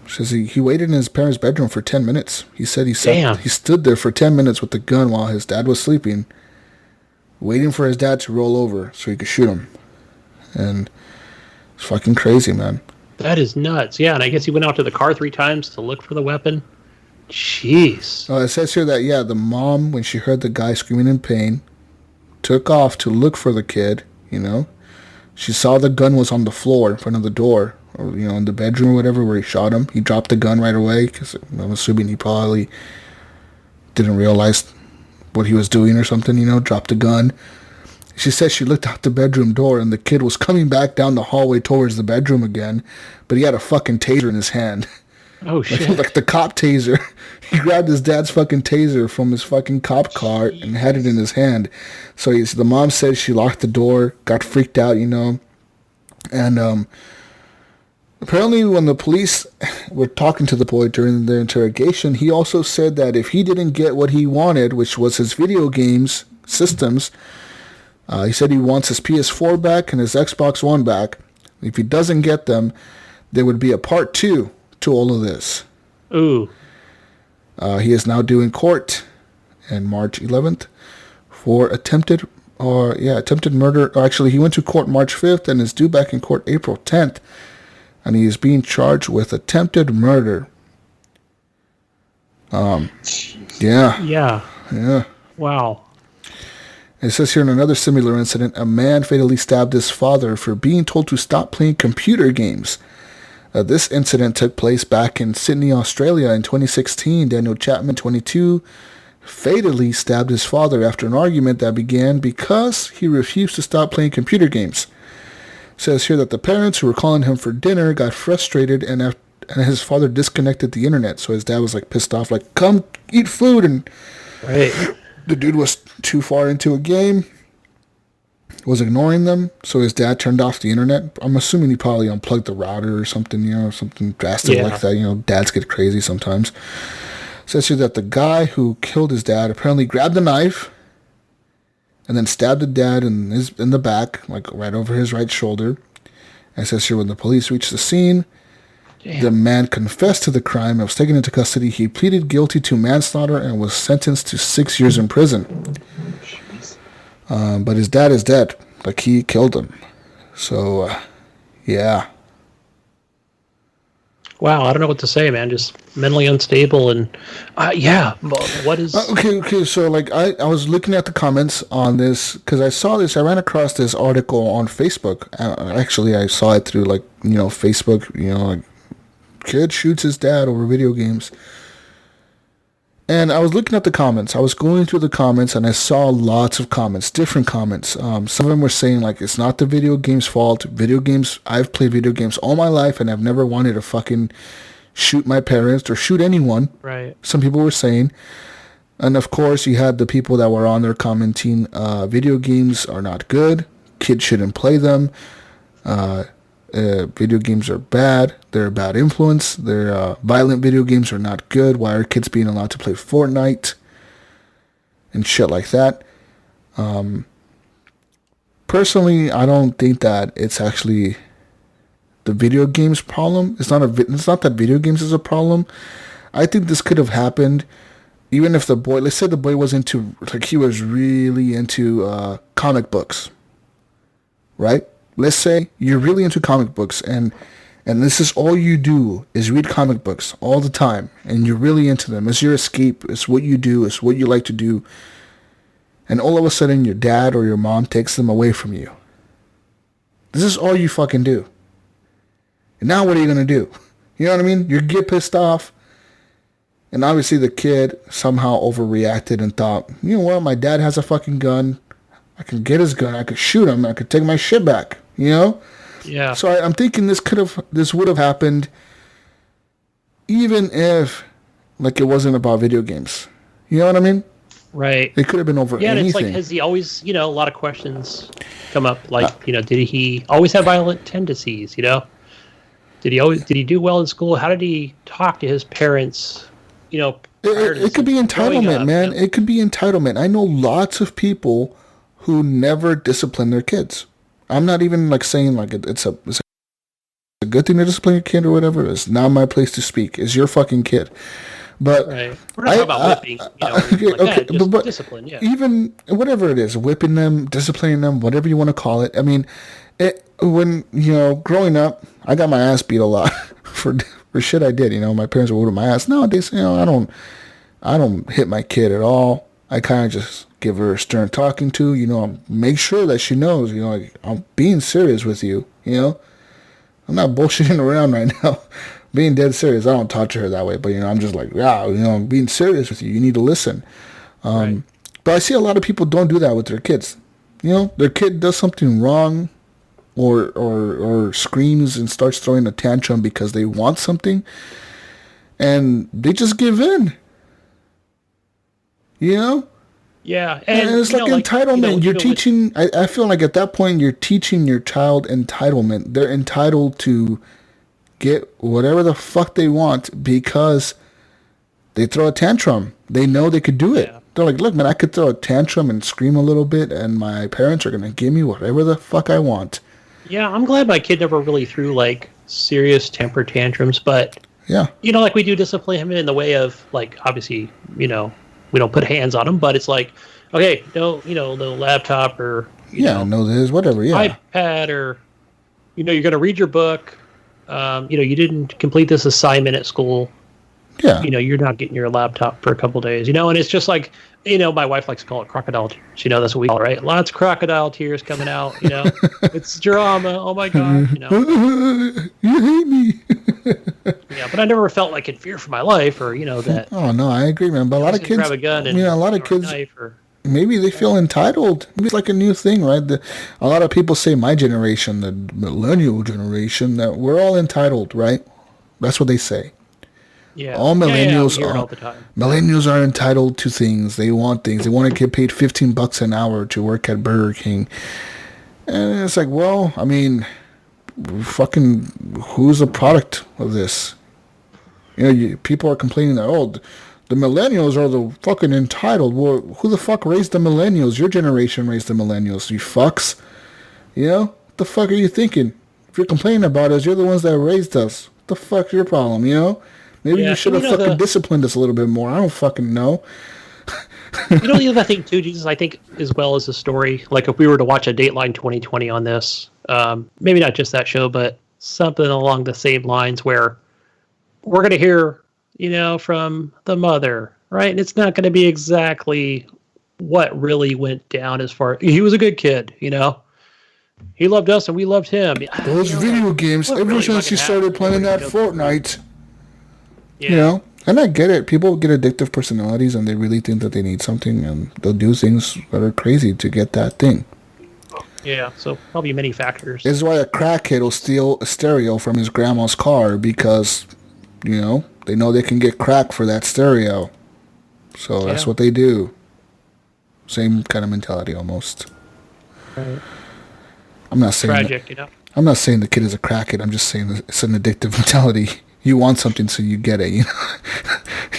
says he waited in his parents' bedroom for 10 minutes. He said he stood there for 10 minutes with the gun while his dad was sleeping, waiting for his dad to roll over so he could shoot him. And it's fucking crazy, man.
That is nuts. Yeah, and I guess he went out to the car 3 times to look for the weapon. Jeez.
It says here that, the mom, when she heard the guy screaming in pain, took off to look for the kid, She saw the gun was on the floor in front of the door, or, in the bedroom or whatever where he shot him. He dropped the gun right away, because I'm assuming he probably didn't realize what he was doing or something, dropped the gun. She said she looked out the bedroom door, and the kid was coming back down the hallway towards the bedroom again, but he had a fucking taser in his hand.
Oh, shit.
Like the cop taser. He grabbed his dad's fucking taser from his fucking cop car and had it in his hand. So the mom said she locked the door, got freaked out, And apparently when the police were talking to the boy during the interrogation, he also said that if he didn't get what he wanted, which was his video games systems, he said he wants his PS4 back and his Xbox One back. If he doesn't get them, there would be a part 2 to all of this.
Ooh.
He is now due in court on March 11th for attempted murder. Actually, he went to court March 5th and is due back in court April 10th. And he is being charged with attempted murder. Yeah.
Wow.
It says here in another similar incident, a man fatally stabbed his father for being told to stop playing computer games. This incident took place back in Sydney, Australia in 2016. Daniel Chapman, 22, fatally stabbed his father after an argument that began because he refused to stop playing computer games. It says here that the parents who were calling him for dinner got frustrated and his father disconnected the internet. So his dad was pissed off, come eat food. And
right.
The dude was too far into a game, was ignoring them, so his dad turned off the internet. I'm assuming he probably unplugged the router or something, something drastic like that. Dads get crazy sometimes. It says here that the guy who killed his dad apparently grabbed a knife and then stabbed the dad in the back, right over his right shoulder. And it says here when the police reached the scene,
Damn.
The man confessed to the crime and was taken into custody. He pleaded guilty to manslaughter and was sentenced to 6 years in prison. But his dad is dead. Like, he killed him. So, yeah.
Wow, I don't know what to say, man. Just mentally unstable and yeah. What is?
Okay. So like, I was looking at the comments on this because I saw this. I ran across this article on Facebook. Actually, I saw it through like Facebook. Like, kid shoots his dad over video games. And I was looking at the comments. I was going through the comments, and I saw lots of comments, different comments. Some of them were saying, like, it's not the video game's fault. Video games, I've played video games all my life, and I've never wanted to fucking shoot my parents or shoot anyone.
Right.
Some people were saying. And, of course, you had the people that were on there commenting, video games are not good. Kids shouldn't play them. Video games are bad. They're a bad influence. They're violent video games are not good. Why are kids being allowed to play Fortnite and shit like that? Personally, I don't think that it's actually the video games problem. It's not that video games is a problem. I think this could have happened even if the boy, let's say the boy was he was really into comic books, right? Let's say you're really into comic books and this is all you do is read comic books all the time and you're really into them. It's your escape. It's what you do. It's what you like to do. And all of a sudden your dad or your mom takes them away from you. This is all you fucking do. And now what are you going to do? You know what I mean? You get pissed off. And obviously the kid somehow overreacted and thought, you know what? My dad has a fucking gun. I can get his gun. I could shoot him. I could take my shit back.
Yeah.
So I'm thinking this would have happened even if like it wasn't about video games. You know what I mean?
Right.
It could have been over anything.
Yeah, it's like, has he always, a lot of questions come up like, did he always have violent tendencies, Did he do well in school? How did he talk to his parents,
It could be entitlement, man. It could be entitlement. I know lots of people who never discipline their kids. I'm not even like saying like it's a good thing to discipline your kid or whatever. It's not my place to speak. It's your fucking kid. But
right. We're not talking about whipping,
but
discipline, yeah.
Even whatever it is, whipping them, disciplining them, whatever you want to call it. I mean, when growing up, I got my ass beat a lot for shit I did. My parents would whip my ass. Nowadays, I don't hit my kid at all. I kind of just give her a stern talking to, make sure that she knows, like, I'm being serious with you, I'm not bullshitting around right now. Being dead serious. I don't talk to her that way, but, I'm just like, I'm being serious with you. You need to listen.
Right.
But I see a lot of people don't do that with their kids. Their kid does something wrong or screams and starts throwing a tantrum because they want something, and they just give in.
Yeah, and
it's like entitlement. You're teaching. I feel like at that point you're teaching your child entitlement. They're entitled to get whatever the fuck they want because they throw a tantrum. They know they could do it. Yeah. They're like, look, man, I could throw a tantrum and scream a little bit, and my parents are gonna give me whatever the fuck I want.
Yeah, I'm glad my kid never really threw like serious temper tantrums, but
yeah,
like we do discipline him in the way of like obviously, we don't put hands on him, but it's like, okay, no laptop or
no this, whatever,
iPad or you're gonna read your book. You didn't complete this assignment at school.
Yeah.
You're not getting your laptop for a couple days, and it's just like, my wife likes to call it crocodile tears. That's what we call it, right? Lots of crocodile tears coming out, It's drama. Oh my God,
You hate me.
Yeah, but I never felt like in fear for my life or, that.
Oh, no, I agree, man. But a lot of kids,
grab a gun and,
a lot of kids, maybe they feel entitled. Maybe it's like a new thing, right? A lot of people say my generation, the millennial generation, that we're all entitled, right? That's what they say.
Yeah.
All millennials
are all the time.
Millennials are entitled to things. They want things. They want to get paid $15 an hour to work at Burger King. And it's like, well, I mean, fucking, who's the product of this? People are complaining that, the millennials are the fucking entitled. Well, who the fuck raised the millennials? Your generation raised the millennials, you fucks. What the fuck are you thinking? If you're complaining about us, you're the ones that raised us. The fuck's your problem, you know? Maybe you should have fucking disciplined us a little bit more. I don't fucking know.
The other thing too, Jesus, I think, as well as the story, like if we were to watch a Dateline 2020 on this, maybe not just that show, but something along the same lines where we're going to hear, from the mother, right? And it's not going to be exactly what really went down as far. He was a good kid, He loved us and we loved him.
Those video games, ever since he started playing that Fortnite, And I get it. People get addictive personalities and they really think that they need something and they'll do things that are crazy to get that thing.
Yeah, so probably many factors.
This is why a crackhead will steal a stereo from his grandma's car because, they know they can get crack for that stereo. So that's what they do. Same kind of mentality almost. Right. I'm not saying
tragic,
I'm not saying the kid is a crackhead. I'm just saying that it's an addictive mentality. You want something, so you get it.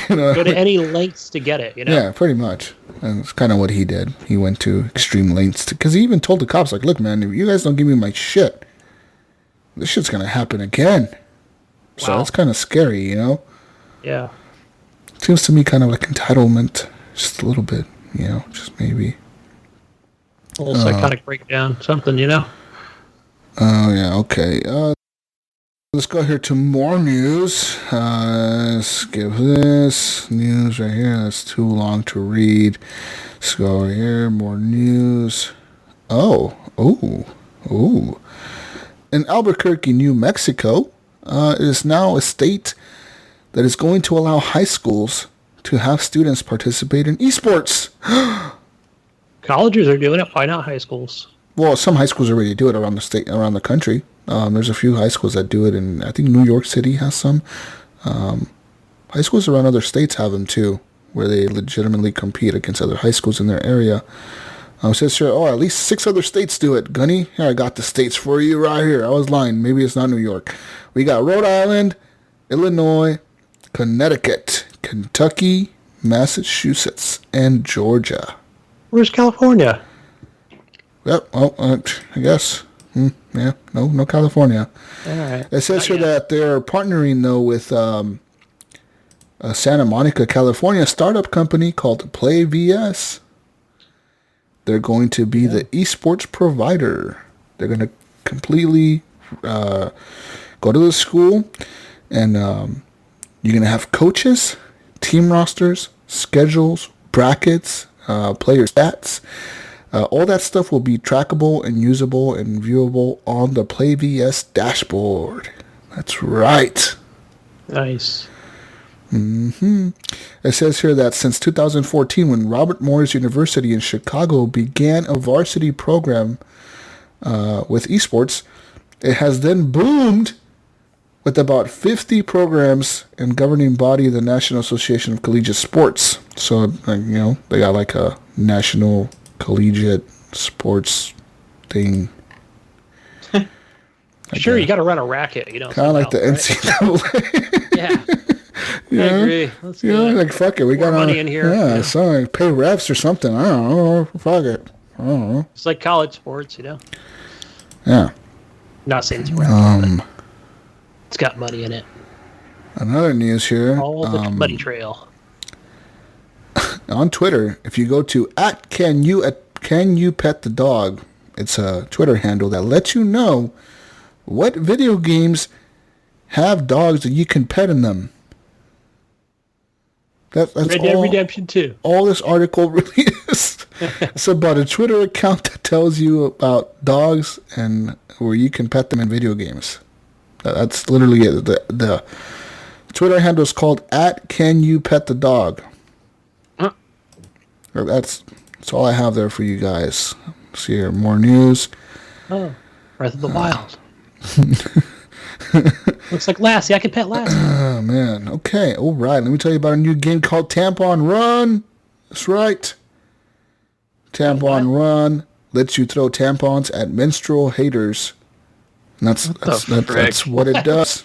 Go to any lengths to get it.
Yeah, pretty much. And it's kind of what he did. He went to extreme lengths because he even told the cops, like, "Look, man, if you guys don't give me my shit, this shit's gonna happen again." So that's kind of scary,
Yeah.
Seems to me kind of like entitlement, just a little bit, just maybe.
A little psychotic breakdown, something,
Oh yeah, okay. Let's go here to more news. Let's give this news right here. That's too long to read. Let's go over here. More news. Oh. In Albuquerque, New Mexico, is now a state that is going to allow high schools to have students participate in esports.
Colleges are doing it. Why not high schools?
Well, some high schools already do it around the country. There's a few high schools that do it, and I think New York City has some. High schools around other states have them too, where they legitimately compete against other high schools in their area. It says here, at least 6 other states do it. Gunny, here, I got the states for you right here. I was lying. Maybe it's not New York. We got Rhode Island, Illinois, Connecticut, Kentucky, Massachusetts, and Georgia.
Where's California?
Yep. Well, I guess. Yeah. No California.
All right.
It says here that they're partnering though with a Santa Monica, California startup company called Play VS. They're going to be the esports provider. They're going to completely go to the school, and you're going to have coaches, team rosters, schedules, brackets, player stats. All that stuff will be trackable and usable and viewable on the Play VS dashboard. That's right.
Nice.
It says here that since 2014, when Robert Morris University in Chicago began a varsity program with esports, it has then boomed with about 50 programs and governing body of the National Association of Collegiate Sports. So, they got like a national collegiate sports thing.
Sure, you got to run a racket,
kind of like the NCAA.
Yeah. I agree. Let's do it.
Like fuck it, we got
money in here.
Yeah, so like pay refs or something. I don't know. Fuck it. I don't know.
It's like college sports,
Yeah.
Not saying it's right. It's got money in it.
Another news here.
All the money trail.
On Twitter, if you go to @CanYouPetTheDog, it's a Twitter handle that lets you know what video games have dogs that you can pet in them. That's
Red Dead Redemption 2.
All this article really is. It's about a Twitter account that tells you about dogs and where you can pet them in video games. That's literally it. The Twitter handle is called @CanYouPetTheDog.
Huh.
That's all I have there for you guys. See here, more news.
Oh, Breath of the Wild. Looks like Lassie. I can pet Lassie.
Oh, man. Okay. All right. Let me tell you about a new game called Tampon Run. That's right. Tampon Run lets you throw tampons at menstrual haters. And that's what it does.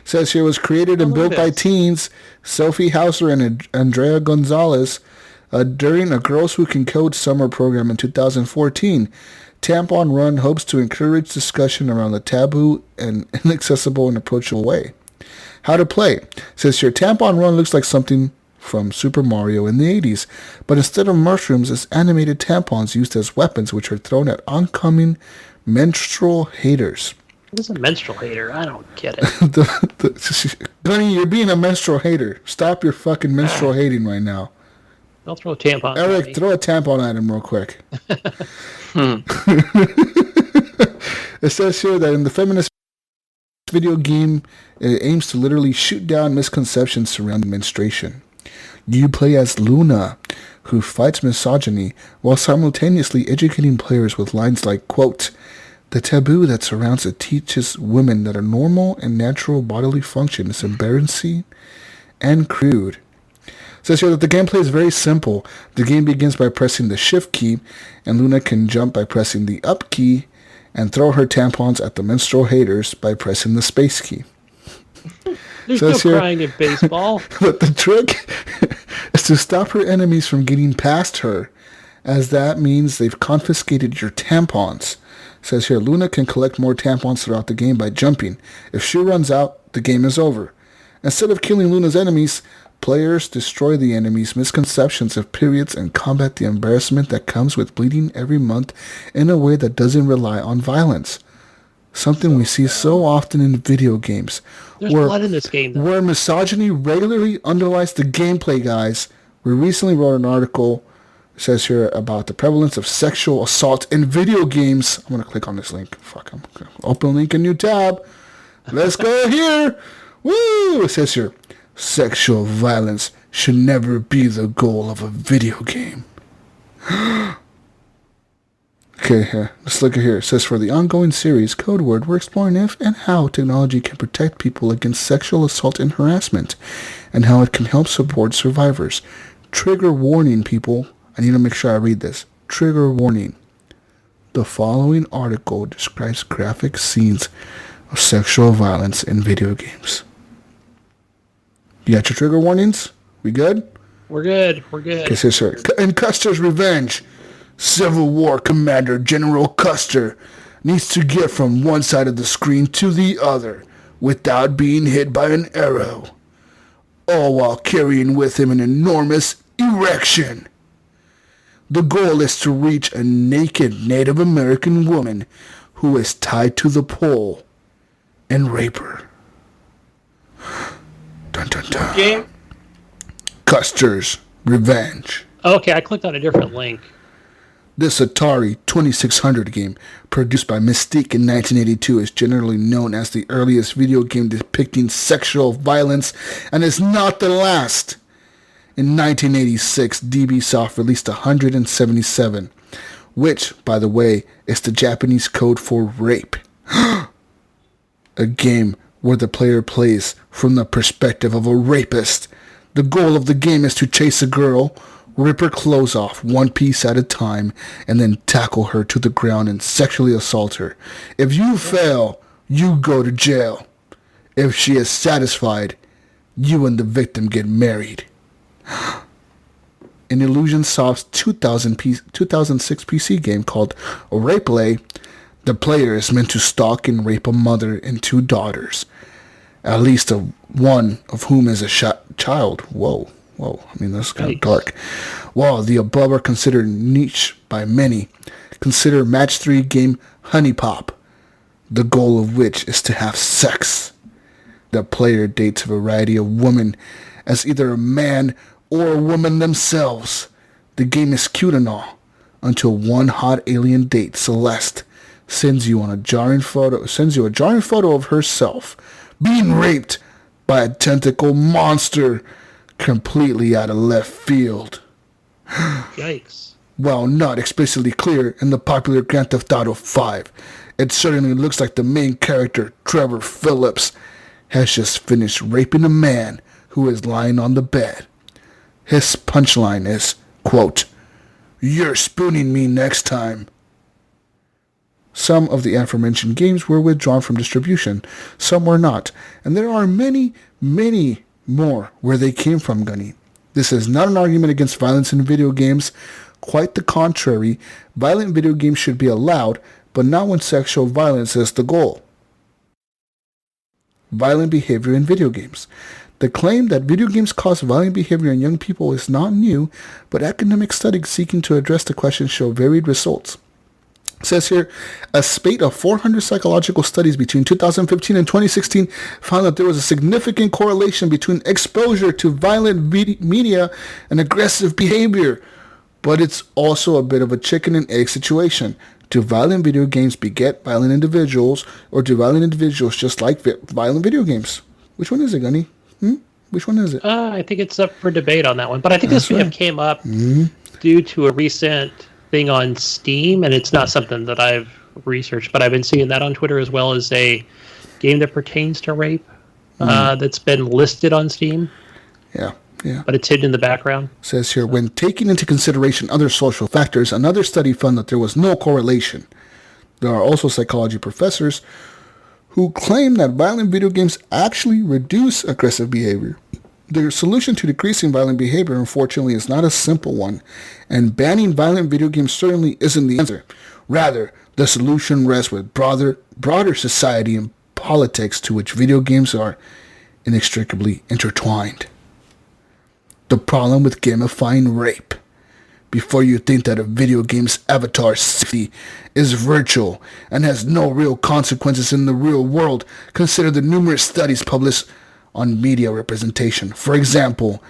Says here it was created and built by teens Sophie Hauser and Andrea Gonzalez During a Girls Who Can Code summer program in 2014, Tampon Run hopes to encourage discussion around the taboo and inaccessible and approachable way. How to play. Says here, Tampon Run looks like something from Super Mario in the 80s, but instead of mushrooms, it's animated tampons used as weapons which are thrown at oncoming menstrual haters.
What is a menstrual hater? I don't get it.
Gunny, you're being a menstrual hater. Stop your fucking menstrual hating right now.
Don't throw a tampon.
Eric, throw a tampon at him real quick. It says here that in the feminist video game, it aims to literally shoot down misconceptions surrounding menstruation. You play as Luna, who fights misogyny while simultaneously educating players with lines like, quote, the taboo that surrounds it teaches women that a normal and natural bodily function is embarrassing and crude. It says here that the gameplay is very simple. The game begins by pressing the shift key, and Luna can jump by pressing the up key and throw her tampons at the menstrual haters by pressing the space key.
There's no crying in baseball.
But the trick is to stop her enemies from getting past her, as that means they've confiscated your tampons. It says here, Luna can collect more tampons throughout the game by jumping. If she runs out, the game is over. Instead of killing Luna's enemies, players destroy the enemy's misconceptions of periods and combat the embarrassment that comes with bleeding every month in a way that doesn't rely on violence. Something we see so often in video games.
There's blood in this game, though.
Where misogyny regularly underlies the gameplay, guys. We recently wrote an article, it says here, about the prevalence of sexual assault in video games. I'm going to click on this link. Fuck, I'm going to open link, a new tab. Let's go here. Woo! It says here, sexual violence should never be the goal of a video game. Okay, here. Let's look at here. It says, for the ongoing series, Code Word, we're exploring if and how technology can protect people against sexual assault and harassment, and how it can help support survivors. Trigger warning, people. I need to make sure I read this. Trigger warning. The following article describes graphic scenes of sexual violence in video games. You got your trigger warnings? We good?
We're good. We're good.
Okay, so sorry. In Custer's Revenge, Civil War Commander General Custer needs to get from one side of the screen to the other without being hit by an arrow, all while carrying with him an enormous erection. The goal is to reach a naked Native American woman who is tied to the pole and rape her. Dun, dun, dun.
Game?
Custer's Revenge.
Okay, I clicked on a different link.
This Atari 2600 game, produced by Mystique in 1982, is generally known as the earliest video game depicting sexual violence, and is not the last. In 1986, DB Soft released 177, which, by the way, is the Japanese code for rape. A game where the player plays from the perspective of a rapist. The goal of the game is to chase a girl, rip her clothes off one piece at a time, and then tackle her to the ground and sexually assault her. If you fail, you go to jail. If she is satisfied, you and the victim get married. In Illusion Soft's 2006 PC game called Rapeplay, the player is meant to stalk and rape a mother and two daughters, at least one of whom is a child. Whoa, I mean, that's kind of dark. While the above are considered niche by many, consider Match 3 game Honey Pop, the goal of which is to have sex. The player dates a variety of women as either a man or a woman themselves. The game is cute and all, until one hot alien date, Celeste, sends you a jarring photo of herself being raped by a tentacle monster completely out of left field.
Yikes.
While not explicitly clear in the popular Grand Theft Auto 5, it certainly looks like the main character, Trevor Phillips, has just finished raping a man who is lying on the bed. His punchline is, quote, "You're spooning me next time." Some of the aforementioned games were withdrawn from distribution, some were not, and there are many, many more where they came from, Gunny. This is not an argument against violence in video games. Quite the contrary, violent video games should be allowed, but not when sexual violence is the goal. Violent behavior in video games. The claim that video games cause violent behavior in young people is not new, but academic studies seeking to address the question show varied results. It says here, a spate of 400 psychological studies between 2015 and 2016 found that there was a significant correlation between exposure to violent media and aggressive behavior. But it's also a bit of a chicken and egg situation. Do violent video games beget violent individuals, or do violent individuals just like violent video games? Which one is it, Gunny? Which one is it?
I think it's up for debate on that one. But I think this may have came up due to a recent thing on Steam, and it's not something that I've researched, but I've been seeing that on Twitter, as well as a game that pertains to rape that's been listed on Steam.
Yeah.
But it's hidden in the background.
It says here, when taking into consideration other social factors, another study found that there was no correlation. There are also psychology professors who claim that violent video games actually reduce aggressive behavior. The solution to decreasing violent behavior, unfortunately, is not a simple one, and banning violent video games certainly isn't the answer. Rather, the solution rests with broader society and politics to which video games are inextricably intertwined. The problem with gamifying rape. Before you think that a video game's avatar safety is virtual and has no real consequences in the real world, consider the numerous studies published on media representation. For example,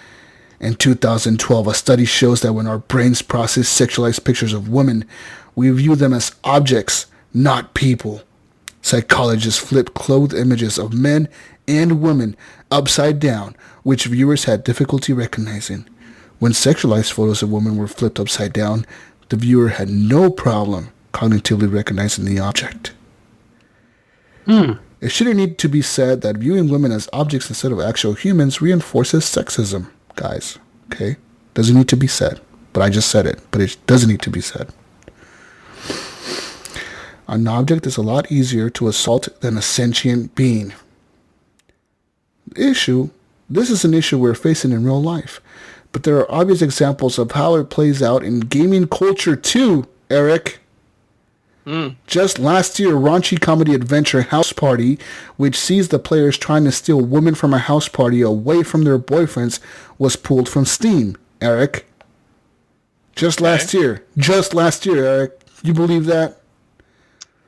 in 2012, a study shows that when our brains process sexualized pictures of women, we view them as objects, not people. Psychologists flipped clothed images of men and women upside down, which viewers had difficulty recognizing. When sexualized photos of women were flipped upside down, the viewer had no problem cognitively recognizing the object. It shouldn't need to be said that viewing women as objects instead of actual humans reinforces sexism, guys. Okay? Doesn't need to be said. But I just said it. But it doesn't need to be said. An object is a lot easier to assault than a sentient being. This is an issue we're facing in real life. But there are obvious examples of how it plays out in gaming culture too, Eric. Just last year, raunchy comedy adventure House Party, which sees the players trying to steal women from a house party away from their boyfriends, was pulled from Steam, Eric. Just last year, Eric. You believe that?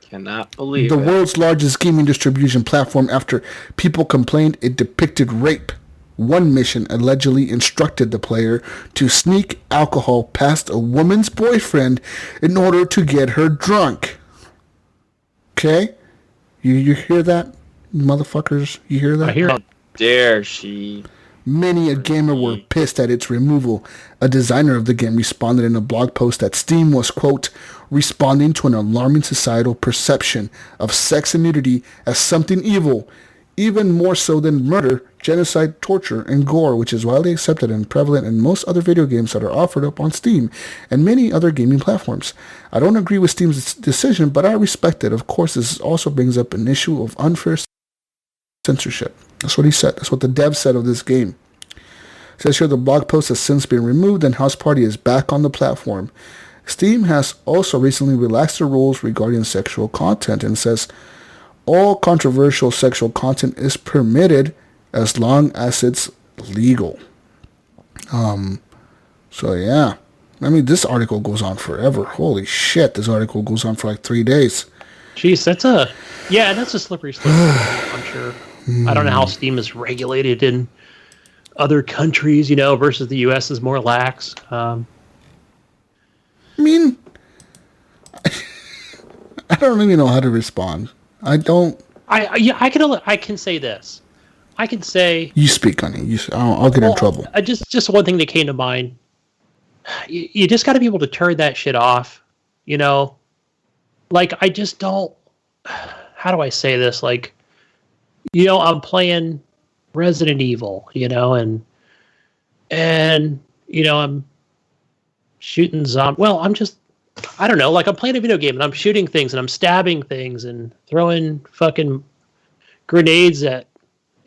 Cannot believe
the
it.
world's largest gaming distribution platform after people complained it depicted rape. One mission allegedly instructed the player to sneak alcohol past a woman's boyfriend in order to get her drunk. Okay? You hear that, motherfuckers? You hear that?
I hear it.
How dare she?
Many a gamer were pissed at its removal. A designer of the game responded in a blog post that Steam was, quote, responding to an alarming societal perception of sex and nudity as something evil, even more so than murder, genocide, torture, and gore, which is widely accepted and prevalent in most other video games that are offered up on Steam and many other gaming platforms. I don't agree with Steam's decision, but I respect it. Of course, this also brings up an issue of unfair censorship. That's what he said. That's what the dev said of this game. It says here the blog post has since been removed and House Party is back on the platform. Steam has also recently relaxed the rules regarding sexual content and says all controversial sexual content is permitted as long as it's legal. So yeah. I mean, this article goes on forever. Holy shit, this article goes on for like 3 days.
Jeez, that's a slippery slope, I'm sure. I don't know how Steam is regulated in other countries, versus the U.S. is more lax.
I mean, I don't really know how to respond. I don't.
I can say this. I can say.
You speak, Gunny. I'll get in trouble.
Just one thing that came to mind. You just got to be able to turn that shit off. Like I just don't. How do I say this? Like, I'm playing Resident Evil, and I'm shooting zombies. Well, I don't know, like I'm playing a video game and I'm shooting things and I'm stabbing things and throwing fucking grenades at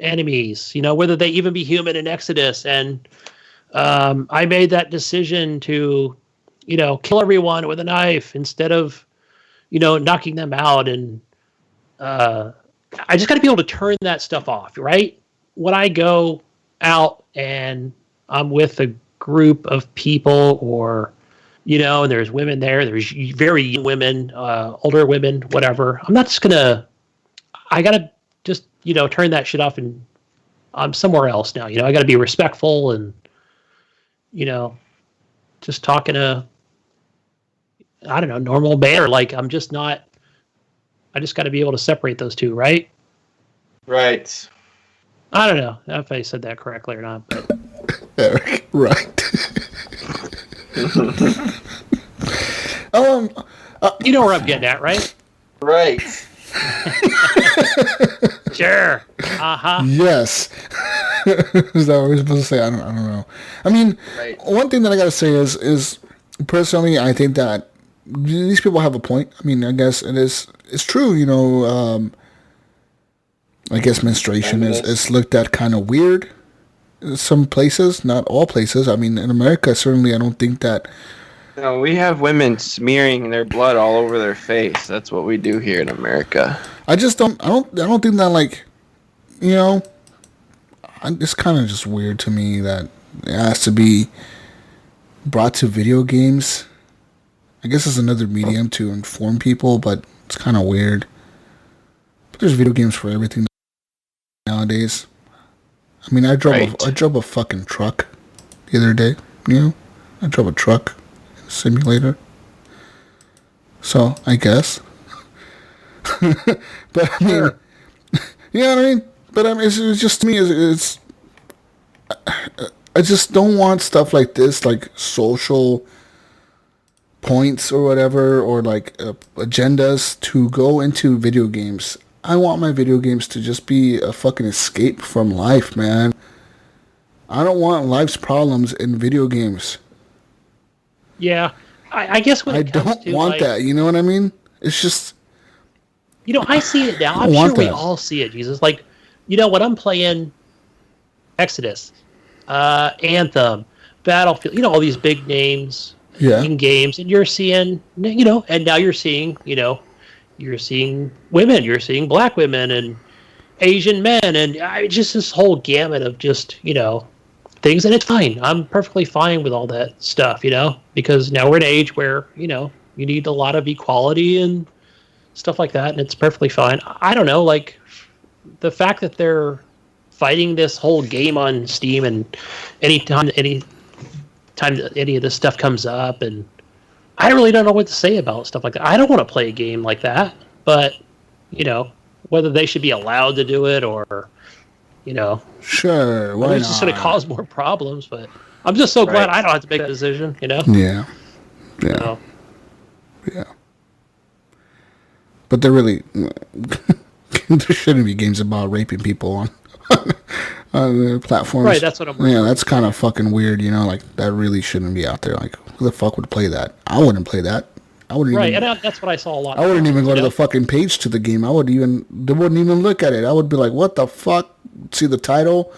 enemies, whether they even be human in Exodus, and I made that decision to, kill everyone with a knife instead of, knocking them out. And I just got to be able to turn that stuff off, right? When I go out and I'm with a group of people, or, and there's women there, there's very young women, older women, whatever. I got to just, turn that shit off, and I'm somewhere else now. I got to be respectful and, just talking to, I don't know, normal manner. Like, I just got to be able to separate those two, right?
Right.
I don't know if I said that correctly or not, but.
Eric, right.
You know where I'm getting at, right?
Right.
Sure. Uh-huh.
Yes. Is that what we're supposed to say? I don't know. I mean, right. One thing that I gotta say is personally, I think that these people have a point. I mean, I guess it's true, I guess menstruation is looked at kind of weird in some places, not all places. I mean, in America, certainly I don't think that.
No, we have women smearing their blood all over their face. That's what we do here in America.
I don't think that, like, it's kind of just weird to me that it has to be brought to video games. I guess it's another medium to inform people, but it's kind of weird. But there's video games for everything nowadays. I mean, I drove a fucking truck the other day. I drove a truck in a simulator. So I guess. But I mean, you know what I mean? But I mean, it's just, to me, it's I just don't want stuff like this, like social points or whatever, or like agendas to go into video games. I want my video games to just be a fucking escape from life, man. I don't want life's problems in video games.
Yeah, I guess when
I don't want that. You know what I mean? It's just.
I see it now. I'm sure we all see it, Jesus. Like, when I'm playing Exodus, Anthem, Battlefield, all these big names in games, and you're seeing, and now you're seeing, you're seeing women, you're seeing black women and Asian men, and just this whole gamut of just, things, and it's fine. I'm perfectly fine with all that stuff, because now we're in an age where, you need a lot of equality and stuff like that, and it's perfectly fine. I don't know, like, the fact that they're fighting this whole game on Steam, and anytime any of this stuff comes up, and I really don't know what to say about stuff like that. I don't want to play a game like that, but, whether they should be allowed to do it or,
Sure, why
it's just going to cause more problems, but I'm just so glad I don't have to make that decision,
Yeah.
So.
Yeah. But there shouldn't be games about raping people on the platforms.
Right, that's what I'm.
Yeah, that's kind of fucking weird. Like, that really shouldn't be out there. Like, who the fuck would play that? I wouldn't play that. I wouldn't.
Right, and that's what I saw a lot.
I wouldn't even go to the fucking page to the game. They wouldn't even look at it. I would be like, what the fuck? See the title.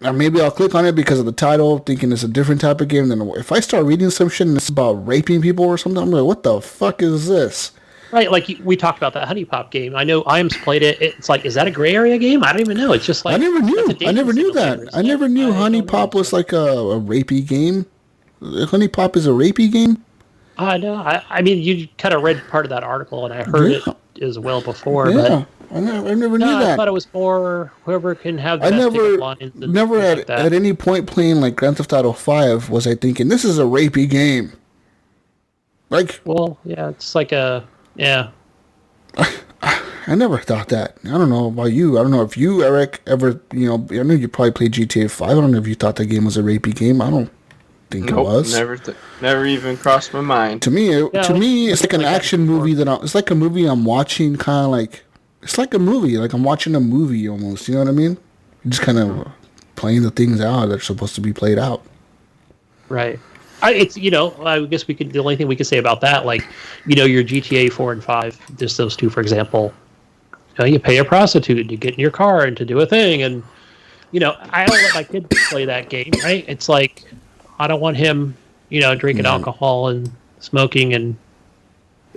Maybe I'll click on it because of the title, thinking it's a different type of game. Then if I start reading some shit and it's about raping people or something, I'm like, what the fuck is this?
Right, like we talked about that Honey Pop game. I know IAM's played it. It's like, is that a gray area game? I don't even know. It's just like,
I never knew that. I never knew Honey Pop was like a rapey game. Honey Pop is a rapey game?
No, I mean, you kind of read part of that article, and I heard it as well before.
Yeah,
but
I never knew that.
I thought it was more whoever can have.
I never at any point playing like Grand Theft Auto 5 was I thinking this is a rapey game. Like,
well, yeah, it's like a. Yeah.
I never thought that. I don't know about you. I don't know if you, Eric, ever, I know you probably played GTA 5. I don't know if you thought that game was a rapey game. I don't think it was.
Never even crossed my mind.
To me, it's like an action movie it's like a movie I'm watching, kind of like, it's like a movie. Like I'm watching a movie almost. You know what I mean? Just kind of playing the things out that are supposed to be played out.
Right. I guess the only thing we could say about that, like, your GTA 4 and 5, just those two, for example, you pay a prostitute to get in your car and to do a thing, and, I don't let my kid play that game, right? It's like, I don't want him, drinking alcohol and smoking and,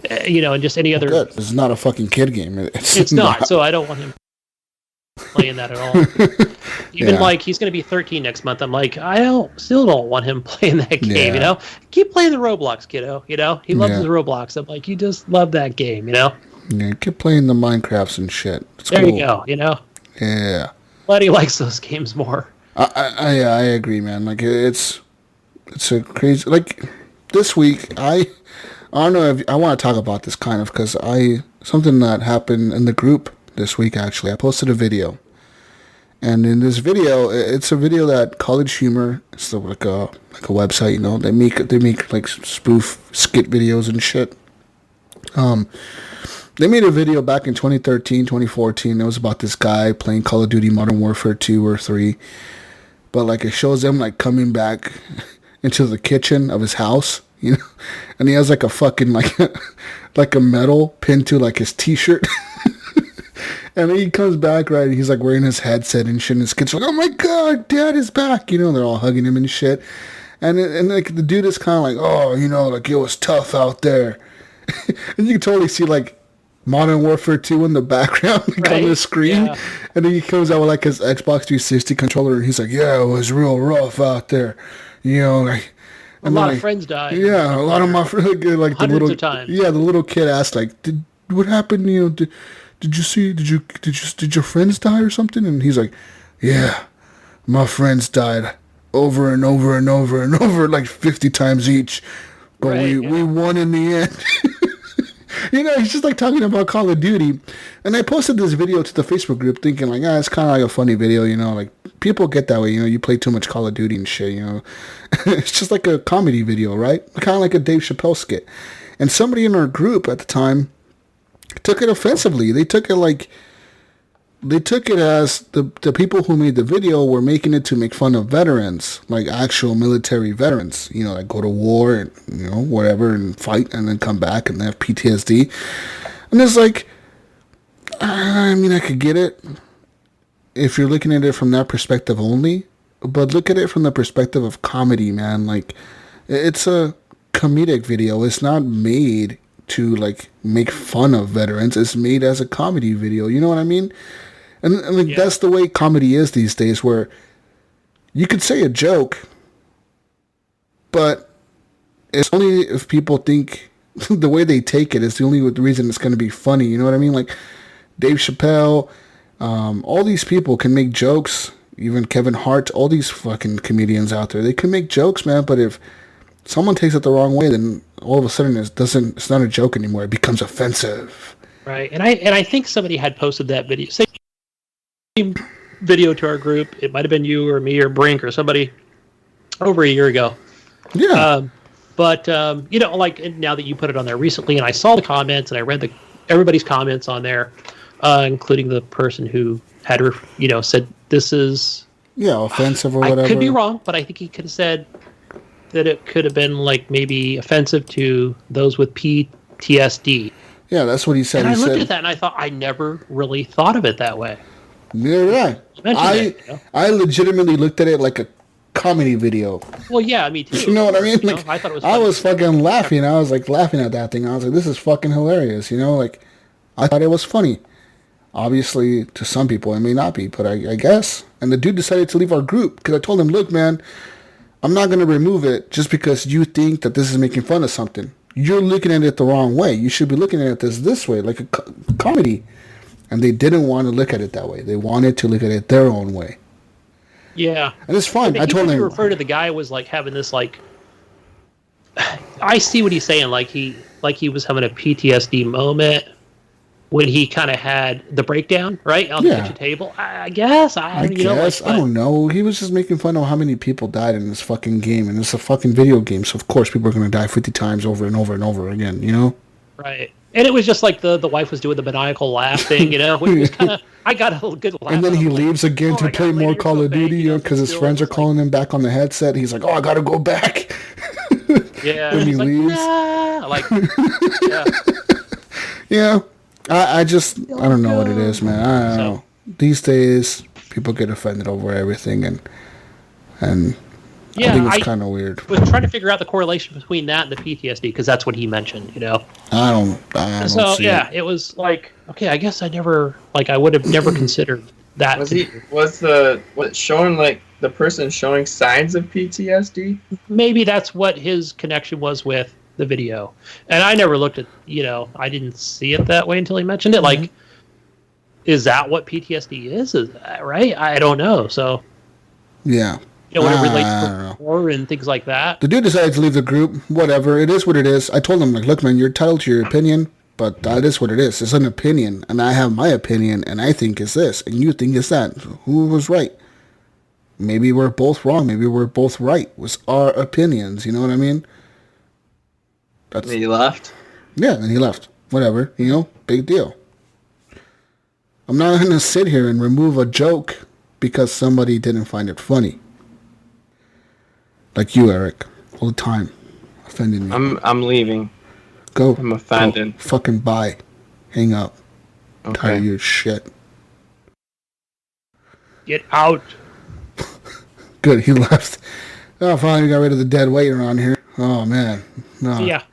and just any other.
Good. It's not a fucking kid game.
It's not. So I don't want him playing that at all. Even like he's going to be 13 next month. I'm like, still don't want him playing that game. Keep playing the Roblox, kiddo. He loves the Roblox. I'm like, you just love that game.
Yeah, keep playing the Minecrafts and shit. It's
there
cool.
You go.
Yeah.
Glad he likes those games more.
I agree, man. Like it's a crazy. Like this week, I don't know if I want to talk about this kind of because something that happened in the group this week. Actually, I posted a video. And in this video, it's a video that College Humor, it's like a website, they make like spoof skit videos and shit. They made a video back in 2013, 2014. It was about this guy playing Call of Duty Modern Warfare 2 or 3. But like it shows them like coming back into the kitchen of his house, and he has like a fucking like a medal pinned to like his t-shirt. And then he comes back, right, and he's, like, wearing his headset and shit, and his kids are like, oh, my God, Dad is back, they're all hugging him and shit. And like, the dude is kind of like, oh, like, it was tough out there. And you can totally see, like, Modern Warfare 2 in the background, like, on the screen. Yeah. And then he comes out with, like, his Xbox 360 controller, and he's like, yeah, it was real rough out there, like...
A lot of friends died.
Yeah, a lot of my friends, like,
hundreds of times.
Yeah, the little kid asked, like, what happened, Did your friends die or something? And he's like, yeah, my friends died over and over and over and over, like 50 times each. But we won in the end. He's just like talking about Call of Duty. And I posted this video to the Facebook group thinking like, it's kind of like a funny video, like people get that way, you play too much Call of Duty and shit, It's just like a comedy video, right? Kind of like a Dave Chappelle skit. And somebody in our group at the time took it offensively. They took it as the people who made the video were making it to make fun of veterans, like actual military veterans, that go to war and, whatever, and fight and then come back and they have PTSD. And it's like, I could get it if you're looking at it from that perspective only, but look at it from the perspective of comedy, man. Like, it's a comedic video. It's not made to like make fun of veterans. It's made as a comedy video, you know what I mean? And like that's the way comedy is these days, where you could say a joke, but it's only if people think the way they take it is the only reason it's going to be funny, you know what I mean? Like Dave Chappelle, all these people can make jokes, even Kevin Hart, all these fucking comedians out there, they can make jokes, man, but if someone takes it the wrong way, then all of a sudden it's not a joke anymore. It becomes offensive.
Right. And I think somebody had posted that video. Same video to our group. It might have been you or me or Brink or somebody over a year ago.
Yeah.
But like now that you put it on there recently, and I saw the comments and I read everybody's comments on there, including the person who had said this is
offensive or whatever.
I could be wrong, but I think he could have said that it could have been like maybe offensive to those with PTSD.
Yeah, that's what he said.
And I looked at that and I thought, I never really thought of it that way.
Yeah, I legitimately looked at it like a comedy video.
Well, yeah, me too.
You know what I mean? Like,
I thought it was funny.
I was fucking laughing. I was like laughing at that thing. I was like, this is fucking hilarious. Like I thought it was funny. Obviously, to some people it may not be, but I guess. And the dude decided to leave our group because I told him, look, man, I'm not going to remove it just because you think that this is making fun of something. You're looking at it the wrong way. You should be looking at it this way, like a comedy. And they didn't want to look at it that way. They wanted to look at it their own way.
Yeah.
And it's fine. I told him.
You refer to the guy was like having this like... I see what he's saying. Like he was having a PTSD moment when he kind of had the breakdown, right, on the kitchen table. I guess. I
don't know. He was just making fun of how many people died in this fucking game, and it's a fucking video game, so of course people are going to die 50 times over and over and over again,
Right. And it was just like the wife was doing the maniacal laugh thing, which was kind of... I got a good laugh.
And then he leaves again to play more Call of Duty because his friends are calling him back on the headset. He's like, I got to go back.
Yeah.
And he leaves.
Yeah.
Yeah. I don't know what it is, man. I don't know. These days, People get offended over everything, and
yeah,
I think it's kind of weird.
Was trying to figure out the correlation between that and the PTSD because that's what he mentioned.
I don't see it.
It was like, okay, I guess I would have never considered that.
Was showing like the person showing signs of PTSD?
Maybe that's what his connection was with the video, and I never looked at. I didn't see it that way until he mentioned it. Like, is that what PTSD is? Is that right? I don't know. So,
yeah.
When it relates to horror and things like that.
The dude decided to leave the group. Whatever. It is what it is. I told him, like, look, man, you're entitled to your opinion, but that is what it is. It's an opinion, and I have my opinion, and I think it's this, and you think it's that. Who was right? Maybe we're both wrong. Maybe we're both right. It was our opinions. You know what I mean?
And he left?
Yeah, and he left. Whatever. Big deal. I'm not going to sit here and remove a joke because somebody didn't find it funny. Like you, Eric, all the time, offending me.
I'm leaving.
Go.
I'm offended.
Go. Fucking bye. Hang up.
Okay.
Tired of your shit.
Get out.
Good, he left. Oh, finally we got rid of the dead weight around here. Oh man. No.
Yeah.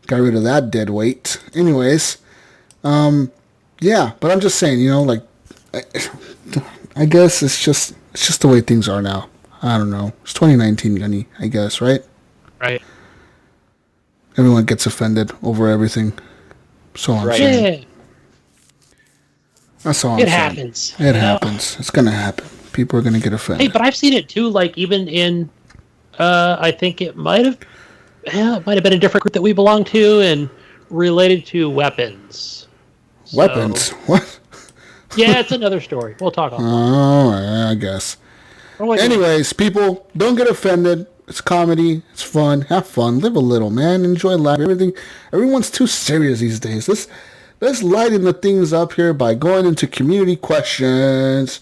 Got rid of that dead weight. Anyways, yeah, but I'm just saying, I guess it's just the way things are now. I don't know. It's 2019, Gunny, I guess, right?
Right.
Everyone gets offended over everything. So I'm saying.
Yeah.
That's all I'm
saying.
Happens. It happens. It's going to happen. People are going to get offended.
Hey, but I've seen it too, like even in, I think it might have been a different group that we belong to and related to weapons.
Weapons? What?
Yeah, it's another story. We'll talk on that.
Oh, I guess. Anyways, people, don't get offended. It's comedy. It's fun. Have fun. Live a little, man. Enjoy life. Everyone's too serious these days. Let's lighten the things up here by going into community questions.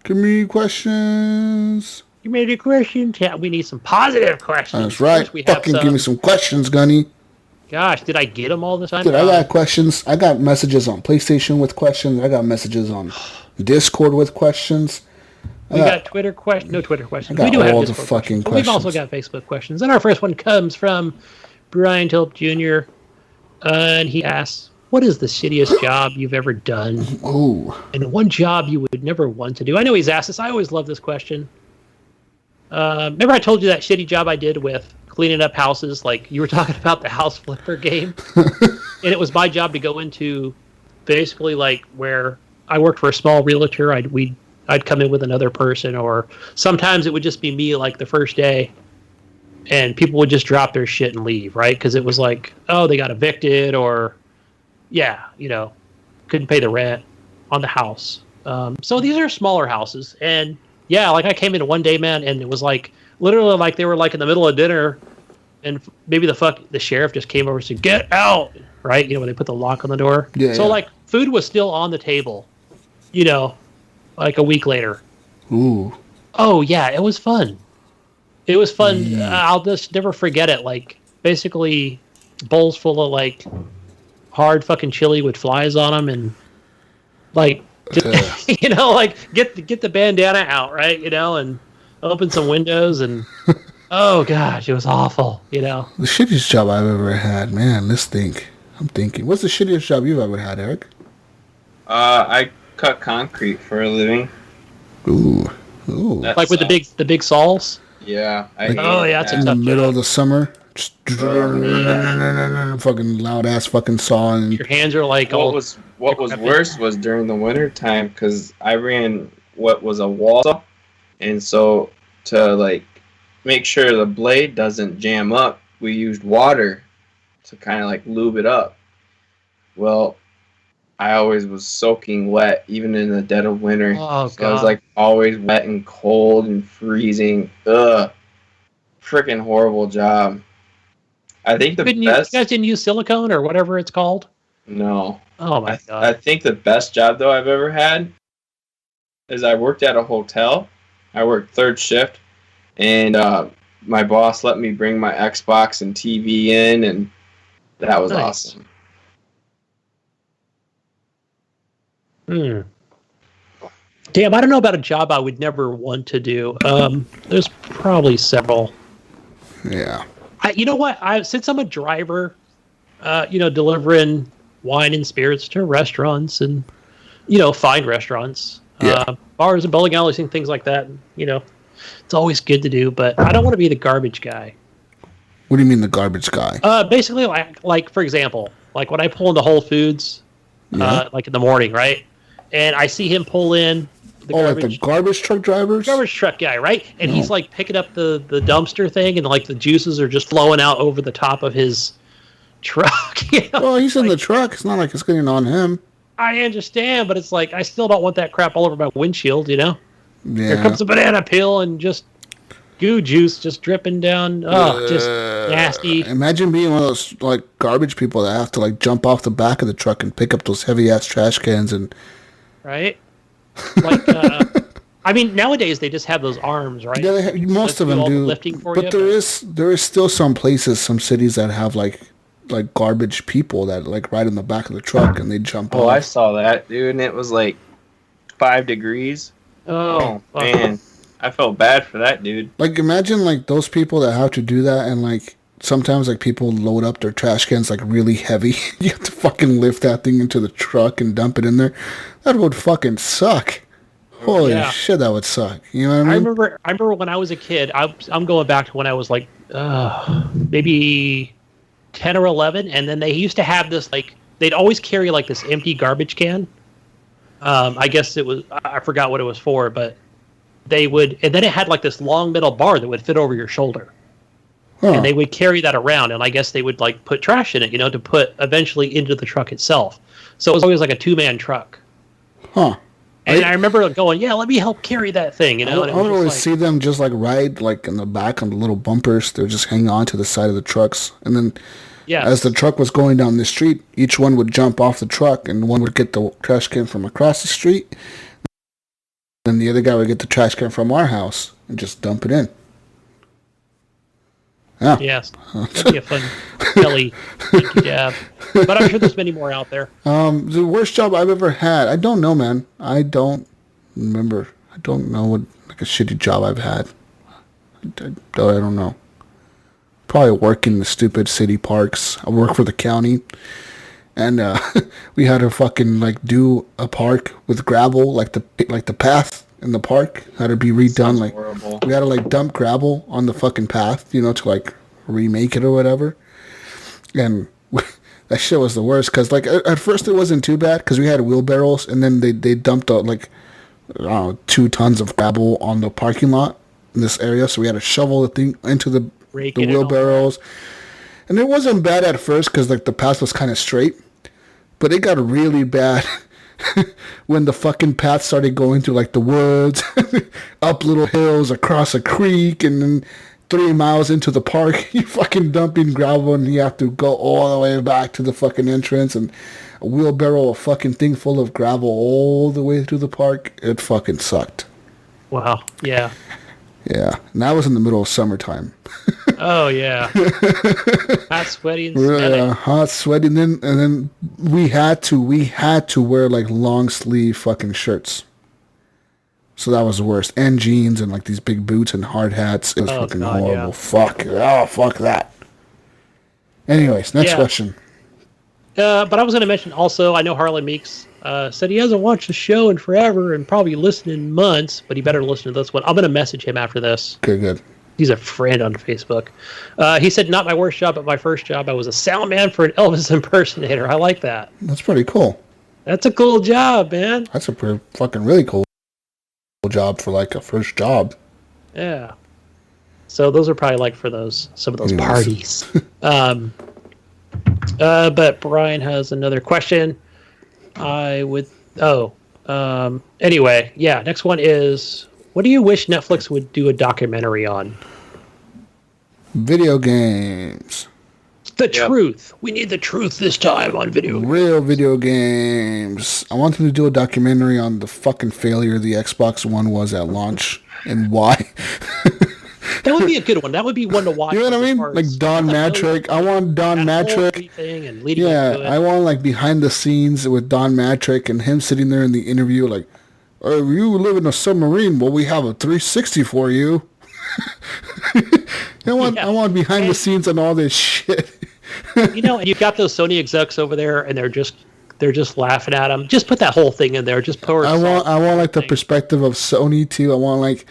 Community questions. Yeah, we need some positive questions. That's right. Fucking give me some questions, Gunny.
Gosh, did I get them all the time?
Dude, I got questions. I got messages on PlayStation with questions. I got messages on Discord with questions.
We got Twitter questions. No Twitter questions.
We
do
have
all
the fucking questions.
We've also got Facebook questions. And our first one comes from Brian Tilp Jr. And he asks, what is the shittiest job you've ever done?
Ooh.
And one job you would never want to do? I know he's asked this. I always love this question. Remember I told you that shitty job I did with cleaning up houses? Like you were talking about the house flipper game. And it was my job to go into basically like where I worked for a small realtor. I'd come in with another person, or sometimes it would just be me like the first day, and people would just drop their shit and leave, right? Because it was like, oh, they got evicted, or couldn't pay the rent on the house. So these are smaller houses, and yeah, like I came in one day, man, and it was like literally like they were like in the middle of dinner, and maybe the sheriff just came over and said, "Get out!" Right? When they put the lock on the door.
Yeah.
So like food was still on the table, like a week later.
Ooh.
Oh yeah, it was fun. It was fun. I'll just never forget it. Like basically bowls full of like hard fucking chili with flies on them, and like just, like get the bandana out, right? And open some windows, and oh gosh, it was awful. The
shittiest job I've ever had, man. Let's think. I'm thinking. What's the shittiest job you've ever had, Eric?
I cut concrete for a living.
Ooh.
Like with the big saws?
Yeah.
That's
in the middle of the summer. Just fucking loud ass fucking saw, and
your hands are like
what was worse was during the winter time, because I ran what was a wall saw, and so to like make sure the blade doesn't jam up, we used water to kind of like lube it up. Well, I always was soaking wet, even in the dead of winter.
Oh,
so
God.
I was like always wet and cold and freezing. Ugh. Freaking horrible job. I think you guys
didn't use silicone or whatever it's called?
No.
Oh, my God.
I think the best job, though, I've ever had is I worked at a hotel. I worked third shift, and my boss let me bring my Xbox and TV in, and that was awesome.
Damn, I don't know about a job I would never want to do. There's probably several.
Yeah.
You know what? Since I'm a driver, delivering wine and spirits to restaurants and, fine restaurants, bars and bowling alleys and things like that. It's always good to do, but I don't want to be the garbage guy.
What do you mean the garbage guy?
Basically, like for example, like when I pull into Whole Foods, like in the morning, right? And I see him pull in
like the garbage truck drivers?
Garbage truck guy, right? And he's like picking up the dumpster thing, and like the juices are just flowing out over the top of his truck.
Well, he's in the truck. It's not like it's getting on him.
I understand, but it's like I still don't want that crap all over my windshield,
Yeah.
Here comes a banana peel and just goo juice just dripping down. Oh, just nasty.
Imagine being one of those like garbage people that have to like jump off the back of the truck and pick up those heavy ass trash cans and.
Right. Like, I mean, nowadays they just have those arms, right?
Yeah, most of them do.
Lifting for
but there is still some places, some cities that have like garbage people that like ride in the back of the truck and they jump off.
Oh, I saw that, dude, and it was like 5 degrees. Oh man, I felt bad for that dude.
Like, imagine like those people that have to do that, and like sometimes like people load up their trash cans like really heavy. You have to fucking lift that thing into the truck and dump it in there. That would fucking suck. Holy shit, that would suck. You know what I mean?
I remember when I was a kid. I'm going back to when I was like maybe 10 or 11, and then they used to have this like they'd always carry like this empty garbage can. I guess it was I forgot what it was for, but they would, and then it had like this long metal bar that would fit over your shoulder. And they would carry that around, and I guess they would like put trash in it, to put eventually into the truck itself. So it was always like a 2-man truck. And I remember going, let me help carry that thing,
I would always see them just like ride like in the back on the little bumpers. They're just hanging on to the side of the trucks. And then as the truck was going down the street, each one would jump off the truck and one would get the trash can from across the street. Then the other guy would get the trash can from our house and just dump it in. Yeah.
Yes. That'd be a fun Kelly jab. But I'm sure there's many more out there.
The worst job I've ever had. I don't know, man. I don't remember. I don't know what like a shitty job I've had. I don't know. Probably work in the stupid city parks. I work for the county. And we had to fucking like do a park with gravel, like the path in the park had to be redone. Like horrible. We had to like dump gravel on the fucking path, to like remake it or whatever. And that shit was the worst because like at first it wasn't too bad because we had wheelbarrows, and then they dumped like 2 tons of gravel on the parking lot in this area, so we had to shovel the thing into the wheelbarrows. And it wasn't bad at first because like the path was kind of straight, but it got really bad when the fucking path started going through like the woods, up little hills, across a creek, and then 3 miles into the park, you fucking dumping gravel, and you have to go all the way back to the fucking entrance, and a wheelbarrow, a fucking thing full of gravel all the way through the park. It fucking sucked.
Wow. Yeah.
Yeah. And that was in the middle of summertime.
Oh yeah. Hot, sweaty, and smelly.
Yeah, hot, sweaty, and then we had to wear like long sleeve fucking shirts. So that was the worst. And jeans and like these big boots and hard hats. It was fucking horrible. Yeah. Fuck that. Anyways, next question.
But I was going to mention also, I know Harlan Meeks said he hasn't watched the show in forever and probably listened in months, but he better listen to this one. I'm going to message him after this.
Okay, good.
He's a friend on Facebook. He said, not my worst job, but my first job. I was a sound man for an Elvis impersonator. I like that.
That's pretty cool.
That's a cool job, man.
That's a pretty fucking really cool job for like a first job.
Yeah. So those are probably like for some of those parties. But Brian has another question. Anyway, yeah, next one is, what do you wish Netflix would do a documentary on?
Video games.
The truth. We need the truth this time on video games.
Real video games. I want them to do a documentary on the fucking failure the Xbox One was at launch and why.
That would be a good one. That would be one to watch.
You know what I mean? Like Don Matrick. I want Don Matrick. I want like behind the scenes with Don Matrick and him sitting there in the interview like, If you live in a submarine, well, we have a 360 for you. I want behind the scenes on all this shit.
And you've got those Sony execs over there, and they're just laughing at them. Just put that whole thing in there. Just pour.
I want like the perspective of Sony too. I want like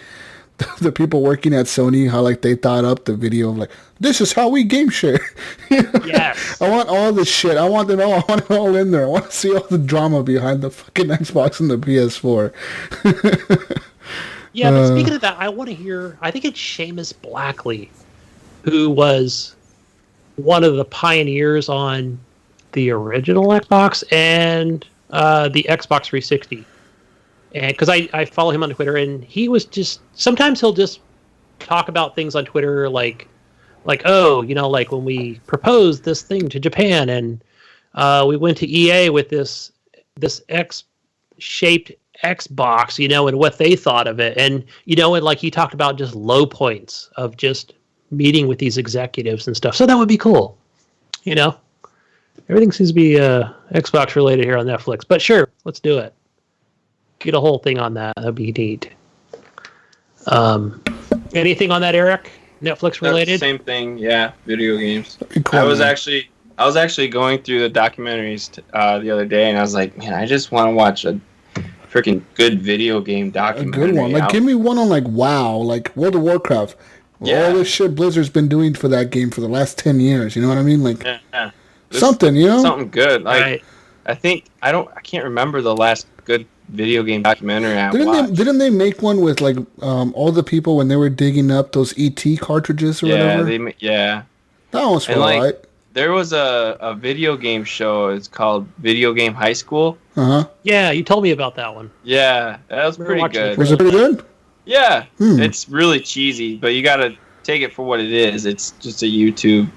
the people working at Sony, how like they thought up the video of like, this is how we game share.
Yes.
I want all this shit. I want it all in there. I want to see all the drama behind the fucking Xbox and the PS4.
Yeah, but speaking of that, I want to hear, I think it's Seamus Blackley, who was one of the pioneers on the original Xbox and the Xbox 360. And because I follow him on Twitter, and he was just, sometimes he'll just talk about things on Twitter like oh, like when we proposed this thing to Japan, and we went to EA with this X-shaped Xbox, and what they thought of it. And, and like he talked about just low points of just meeting with these executives and stuff. So that would be cool. Everything seems to be Xbox related here on Netflix, but sure, let's do it. Get a whole thing on that. That'd be neat. Anything on that, Eric? Netflix related?
Same thing. Yeah. Video games.
Cool,
I was actually going through the documentaries the other day, and I was like, man, I just want to watch a freaking good video game documentary.
A good one. Like, give me one on, like, WoW, like World of Warcraft. Yeah. All this shit Blizzard's been doing for that game for the last 10 years. You know what I mean? Like, something,
Something good. Like, right. I can't remember the last good video game documentary I watched.
Didn't they make one with, like, all the people when they were digging up those ET cartridges or whatever?
Yeah.
That was alright.
There was a video game show. It's called Video Game High School.
Uh-huh.
Yeah, you told me about that one.
Yeah, that was pretty good.
Was it pretty good?
Yeah. It's really cheesy, but you got to take it for what it is. It's just a YouTube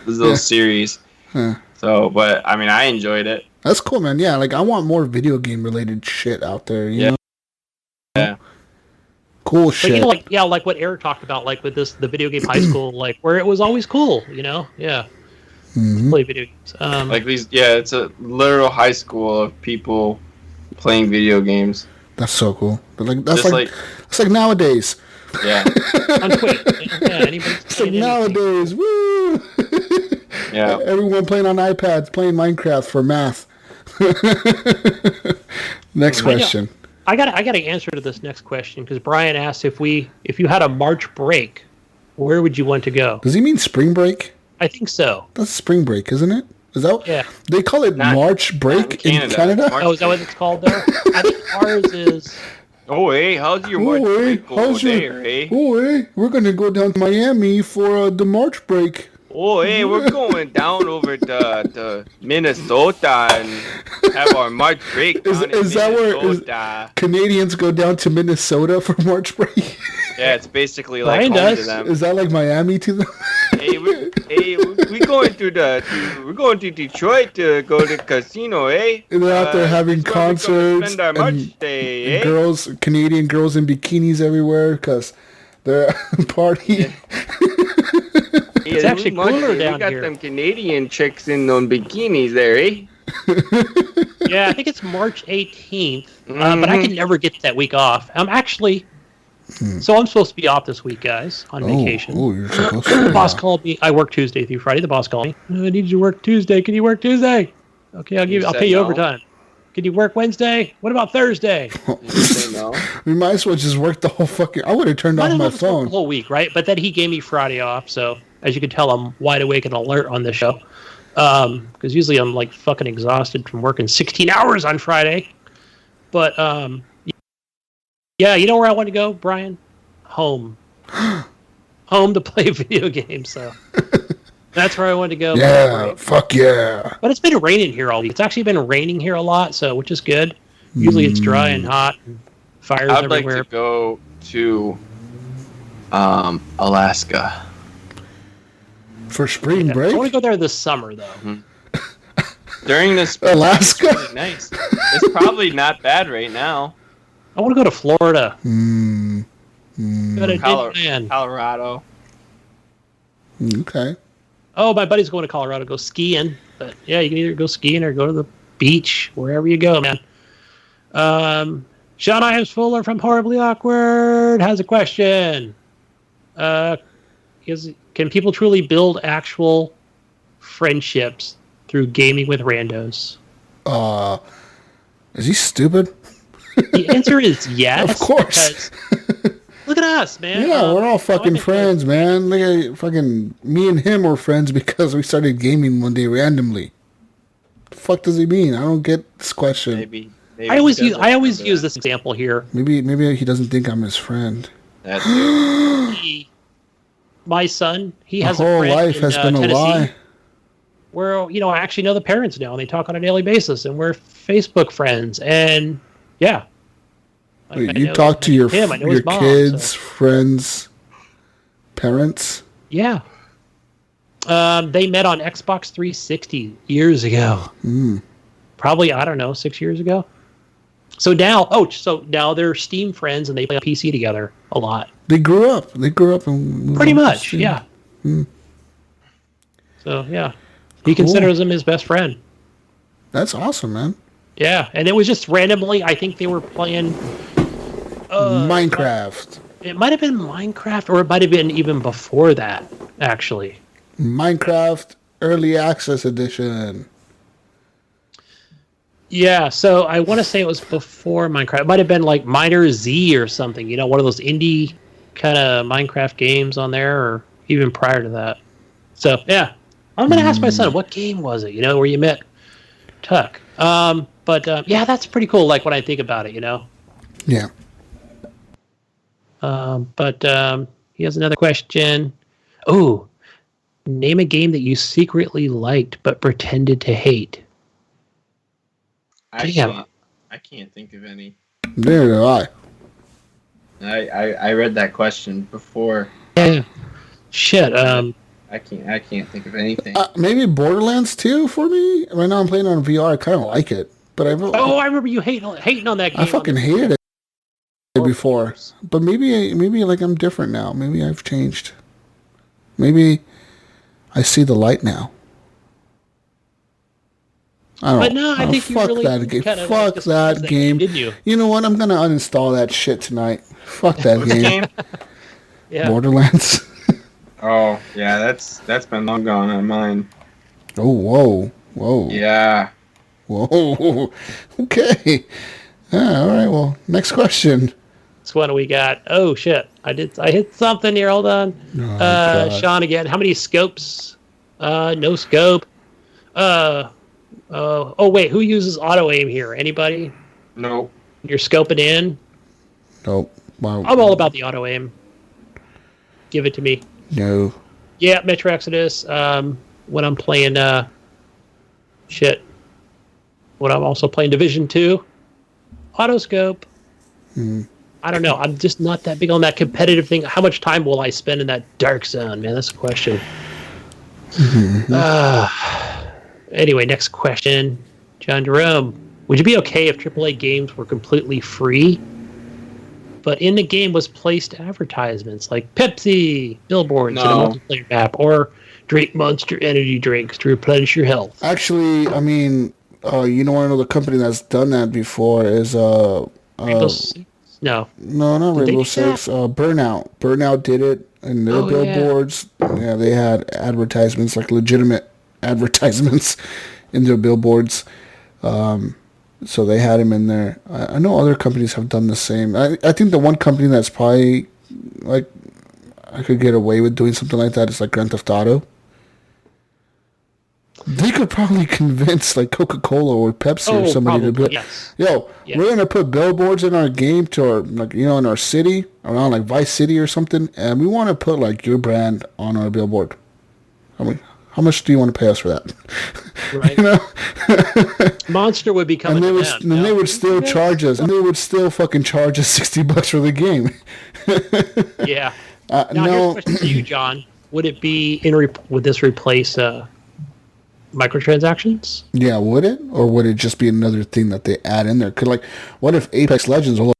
little series. Huh. So, but, I mean, I enjoyed it.
That's cool, man. Yeah, like, I want more video game-related shit out there, you know?
Yeah.
Cool shit.
But, like what Eric talked about, like with the video game high school, like where it was always cool, Yeah. Mm-hmm. Play video games.
Like these, it's a literal high school of people playing video games.
That's so cool. But like that's like nowadays.
Yeah.
On Twitch.
It's like nowadays. Woo!
Yeah.
Everyone playing on iPads, playing Minecraft for math. Next question.
I got an answer to this next question because Brian asked if you had a March break, where would you want to go?
Does he mean spring break?
I think so.
That's spring break, isn't it? Is that?
Yeah.
They call it March break in Canada.
Is that what it's called there? I think ours is.
Oh, hey, how's your March break over there, eh?
Oh, hey, we're gonna go down to Miami for the March break.
Oh, hey, we're going down over to Minnesota and have our March break.
Is that where Canadians go down to Minnesota for March break?
Yeah, it's basically like home to them.
Is that like Miami to them?
Hey, we're going to Detroit to go to the casino, eh?
And they're out there having concerts
spend our March day,
Canadian girls in bikinis everywhere because they're partying.
It's actually cooler down here.
We got them Canadian chicks in those bikinis there, eh?
Yeah, I think it's March 18th, but I can never get that week off. I'm actually... So I'm supposed to be off this week, guys, on vacation.
Oh, you're supposed to.
The boss called me. I work Tuesday through Friday. The boss called me. I need you to work Tuesday. Can you work Tuesday? Okay, I'll pay you overtime. Can you work Wednesday? What about Thursday?
You say no.
We might as well just work the whole fucking... I would have turned off my phone.
The whole week, right? But then he gave me Friday off, so as you can tell, I'm wide awake and alert on this show. Because usually I'm like fucking exhausted from working 16 hours on Friday. But yeah, you know where I want to go, Brian? Home. Home to play video games, so that's where I want to go.
Yeah, fuck yeah.
But it's been raining here all week. It's actually been raining here a lot, so which is good. Usually it's dry and hot and fires everywhere.
I'd like to go to Alaska.
For spring break?
I want to go there this summer, though.
Mm-hmm. During this
Alaska?
It's really nice. It's probably not bad right now.
I want to go to Florida.
Go
to
Colorado.
Okay.
Oh, my buddy's going to Colorado, go skiing. But yeah, you can either go skiing or go to the beach, wherever you go, man. Sean Ives Fuller from Horribly Awkward has a question. Can people truly build actual friendships through gaming with randos?
Is he stupid?
The answer is yes.
Of course.
Look at us, man.
Yeah, we're all fucking friends, man. Look at fucking me and him were friends because we started gaming one day randomly. The fuck does he mean? I don't get this question.
Maybe
I always use this example here.
Maybe he doesn't think I'm his friend.
That's it.
My son, he has
My whole
a friend
life
in
has been
Tennessee,
a lie.
where I actually know the parents now, and they talk on a daily basis, and we're Facebook friends, and yeah.
Wait, you talk to your mom, kids, friends, parents?
Yeah. They met on Xbox 360 years ago. Probably, I don't know, 6 years ago. So now they're Steam friends and they play on PC together a lot.
They grew up and
pretty much, yeah. So yeah, he considers him his best friend.
That's awesome, man.
Yeah, and it was just randomly. I think they were playing
Minecraft.
It might have been Minecraft, or it might have been even before that, actually.
Minecraft Early Access Edition.
Yeah, so I want to say it was before Minecraft. It might have been like Miner Z or something, one of those indie kind of Minecraft games on there, or even prior to that. So, yeah. I'm going to ask my son, what game was it, where you met Tuck? But, yeah, that's pretty cool, like, when I think about it,
Yeah.
But he has another question. Oh, name a game that you secretly liked but pretended to hate.
I can't think of any.
Neither do I.
I read that question before.
Yeah. Shit.
I can't think of anything.
Maybe Borderlands 2 for me. Right now I'm playing on VR. I kind of like it, but I
remember you hating on that game.
I fucking hated it before, but maybe like I'm different now. Maybe I've changed. Maybe I see the light now. I don't know.
But no, I think you
fuck
really
that game. Fuck that game.
Did you?
You know what? I'm gonna uninstall that shit tonight. Fuck that game.
Yeah.
Borderlands.
Oh yeah, that's been long gone on mine.
Oh whoa.
Yeah.
Whoa. Okay. All right. Well, next question.
That's what we got. Oh shit! I hit something here. Hold on.
Oh,
Sean again. How many scopes? No scope. Oh wait, who uses auto aim here? Anybody?
Nope.
You're scoping in?
Nope. Wow.
I'm all about the auto aim. Give it to me.
No.
Yeah, Metro Exodus. When I'm playing when I'm also playing Division 2, autoscope. I don't know. I'm just not that big on that competitive thing. How much time will I spend in that dark zone, man? That's a question. Anyway, next question. John Jerome. Would you be okay if AAA games were completely free, but in the game was placed advertisements like Pepsi, billboards, and a multiplayer map, or drink Monster energy drinks to replenish your health?
Actually, I mean, one of the company that's done that before is
Rainbow Six? No,
not Rainbow Six. Burnout. Burnout did it in their billboards. Yeah, they had advertisements, like legitimate advertisements in their billboards. So they had him in there. I know other companies have done the same. I think the one company that's probably like I could get away with doing something like that is like Grand Theft Auto. They could probably convince like Coca-Cola or Pepsi or somebody to be we're gonna put billboards in our game to our in our city around like Vice City or something, and we want to put like your brand on our billboard. I mean, how much do you want to pay us for that?
Right. Monster would be coming.
They would still charge us, and they would still fucking charge us $60 for the game.
Yeah. Now here's a question for you, John. Would it be would this replace microtransactions?
Yeah, would it, or would it just be another thing that they add in there? What if Apex Legends all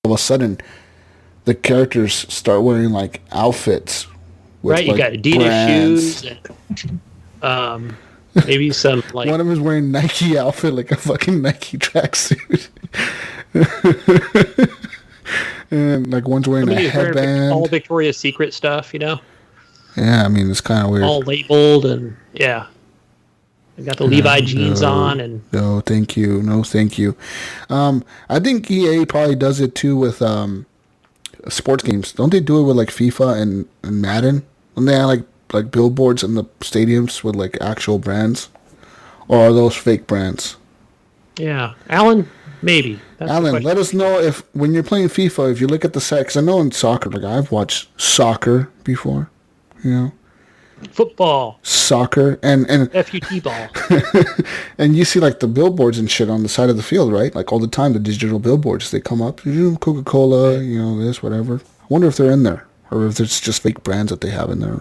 of a sudden the characters start wearing like outfits?
Right, you got Adidas
brands.
shoes, and maybe some like
one of them is wearing Nike outfit, like a fucking Nike tracksuit, And like one's wearing a headband.
All Victoria's Secret stuff,
Yeah, I mean it's kind of weird.
All labeled and yeah. They got the Levi jeans on and.
No, thank you. No, thank you. I think EA probably does it too with sports games. Don't they do it with like FIFA and Madden? When they have like billboards in the stadiums with like actual brands, or are those fake brands?
Yeah, Alan, maybe. That's
Alan, let us know if when you're playing FIFA, if you look at the set, because I know in soccer, like I've watched soccer before,
football,
soccer, and
FUT ball,
and you see like the billboards and shit on the side of the field, right? Like all the time, the digital billboards they come up, Coca-Cola, this, whatever. I wonder if they're in there, or if it's just fake brands that they have in there.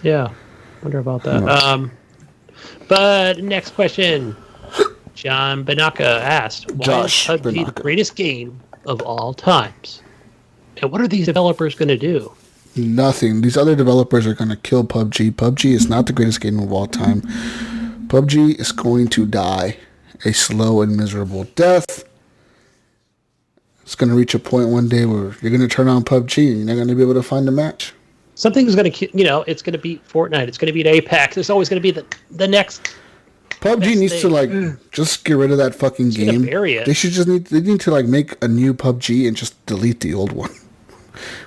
Yeah, wonder about that. But next question, John Banaka asked, "Why is PUBG the greatest game of all times? And what are these developers going to do?"
Nothing. These other developers are going to kill PUBG. PUBG is not the greatest game of all time. PUBG is going to die a slow and miserable death. It's going to reach a point one day where you're going to turn on PUBG and you're not going to be able to find a match.
Something's going to, it's going to beat Fortnite. It's going to beat Apex. There's always going to be the next.
PUBG needs to just get rid of that fucking game.
Bury it.
They need to make a new PUBG and just delete the old one.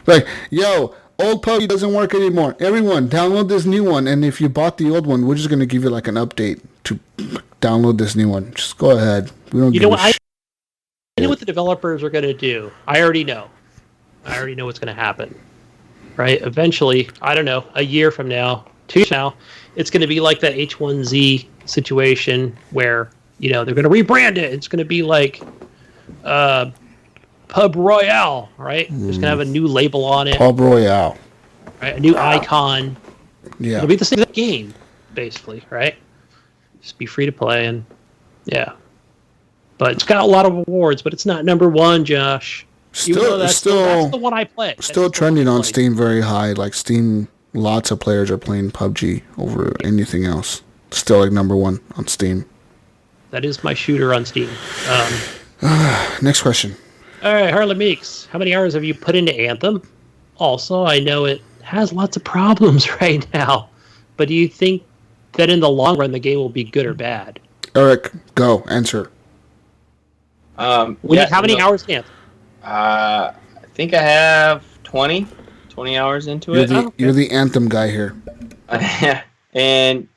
Like, yo, old PUBG doesn't work anymore. Everyone, download this new one. And if you bought the old one, we're just going to give you like an update to download this new one. Just go ahead. We don't. I
know what the developers are going to do. I already know what's going to happen. Right? Eventually, I don't know, a year from now, 2 years from now, it's going to be like that H1Z situation where, they're going to rebrand it. It's going to be like Pub Royale, right? It's going to have a new label on it.
Pub Royale.
Right? A new icon.
Yeah.
It'll be the same game, basically, right? Just be free to play and, yeah. But it's got a lot of awards, but it's not number one, Josh. That's the one I play.
Still trending on Steam very high. Like Steam, lots of players are playing PUBG over anything else. Still like number one on Steam.
That is my shooter on Steam.
Next question.
All right, Harley Meeks, how many hours have you put into Anthem? Also, I know it has lots of problems right now, but do you think that in the long run the game will be good or bad?
Eric, go answer.
How many hours in Anthem?
I think I have 20 hours into it.
You're the Anthem guy here.
And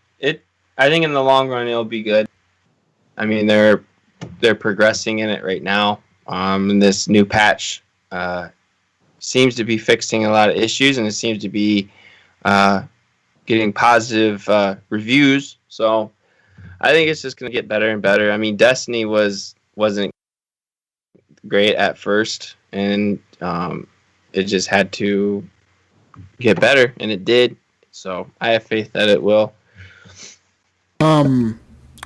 I think in the long run it'll be good. I mean, they're progressing in it right now. And this new patch seems to be fixing a lot of issues, and it seems to be getting positive reviews. So I think it's just going to get better and better. I mean, Destiny wasn't great at first, and it just had to get better, and it did. So I have faith that it will.
And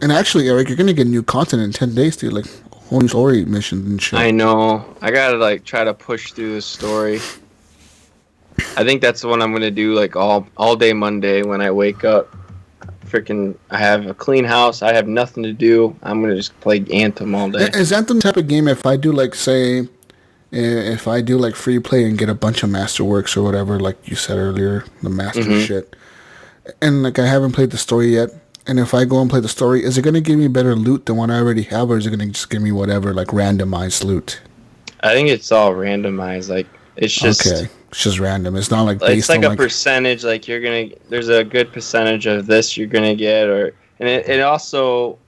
actually, Eric, you're gonna get new content in 10 days, dude. Like whole new story missions and shit.
I know. I gotta try to push through this story. I think that's the one I'm gonna do all day Monday when I wake up. I have a clean house. I have nothing to do. I'm gonna just play Anthem all day.
Is Anthem the type of game if I do free play and get a bunch of masterworks or whatever, like you said earlier, the master shit, and I haven't played the story yet, and if I go and play the story, is it gonna give me better loot than what I already have, or is it gonna just give me whatever
randomized loot? I think it's all randomized. It's just
okay. It's just random. It's not
based on a percentage. There's a good percentage of this you're gonna get, and it also,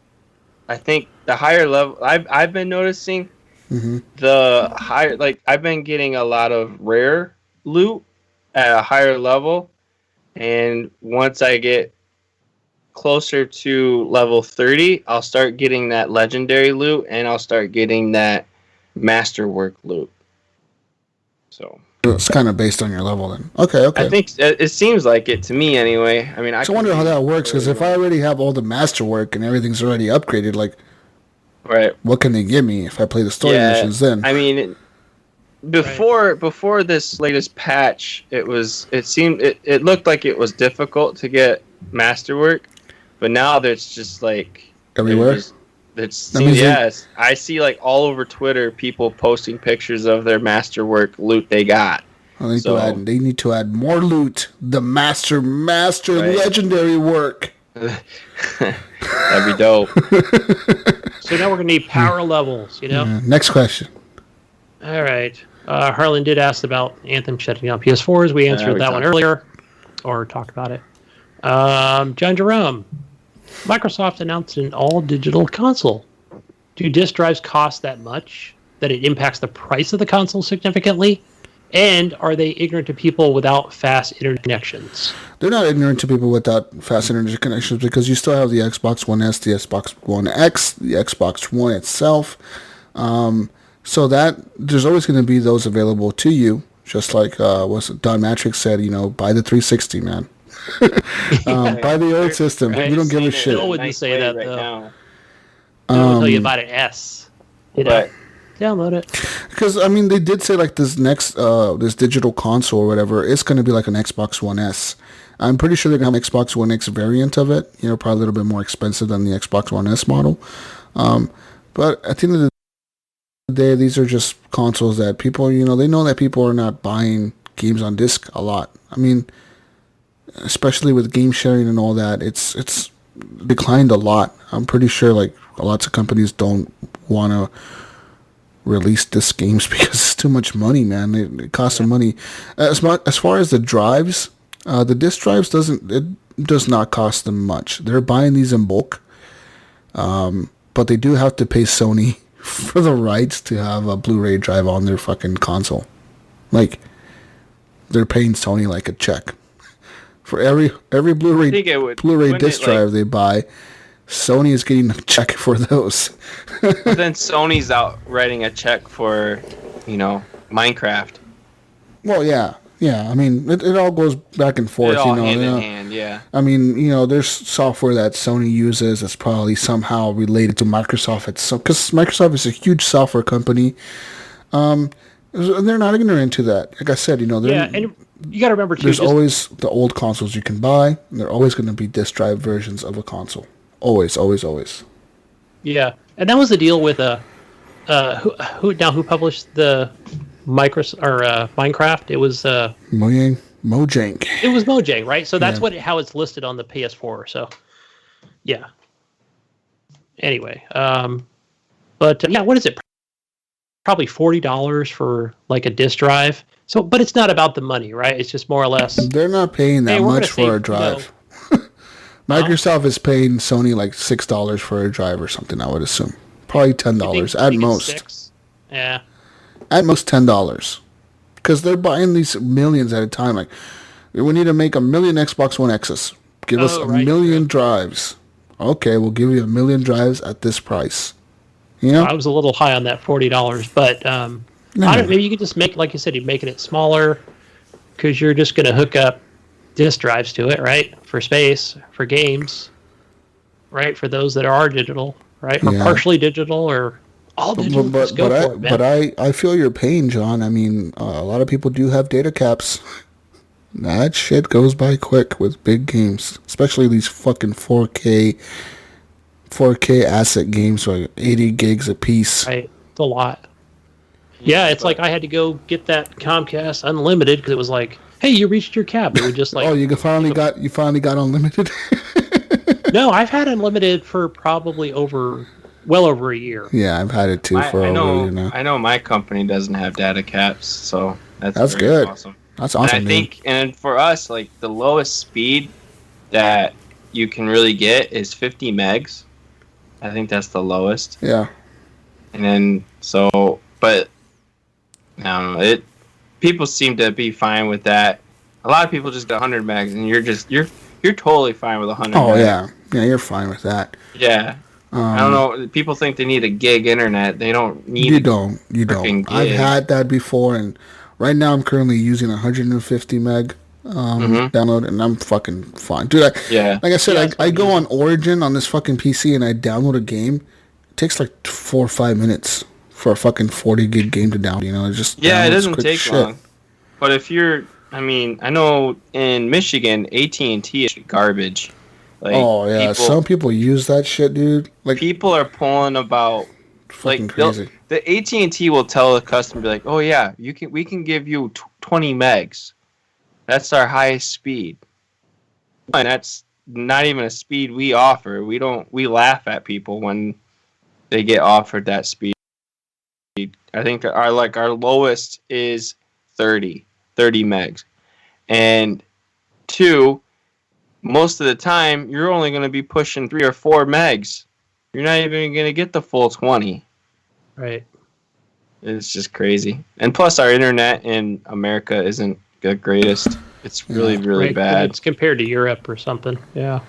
I think the higher level. I've been noticing the higher. I've been getting a lot of rare loot at a higher level, and once I get closer to level 30, I'll start getting that legendary loot, and I'll start getting that masterwork loot. So
it's kind of based on your level then. Okay.
I think it seems like it to me anyway. I mean, I
wonder how that works, because if I already have all the masterwork and everything's already upgraded,
right,
what can they give me if I play the story missions then?
I mean, before this latest patch, it looked like it was difficult to get masterwork, but now there's just
everywhere.
Yes, I see like all over Twitter people posting pictures of their masterwork loot they got.
They need to add more loot. The master right. Legendary work.
That'd be dope.
So now we're gonna need power levels.
Yeah. Next question.
All right. Harlan did ask about Anthem shutting down PS4s. We answered that one earlier, or talked about it. John Jerome, Microsoft announced an all-digital console. Do disk drives cost that much that it impacts the price of the console significantly? And are they ignorant to people without fast internet connections?
They're not ignorant to people without fast internet connections because you still have the Xbox One S, the Xbox One X, the Xbox One itself. So that there's always going to be those available to you, just like Don Matrix said, buy the 360, man. Buy the old system.
Right.
We don't give a shit.
I wouldn't say that, though. I would tell you about an S.
Right.
Download it.
Because, they did say, like, this next, this digital console or whatever, it's going to be like an Xbox One S. I'm pretty sure they're going to have an Xbox One X variant of it, probably a little bit more expensive than the Xbox One S model. But at the end of the day, these are just consoles that people, they know that people are not buying games on disc a lot. Especially with game sharing and all that, it's declined a lot. I'm pretty sure, like, lots of companies don't want to release disc games because it's too much money, man. It costs them money. As far as the drives, the disc drives does not cost them much. They're buying these in bulk, but they do have to pay Sony for the rights to have a Blu-ray drive on their fucking console. Like, they're paying Sony like a check for every Blu-ray disc drive they buy. Sony is getting a check for those.
But then Sony's out writing a check for, Minecraft.
Well, yeah. It all goes back and forth.
It all hand in hand, yeah.
There's software that Sony uses that's probably somehow related to Microsoft. Because Microsoft is a huge software company. They're not ignorant to that. Like I said, and you got to remember, too. There's always the old consoles you can buy, and they're always going to be disc drive versions of a console. Always, always, always.
Yeah, and that was the deal with who published the Minecraft? It was
Mojang.
It was Mojang, right? So that's how it's listed on the PS4. So, yeah. Anyway, what is it? Probably $40 for like a disc drive. So, but it's not about the money, right? It's just more or less.
They're not paying that much for a drive. Microsoft is paying Sony like $6 for a drive or something, I would assume. Probably $10 at most.
Yeah.
At most $10. Because they're buying these millions at a time. Like, we need to make 1 million Xbox One X's. Give us 1 million drives. Okay, we'll give you 1 million drives at this price.
I was a little high on that $40, but maybe you could just make, like you said, you're making it smaller because you're just going to hook up disk drives to it, right? For space, for games, right? For those that are digital, right? Or partially digital or all digital.
But I feel your pain, John. A lot of people do have data caps. That shit goes by quick with big games, especially these fucking 4K asset games, like 80 gigs a piece.
Right, it's a lot. Yeah, it's like I had to go get that Comcast Unlimited because it was like, hey, you reached your cap. It would just like,
you finally got unlimited.
No, I've had unlimited for probably well over a year.
Yeah, I've had it too for over a year now.
I know my company doesn't have data caps, so that's
good.
Awesome.
That's awesome.
And I think, and for us, like the lowest speed that you can really get is 50 megs. I think that's the lowest.
Yeah.
And then but I don't know. People seem to be fine with that. A lot of people just get 100 megs, and you're totally fine with 100.
Oh
megs.
Yeah, you're fine with that.
Yeah. I don't know. People think they need a gig internet. They don't need.
You don't. I've had that before, and right now I'm currently using 150 meg download, and I'm fucking fine, dude. Like I said, I go on Origin on this fucking PC, and I download a game. It takes like 4 or 5 minutes for a fucking 40 gig game to download. It just
it doesn't take long. But if you're, I know in Michigan, AT&T is garbage. Like,
oh yeah, some people use that shit, dude. Like
people are pulling about
fucking crazy.
The AT&T will tell the customer, be like, "Oh yeah, we can give you 20 megs. That's our highest speed." And that's not even a speed we offer. We laugh at people when they get offered that speed. I think our lowest is 30 megs. And 2, most of the time you're only going to be pushing 3 or 4 megs. You're not even going to get the full 20.
Right.
It's just crazy. And plus our internet in America isn't the greatest. It's really, really bad.
It's compared to Europe or something. Yeah.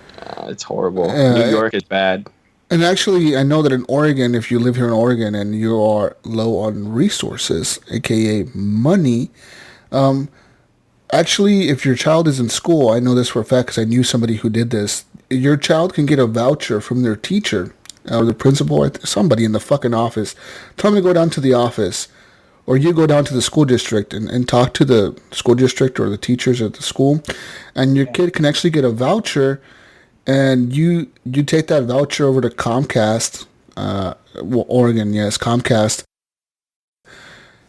It's horrible. New York is bad.
And actually, I know that in Oregon, if you live here in Oregon and you are low on resources, aka money, actually, if your child is in school, I know this for a fact because I knew somebody who did this. Your child can get a voucher from their teacher or the principal or somebody in the fucking office. Tell them to go down to the office, or you go down to the school district and talk to the school district or the teachers at the school, and your kid can actually get a voucher. And you take that voucher over to Comcast, Oregon, yes, Comcast,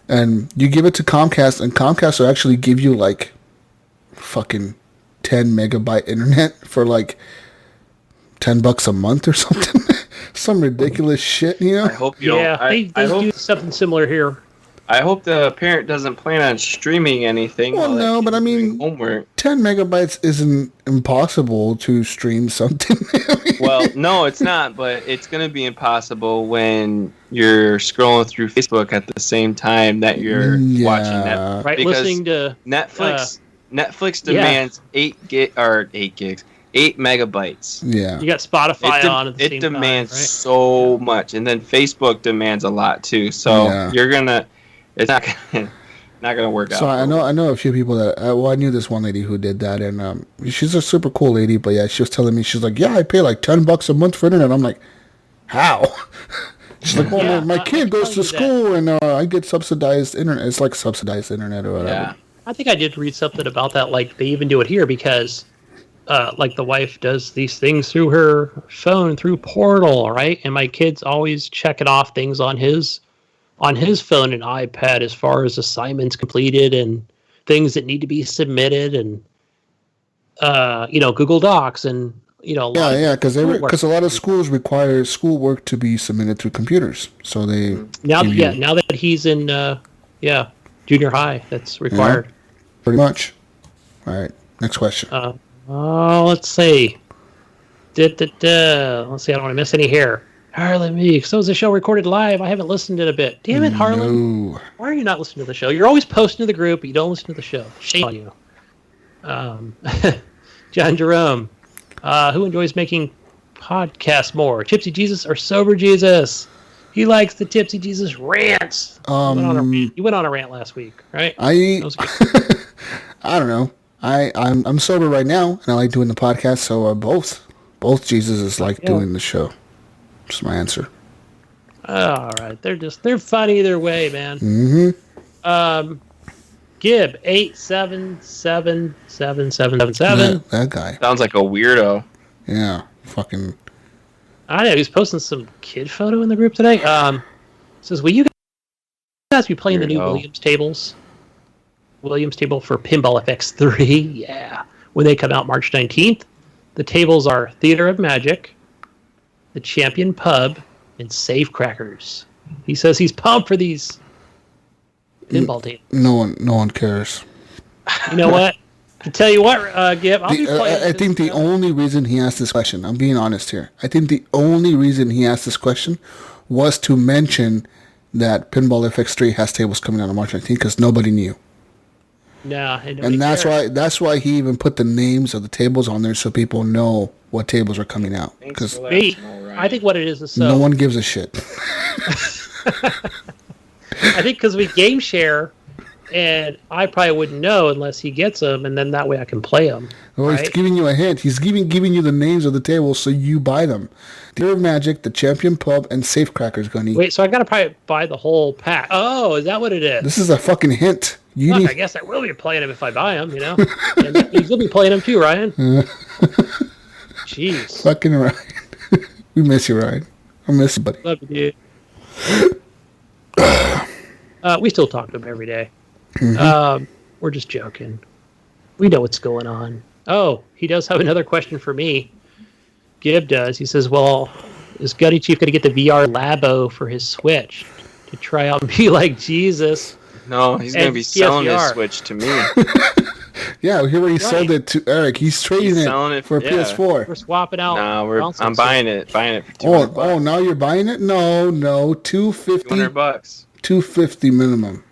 and you give it to Comcast, and Comcast will actually give you like fucking 10 megabyte internet for like $10 a month or something, some ridiculous shit, you know.
I hope you
don't. They do something similar here.
I hope the parent doesn't plan on streaming anything.
Well, no, but I mean,
homework.
10 megabytes isn't impossible to stream something.
Well, no, it's not, but it's going to be impossible when you're scrolling through Facebook at the same time that you're watching Netflix.
Right, listening to
Netflix demands 8 megabytes.
Yeah.
You got Spotify on at the same time.
It demands so much, and then Facebook demands a lot too. So you're going to... It's not gonna work out.
So I know a few people that I knew this one lady who did that, and she's a super cool lady. But yeah, she was telling me, she's like, I pay like $10 a month for internet. I'm like, how? She's like, well, my kid goes to school and I get subsidized internet. It's like subsidized internet or whatever.
Yeah, I think I did read something about that. Like they even do it here because, like the wife does these things through her phone through Portal, right? And my kid's always checking off things on his phone and iPad as far as assignments completed and things that need to be submitted and, Google Docs and,
because a lot of schools require schoolwork to be submitted through computers. So they...
Now that he's in, junior high, that's required.
Yeah, pretty much. All right, next question.
Let's see. Let's see, I don't want to miss any here. Harlan Meeks. So is the show recorded live? I haven't listened in a bit. Damn it, Harlan. No. Why are you not listening to the show? You're always posting to the group, but you don't listen to the show. Shame on you. John Jerome. Who enjoys making podcasts more? Tipsy Jesus or Sober Jesus? He likes the Tipsy Jesus rants. You went on a rant last week, right?
I don't know. I'm sober right now, and I like doing the podcast, so both Jesuses like doing the show. That's my answer.
All right, they're fun either way, man.
Mm-hmm.
Gib 8777777.
That guy
sounds like a weirdo.
Yeah, fucking.
I know he's posting some kid photo in the group today. Says, will you guys be playing the new Williams tables? Williams table for Pinball FX3. Yeah, when they come out March 19th. The tables are Theater of Magic, the Champion Pub, and Safe Crackers. He says he's pumped for these pinball tables.
No one cares.
You know what? I tell you what, Gib, I'll be playing.
I think the only reason he asked this question, I'm being honest here, I think the only reason he asked this question was to mention that Pinball FX3 has tables coming out on March 19th because nobody knew.
No,
and that's why he even put the names of the tables on there so people know what tables are coming out. Because
I think what it is so
no one gives a shit.
I think because we game share, and I probably wouldn't know unless he gets them, and then that way I can play them.
Well, right? He's giving you a hint. He's giving you the names of the tables so you buy them. Theater of Magic, the Champion Pub, and Safe Crackers, Gunny.
Wait, so I got to probably buy the whole pack. Oh, is that what it is?
This is a fucking hint.
I guess I will be playing them if I buy them, And you'll be playing them too, Ryan. Jeez.
Fucking Ryan. We miss you, Ryan. I miss you, buddy.
Love you, dude. We still talk to him every day.
Mm-hmm.
We're just joking. We know what's going on. Oh, he does have another question for me. Gib does. He says, well, is Gunny Chief going to get the VR Labo for his Switch to try out and be like Jesus?
No, he's going to be selling his Switch to me.
Yeah, we hear where he sold it to Eric. He's trading it for a PS4.
We're swapping out.
No, I'm buying it for $200.
Oh, now you're buying it? No, $250.
$200.
$250 minimum.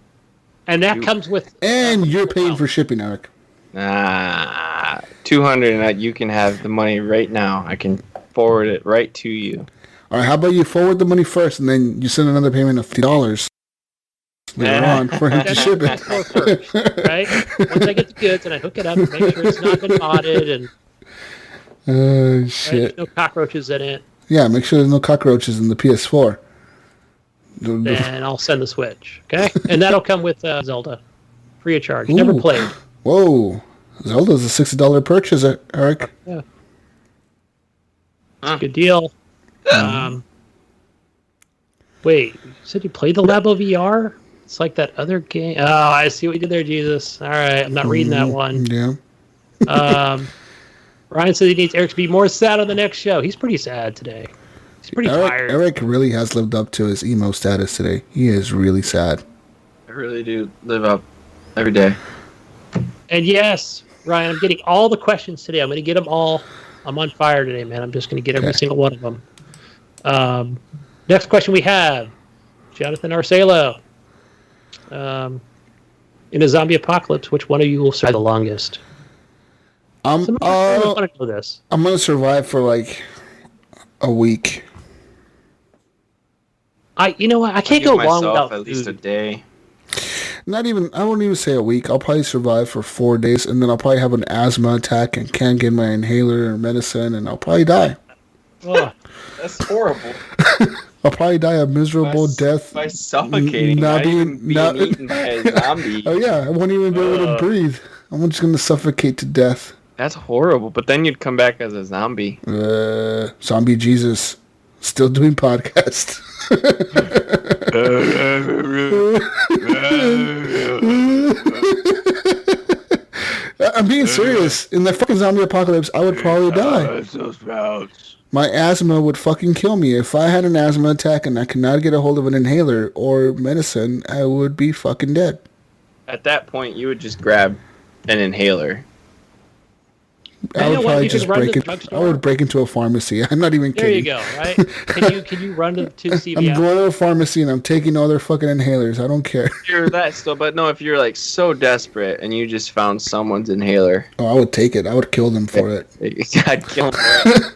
And that comes with...
And you're paying for shipping, Eric.
$200, and you can have the money right now. I can forward it right to you.
All right, how about you forward the money first, and then you send another payment of $50 later on for him to ship it.
First, right? Once I get the goods and I hook it up and make sure it's not been modded and
shit.
Right, there's no cockroaches in it.
Yeah, make sure there's no cockroaches in the PS4.
Then I'll send the Switch, okay? And that'll come with Zelda, free of charge. Never played.
Whoa, Zelda's a $60 purchase, Eric.
Yeah, it's a good deal. Wait, you said you played the Labo VR? It's like that other game. Oh, I see what you did there, Jesus. All right, I'm not reading that one.
Yeah.
Ryan says he needs Eric to be more sad on the next show. He's pretty sad today. He's pretty tired.
Eric really has lived up to his emo status today. He is really sad.
I really do live up every day.
And yes, Ryan, I'm getting all the questions today. I'm going to get them all. I'm on fire today, man. I'm just going to get every single one of them. Next question we have, Jonathan Arcelo. In a zombie apocalypse, which one of you will survive the longest?
I'm
going to know this.
I'm going to survive for like a week.
You know what? I can't go long without
at least a day.
I won't even say a week. I'll probably survive for 4 days, and then I'll probably have an asthma attack and can't get my inhaler or medicine, and I'll probably die.
Oh.
That's horrible.
I'll probably die a miserable death.
By suffocating, not being eaten by a zombie.
Oh yeah, I won't even be able to breathe. I'm just going to suffocate to death.
That's horrible, but then you'd come back as a zombie.
Zombie Jesus. Still doing podcast. I'm being serious. In the fucking zombie apocalypse, I would probably die. My asthma would fucking kill me. If I had an asthma attack and I could not get a hold of an inhaler or medicine, I would be fucking dead.
At that point, you would just grab an inhaler.
I would probably just I would break into a pharmacy. I'm not even kidding.
There you go, right? Can you run to CVS?
I'm going to a pharmacy and I'm taking all their fucking inhalers. I don't care.
You're that still, but no, if you're like so desperate and you just found someone's inhaler.
Oh, I would take it. I would kill them for it.
I'd kill them for it.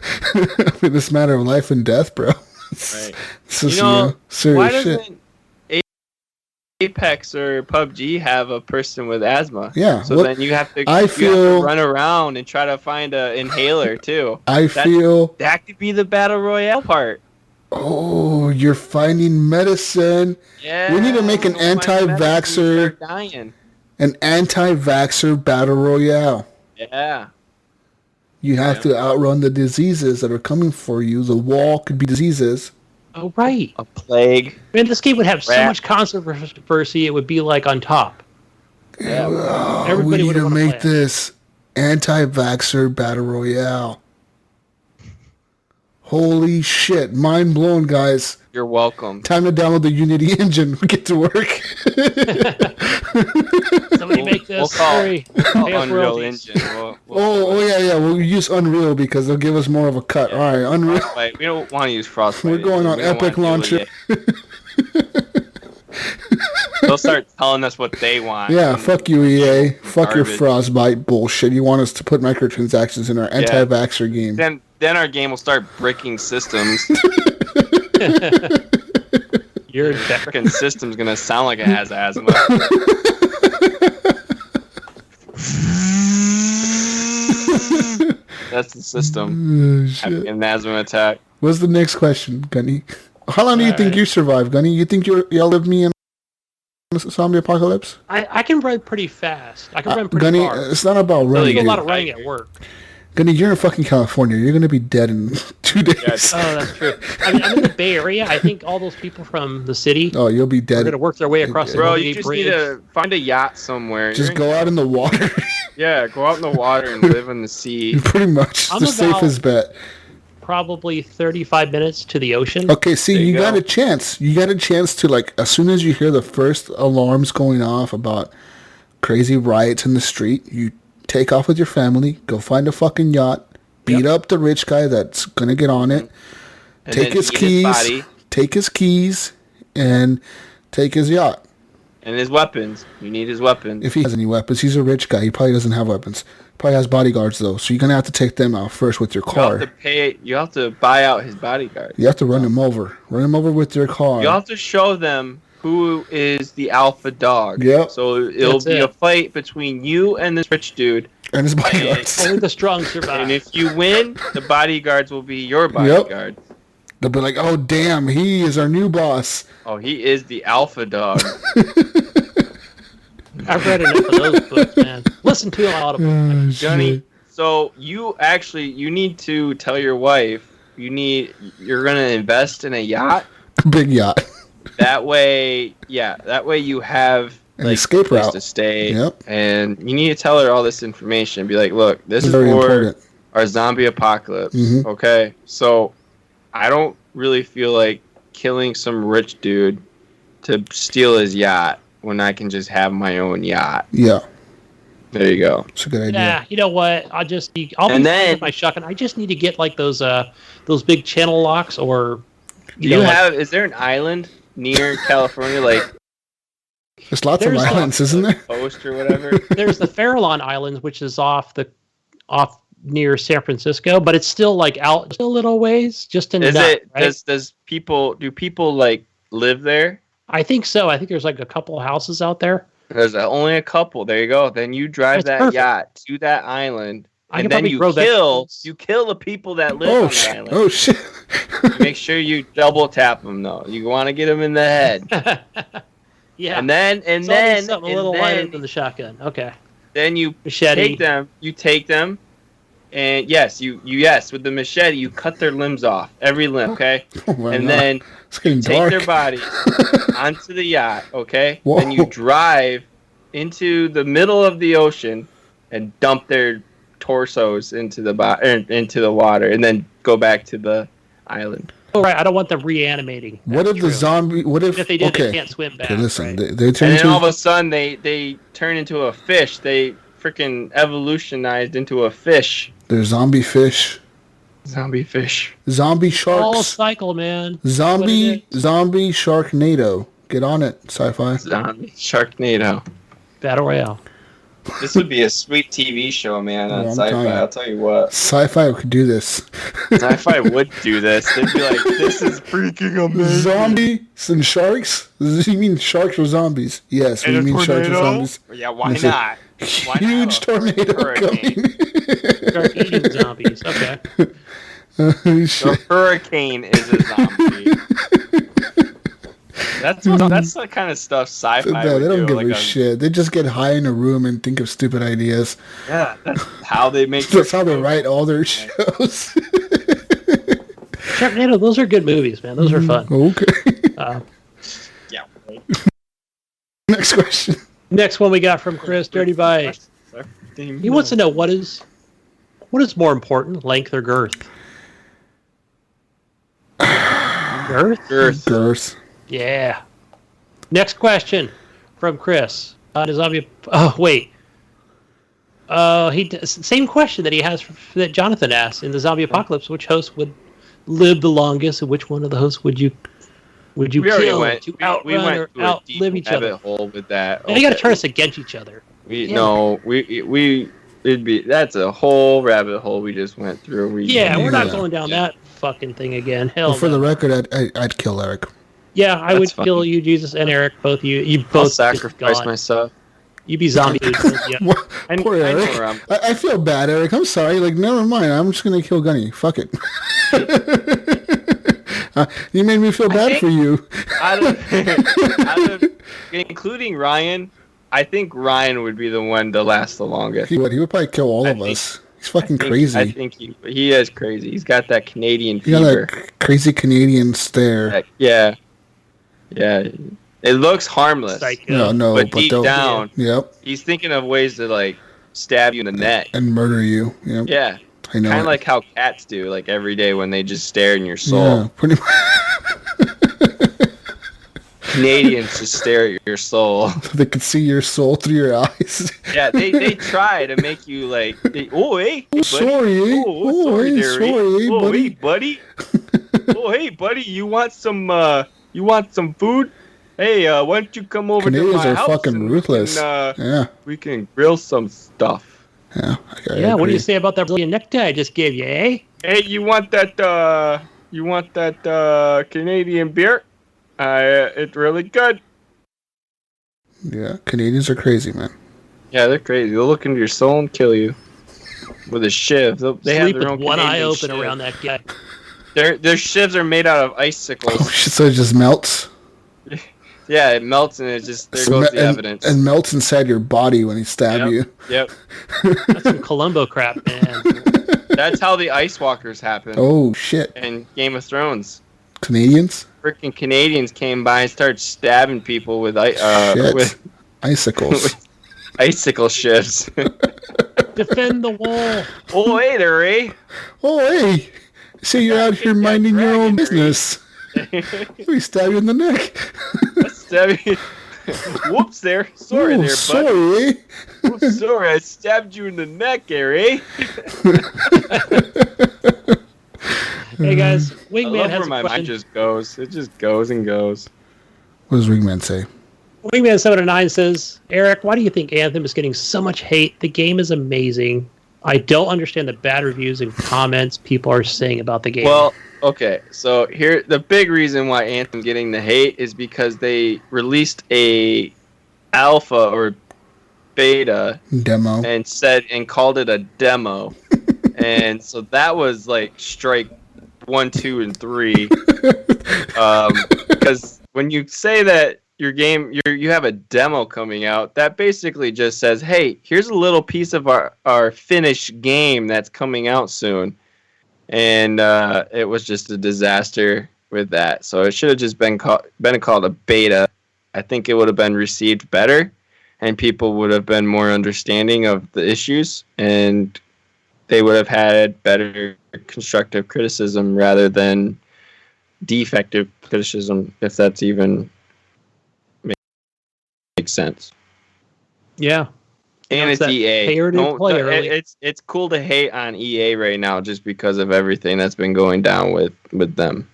I mean, this matter of life and death, bro.
Right.
This is, serious shit.
Apex or PUBG have a person with asthma.
Yeah.
So then you have to run around and try to find an inhaler too. That could be the battle royale part.
Oh, you're finding medicine.
Yeah.
We need to make an anti-vaxxer. An anti-vaxxer battle royale.
Yeah.
You have to outrun the diseases that are coming for you. The wall could be diseases.
Oh, right.
A plague.
Man, this game would have so much controversy, it would be like on top.
Yeah, everybody we need to make this anti-vaxxer battle royale. Holy shit. Mind blown, guys.
You're welcome.
Time to download the Unity engine. Get to work.
Somebody make this.
We'll Unreal Engine.
Yeah. We'll use Unreal because they'll give us more of a cut.
Yeah.
All right, Unreal.
Frostbite. We don't want to use Frostbite.
We're going on Epic Launcher.
They'll start telling us what they want.
Yeah, fuck you, EA. Fuck your Frostbite bullshit. You want us to put microtransactions in our anti-vaxxer game.
Then our game will start bricking systems. Your fucking system's gonna sound like it has asthma. That's the system. Having an asthma attack.
What's the next question, Gunny? How long do you think you survive, Gunny? You think you'll live me in a zombie apocalypse?
I can run pretty fast. I can run pretty
Gunny,
far.
it's not about running.
I do a lot of running at work.
Gunny, you're in fucking California. You're gonna be dead in 2 days.
Oh, that's true. I mean, I'm in the Bay Area. I think all those people from the city.
Oh, you'll be dead.
Are gonna work their way across the
Bro,
Golden
you
Gate
just
Bridge.
need to find a yacht somewhere.
Just go out in the water.
Yeah, go out in the water and live in the sea.
Pretty much.
I'm
the safest bet.
Probably 35 minutes to the ocean.
Okay, see, you got a chance. You got a chance to, like, as soon as you hear the first alarms going off about crazy riots in the street, you take off with your family, go find a fucking yacht, beat up the rich guy that's gonna get on it,
And
take his keys, and take his yacht.
And his weapons. You need his weapons.
If he has any weapons, he's a rich guy. He probably doesn't have weapons. Probably has bodyguards though, so you're gonna have to take them out first with your car.
You have to buy out his bodyguard.
You have to run him over. Run him over with your car.
You have to show them who is the alpha dog.
Yep.
So it'll be a fight between you and this rich dude.
And his bodyguards.
Only the strong survive.
And if you win, the bodyguards will be your bodyguard.
Yep. They'll be like, "Oh damn, he is our new boss."
Oh, he is the alpha dog.
I've read enough of those books, man. Listen to a lot of them.
Gunny, so you need to tell your wife you're gonna invest in a yacht.
Big yacht.
That way you have
an escape
place
route
to stay.
Yep.
And you need to tell her all this information. Be like, look, this is
very
for
important.
Our zombie apocalypse.
Mhm.
Okay, so I don't really feel like killing some rich dude to steal his yacht when I can just have my own yacht.
Yeah.
There you go.
It's a good idea.
Yeah, you know what? I'll be with my shotgun. I just need to get like those big channel locks or.
Is there an island near California
There's lots of islands, isn't there?
Coast or whatever.
There's the Farallon Islands, which is off near San Francisco, but it's still like out a little ways, just in right?
Do people like live there?
I think so. I think there's like a couple of houses out there.
There's only a couple. There you go. Then you drive yacht to that island, and then you kill the people that live on the island.
Oh shit!
Make sure you double tap them though. You want to get them in the head.
Yeah.
And then
a little lighter than the shotgun. Okay.
Then you
machete.
take them, and with the machete you cut their limbs off, every limb, okay? And then you take their bodies onto the yacht, okay?
Whoa.
Then you drive into the middle of the ocean and dump their torsos into the water, and then go back to the island.
Oh, right. I don't want them reanimating.
What if the zombie? What if
they did? They can't swim back.
Okay, listen.
Right?
They turn
and then all of a sudden they turn into a fish. They freaking evolutionized into a fish.
They're zombie fish.
Zombie fish.
Zombie sharks.
All cycle, man.
Zombie Sharknado. Get on it, sci-fi.
Zombie Sharknado.
Battle Royale.
This would be a sweet TV show, man, on Sci-Fi. I'll tell you what.
Sci-Fi could do this.
Sci-Fi would do this. They'd be like, this is freaking amazing.
Zombies and sharks? You mean sharks or zombies? Yes, we mean sharks or zombies.
Yeah, why not?
Huge tornado coming.
Start eating zombies. Okay.
The hurricane is a zombie. That's the kind of stuff sci-fi
They don't
do.
give a shit. They just get high in a room and think of stupid ideas.
Yeah, that's how they make.
That's how they write all their shows.
Sharknado, those are good movies, man. Those are fun.
Okay.
Yeah.
Next question.
Next one we got from Chris, Dirty Bite. He wants to know what is more important, length or girth?
Girth.
Yeah. Next question from Chris. Oh wait. Same question that he has that Jonathan asked in the zombie apocalypse. Which host would live the longest, and which one of the hosts would you kill to outrun or outlive each other?
Hole with that.
Okay. You got to turn us against each other.
That's a whole rabbit hole we just went through.
We're not going down that fucking thing again. Hell.
Well, for the record, I'd kill Eric.
Yeah, I would kill you, Jesus, and Eric, both of you. You both
sacrifice myself.
You'd be zombie. Yeah.
Poor Eric. I feel bad, Eric. I'm sorry. Like, never mind. I'm just gonna kill Gunny. Fuck it. You made me feel bad for you.
Out of including Ryan, I think Ryan would be the one to last the longest.
He would probably kill all of us. He's fucking crazy.
I think he is crazy. He's got that Canadian
He got
fever.
that crazy Canadian stare.
Yeah. It looks harmless.
No,
but deep down,
yep,
he's thinking of ways to like stab you in the neck
and murder you. Yep.
Yeah.
I know.
Kind of like how cats do, like every day when they just stare in your soul.
Yeah, pretty much.
Canadians just stare at your soul.
They can see your soul through your eyes.
Yeah, they try to make you like, hey, buddy.
Sorry, eh?
Sorry, there,
sorry, buddy.
Hey, buddy. Hey, buddy, you want some food? Hey, why don't you come over
Canadians
to my house?
are fucking ruthless.
We can grill some stuff.
Yeah,
yeah. What do you say about that brilliant necktie I just gave you, eh?
Hey, you want that Canadian beer? It's really good.
Yeah, Canadians are crazy, man.
Yeah, they're crazy. They'll look into your soul and kill you with a shiv. They have
Sleep
their
with
own
one eye
Canadian
open
shiv.
around that guy.
Their shivs are made out of icicles.
Oh shit! So it just melts.
Yeah, it melts and it just goes the evidence.
And melts inside your body when he stabs you.
Yep.
That's some Columbo crap, man.
That's how the Ice Walkers happen.
Oh shit!
In Game of Thrones.
Canadians?
Freaking Canadians came by and started stabbing people with
icicles.
With icicle shifts.
Defend the wall.
Oh, hey there, eh?
Oh, hey. See, you're out here minding your own business. We stab you in the neck.
Stab you. Whoops there. Sorry there, bud.
Sorry.
Whoops, sorry. I stabbed you in the neck there, eh?
Hey guys, Wingman has
where
a
my
question.
mind just goes. It just goes and goes.
What does Wingman say?
Wingman 709 says, Eric, why do you think Anthem is getting so much hate? The game is amazing. I don't understand the bad reviews and comments people are saying about the game.
Well, okay, so here the big reason why Anthem getting the hate is because they released a alpha or beta
demo
and called it a demo. And so that was like strike 1, 2, and 3. Because when you say that your game, you have a demo coming out, that basically just says, hey, here's a little piece of our finished game that's coming out soon. And it was just a disaster with that. So it should have just been called a beta. I think it would have been received better, and people would have been more understanding of the issues, and they would have had better constructive criticism rather than defective criticism, if that's even makes sense.
Yeah.
And it's EA. It's cool to hate on EA right now just because of everything that's been going down with them.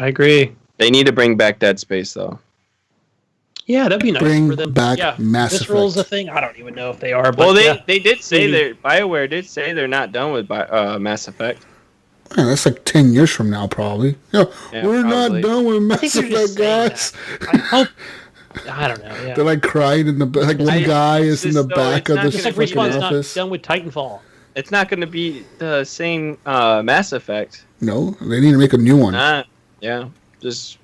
I agree.
They need to bring back Dead Space, though.
Yeah, that'd be nice for them.
Back Mass
this
Effect.
rule's a thing. I don't even know if they are. But
well, they did say BioWare did say they're not done with Mass Effect.
Yeah, that's like 10 years from now, probably. Yeah, we're
probably.
not done with Mass Effect, guys.
I hope. I don't know. Yeah.
They're like crying in the like one guy is in the back of the
fucking
office.
Not done with Titanfall.
It's not going to be the same Mass Effect.
No, they need to make a new one.
Yeah, just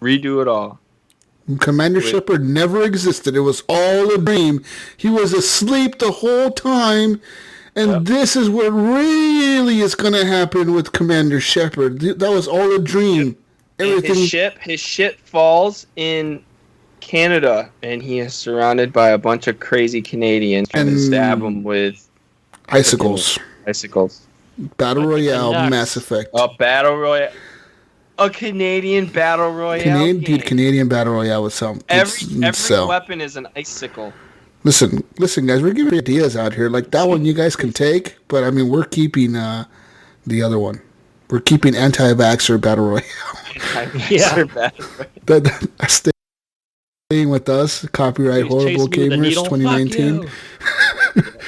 redo it all.
Commander Shepard never existed. It was all a dream. He was asleep the whole time. And this is what really is going to happen with Commander Shepard. That was all a dream. Everything.
His ship falls in Canada, and he is surrounded by a bunch of crazy Canadians trying to stab him with
icicles. Battle Royale, Mass Effect.
A battle royale. A Canadian battle royale.
Canadian battle royale with some.
Every weapon is an icicle.
Listen, guys. We're giving ideas out here. Like that one, you guys can take, but I mean, we're keeping the other one. We're keeping anti-vaxxer battle royale.
Anti-vaxxer battle
royale. That's staying with us. Copyright Horrible Gamers 2019.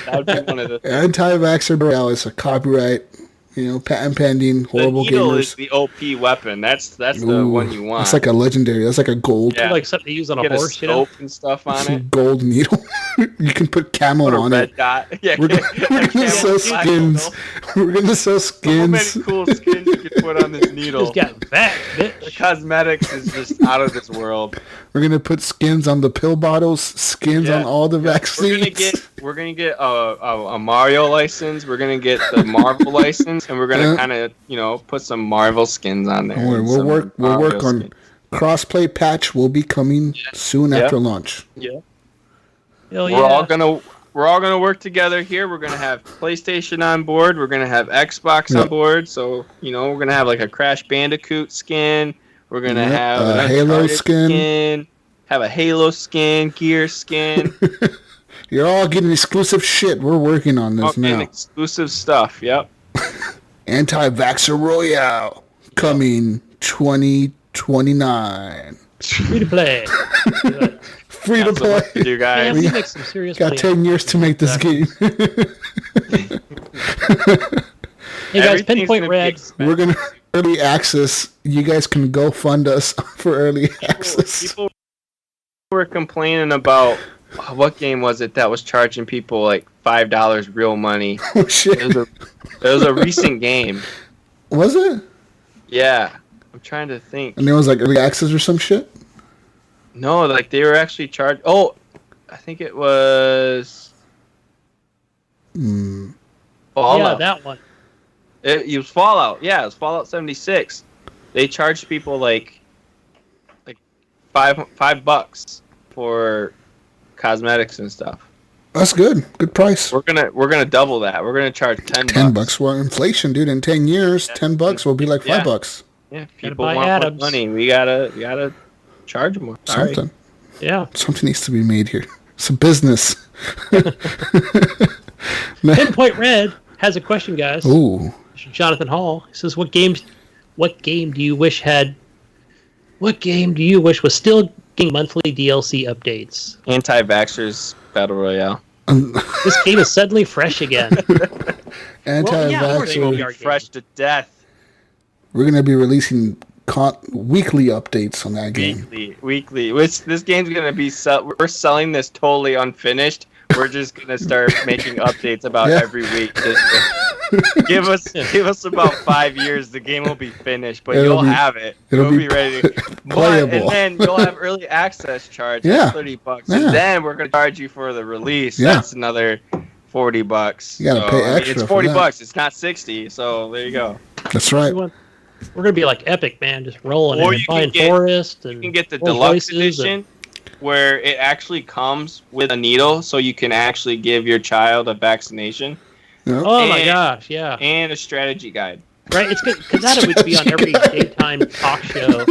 That would be one of the
anti-vaxxer battle royale is a copyright. Patent pending, Horrible
Gamers. The needle is
the
OP weapon. That's the one you want.
It's like a legendary. That's like a gold.
Yeah. Like something you use on a horse.
Soap and stuff on it.
Gold needle. You can put camo on
red
it.
Dot. Yeah,
we're gonna sell skins. We're gonna sell skins.
So many cool skins you can put on this needle.
Just got that, bitch.
The cosmetics is just out of this world.
We're gonna put skins on the pill bottles. Skins on all the vaccines.
a Mario license. We're gonna get the Marvel license, and we're gonna kind of put some Marvel skins on there.
We'll work on crossplay patch. Will be coming soon after launch.
Yeah.
We're all gonna work together here. We're gonna have PlayStation on board. We're gonna have Xbox on board. So we're gonna have like a Crash Bandicoot skin. We're gonna have a
Halo skin.
Have a Halo skin, Gear skin.
You're all getting exclusive shit. We're working on this now.
Exclusive stuff. Yep.
Anti-Vaxxer Royale coming 2029.
Free to play.
Free to play.
You guys.
We make some serious
got 10 years to make this game.
Hey guys, Pinpoint Red.
We're gonna early access. You guys can go fund us for early access.
People were complaining about what game was it that was charging people like $5 real money.
Oh shit!
It was a recent game.
Was it?
Yeah, I'm trying to think.
And it was like early access or some shit.
No, like they were actually charged. Oh, I think it was. Fallout.
Yeah, that one.
It was Fallout. Yeah, it was Fallout 76. They charged people like $5 for cosmetics and stuff.
That's good. Good price.
We're gonna double that. We're gonna charge $10.
$10. Well, inflation, dude. In 10 years, $10 will be like $5.
Yeah, people want more money. We gotta charge them more.
Something.
Yeah.
Something needs to be made here. It's a business.
Pinpoint Red has a question, guys.
Ooh.
Jonathan Hall. He says, What game do you wish was still getting monthly DLC updates?
Anti-Vaxxers Battle Royale.
This game is suddenly fresh again.
Anti-Vaxxers.
Will be fresh to death.
We're going to be releasing weekly updates on that game.
Weekly. This game's going to be... we're selling this totally unfinished. We're just going to start making updates about every week. Give us about 5 years. The game will be finished, but you'll have it. It'll be ready to
playable.
And then you'll have early access charge at $30. And then we're going to charge you for the release.
Yeah.
That's another $40.
You got to pay extra.
It's $40. It's not $60. So there you go.
That's right.
We're going to be like Epic, man, just rolling in and buying Forest. And
you can get the deluxe edition where it actually comes with a needle, so you can actually give your child a vaccination.
Yep.
Oh my gosh, yeah.
And a strategy guide.
Right, it's good because that would be on every daytime talk show.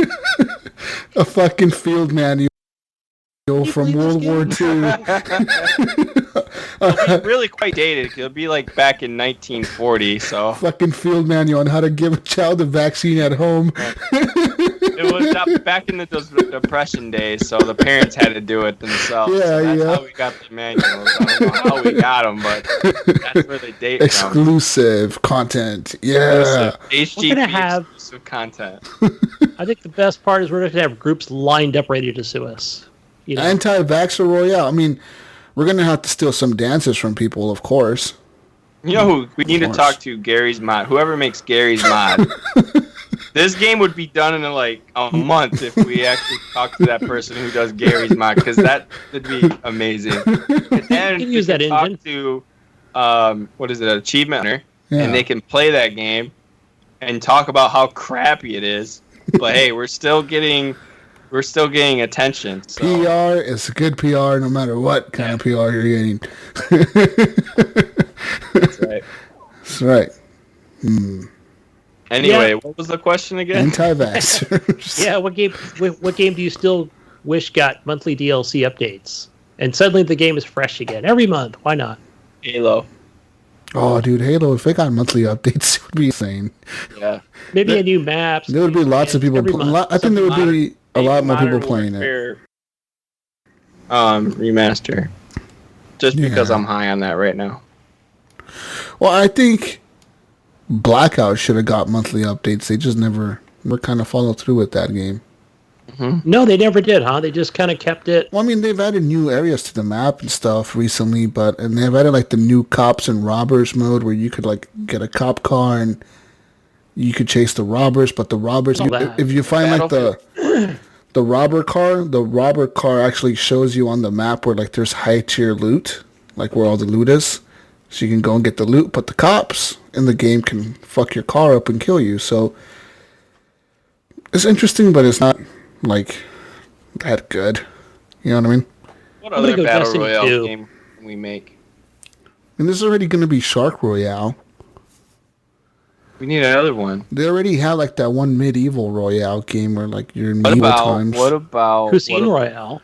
A fucking field manual from World War II.
It'll be really quite dated. It'll be like back in 1940. So
fucking field manual on how to give a child a vaccine at home.
It was back in those Depression days, so the parents had to do it themselves.
Yeah,
so that's how we got the manuals. I don't know how we got them, but that's where they date
exclusive content. Yeah.
HGP exclusive content.
I think the best part is we're going to have groups lined up ready to sue us.
Anti-Vaxxer Royale. I mean, we're going to have to steal some dances from people, of course.
You know who we need to talk to? Gary's Mod. Whoever makes Gary's Mod. This game would be done in like a month if we actually talk to that person who does Gary's Mod, because that would be amazing. And then
you can use that engine.
Talk to Achievement Hunter, and they can play that game and talk about how crappy it is. But hey, we're still getting attention. So.
PR is good PR no matter what kind of PR you're getting.
That's right.
That's right.
Anyway, what was the question again?
Anti-vaxxers.
Yeah, what game do you still wish got monthly DLC updates? And suddenly the game is fresh again. Every month. Why not?
Halo.
Oh, dude, Halo, if it got monthly updates, it would be insane.
Yeah.
Maybe a new map.
There would be lots of people. I think there would be a lot more people playing it.
Remaster. Just because I'm high on that right now.
Well, I think Blackout should have got monthly updates. They just never kind of followed through with that game.
Mm-hmm. No, they never did, huh? They just kind of kept it.
Well, I mean, they've added new areas to the map and stuff recently, and they've added like the new cops and robbers mode where you could like get a cop car and you could chase the robbers. But the robbers, if you find like the robber car actually shows you on the map where like there's high tier loot, like where all the loot is. So you can go and get the loot, but the cops in the game can fuck your car up and kill you. So it's interesting, but it's not like that good. You know what I mean?
What other battle royale game can we make?
And there's already going to be Shark Royale.
We need another one.
They already had like that one medieval Royale game where like you're in medieval times.
What about
Cuisine Royale?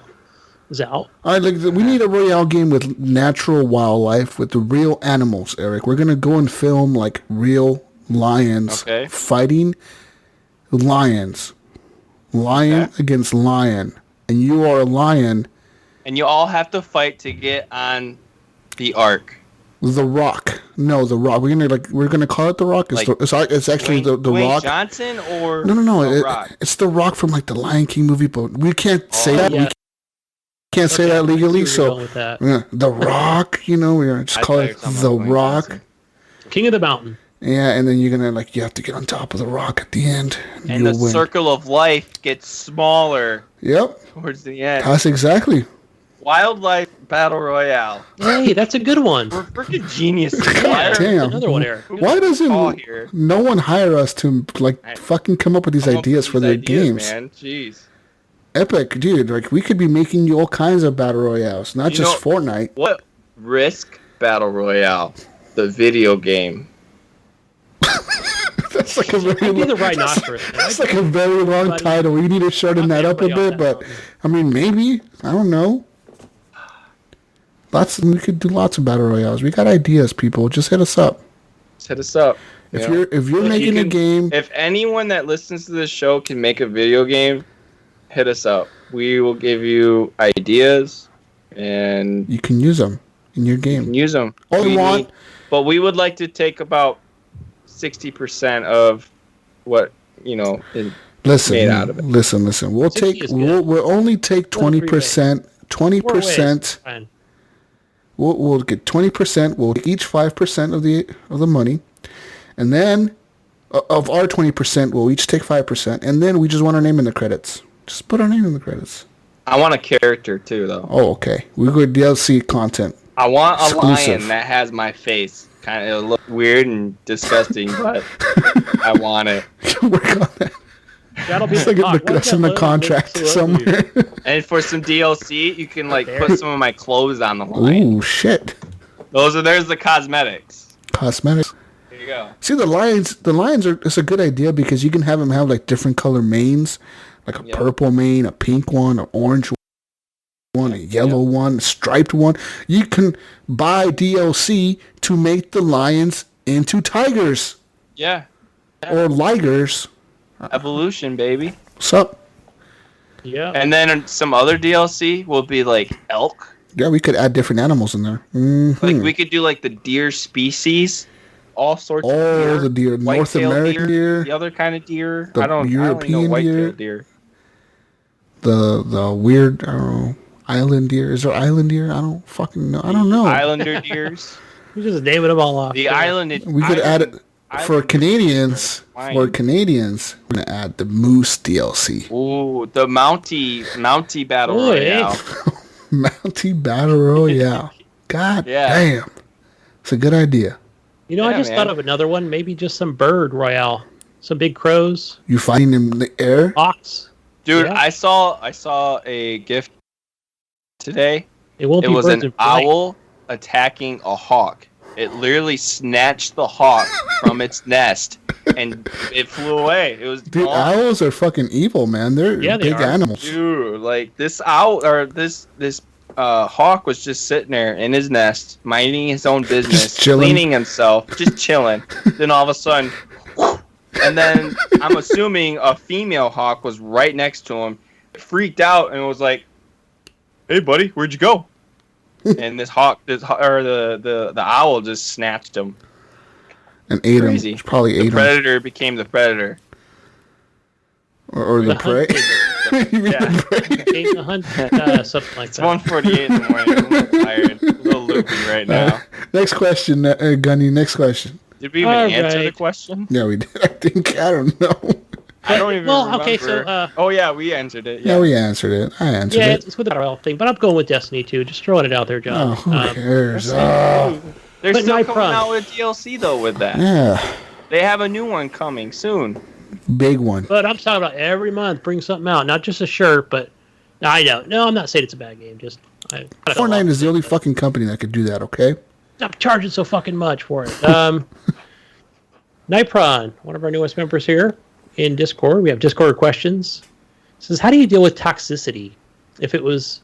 Is out.
All right, we need a Royale game with natural wildlife, with the real animals, Eric. We're going to go and film, like, real lions fighting lions. Lion against lion. And you are a lion.
And you all have to fight to get on the Ark.
The Rock. No, the Rock. We're gonna call it the Rock. It's actually the Rock.
Johnson or
no.
The Rock?
It's the Rock from like the Lion King movie, but we can't say that. Yeah. We can't say that legally. So the Rock, we're gonna just call it the Rock.
Johnson. King of the Mountain.
Yeah, and then you're gonna you have to get on top of the rock at the end.
And the circle of life gets smaller.
Yep.
Towards the end.
That's exactly.
Wildlife Battle Royale.
Hey, that's a good one.
We're freaking geniuses.
Damn.
Another one, Eric.
Why doesn't no one hire us to fucking come up with these ideas for their games?
Man, jeez.
Epic, dude. Like we could be making you all kinds of battle royales, not just Fortnite.
What Risk Battle Royale, the video game.
That's like a very
That's
like a very long title. You need to shorten that up a bit, but I mean, maybe I don't know. We could do lots of battle royales. We got ideas, people. Just hit us up. If you're making a game,
if anyone that listens to this show can make a video game, hit us up. We will give you ideas, and
you can use them in your game.
You can use them.
All you want,
but we would like to take about 60% of what is made out of it.
Listen. We'll only take 20%. 20%. We'll get 20%. We'll take each 5% of the money, and then of our 20%, we'll each take 5%, and then we just want our name in the credits. Just put our name in the credits.
I want a character too, though.
Oh, okay. We go DLC content.
I want a lion that has my face. Kind of, it'll look weird and disgusting, but I want it.
Work on that.
That'll be
that's in the contract somewhere.
And for some DLC, you can put some of my clothes on the line.
Ooh, shit.
There's the cosmetics.
Cosmetics.
There you go.
See, the lions it's a good idea because you can have them have different color manes, like a purple mane, a pink one, an orange one, a yellow one, a striped one. You can buy DLC to make the lions into tigers.
Yeah.
Or ligers.
Evolution, baby.
What's up?
Yeah.
And then some other DLC will be elk.
Yeah, we could add different animals in there. Mm-hmm.
We could do the deer species, all sorts of deer.
The deer, North American deer,
the other kind of deer.
The European deer. The weird, I don't know, island deer. Is there island deer? I don't fucking know. I don't know.
Islander deers.
We just naming them all off.
The island.
We could add it. For Canadians, we're gonna add the Moose DLC.
Ooh, the Mountie Battle Royale.
Mountie Battle Royale. God damn, it's a good idea.
I just thought of another one. Maybe just some bird royale, some big crows.
You fighting in the air?
Hawks.
Dude, I saw a gift today.
It was
an owl attacking a hawk. It literally snatched the hawk from its nest, and it flew away. It was
Dude, owls are fucking evil, man. They're big animals.
Dude, this owl or this hawk was just sitting there in his nest, minding his own business, cleaning himself, just chilling. Then all of a sudden, and then I'm assuming a female hawk was right next to him, freaked out, and was like, "Hey, buddy, where'd you go?" And the owl just snatched him
and ate him. Probably ate him.
The predator became the predator,
or the prey.
The hunt, something like
it's
that.
1:48 in the morning. I'm a little tired, a little loopy right now.
Next question, Gunny. Next question.
Did we even answer the question?
Yeah, we did. I don't know.
I don't even remember.
Okay, so...
oh, yeah, we answered it.
Yeah, we answered it. I answered it.
It's with the RL thing, but I'm going with Destiny 2. Just throwing it out there, John.
Oh, who cares?
They're still coming out with DLC, though, with that.
Yeah.
They have a new one coming soon.
Big one.
But I'm talking about every month, bring something out. Not just a shirt, but... I know. No, I'm not saying it's a bad game. Just
Fortnite is the only fucking company that could do that, okay?
Stop charging so fucking much for it. Nipron, one of our newest members here in Discord. We have Discord questions. Says, how do you deal with toxicity if it was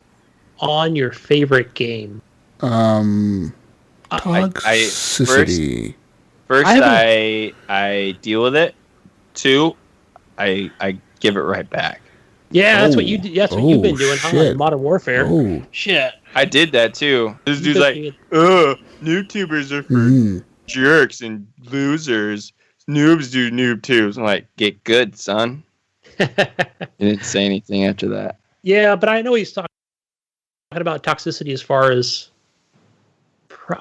on your favorite game?
Toxicity.
First, I deal with it. 2, I give it right back.
Yeah, that's what you. That's what you've been doing, huh? Modern Warfare.
Oh
shit!
I did that too. This dude's like, YouTubers are for jerks and losers. Noobs do noob too. So I'm like, get good, son. He didn't say anything after that.
Yeah, but I know he's talking about toxicity as far as,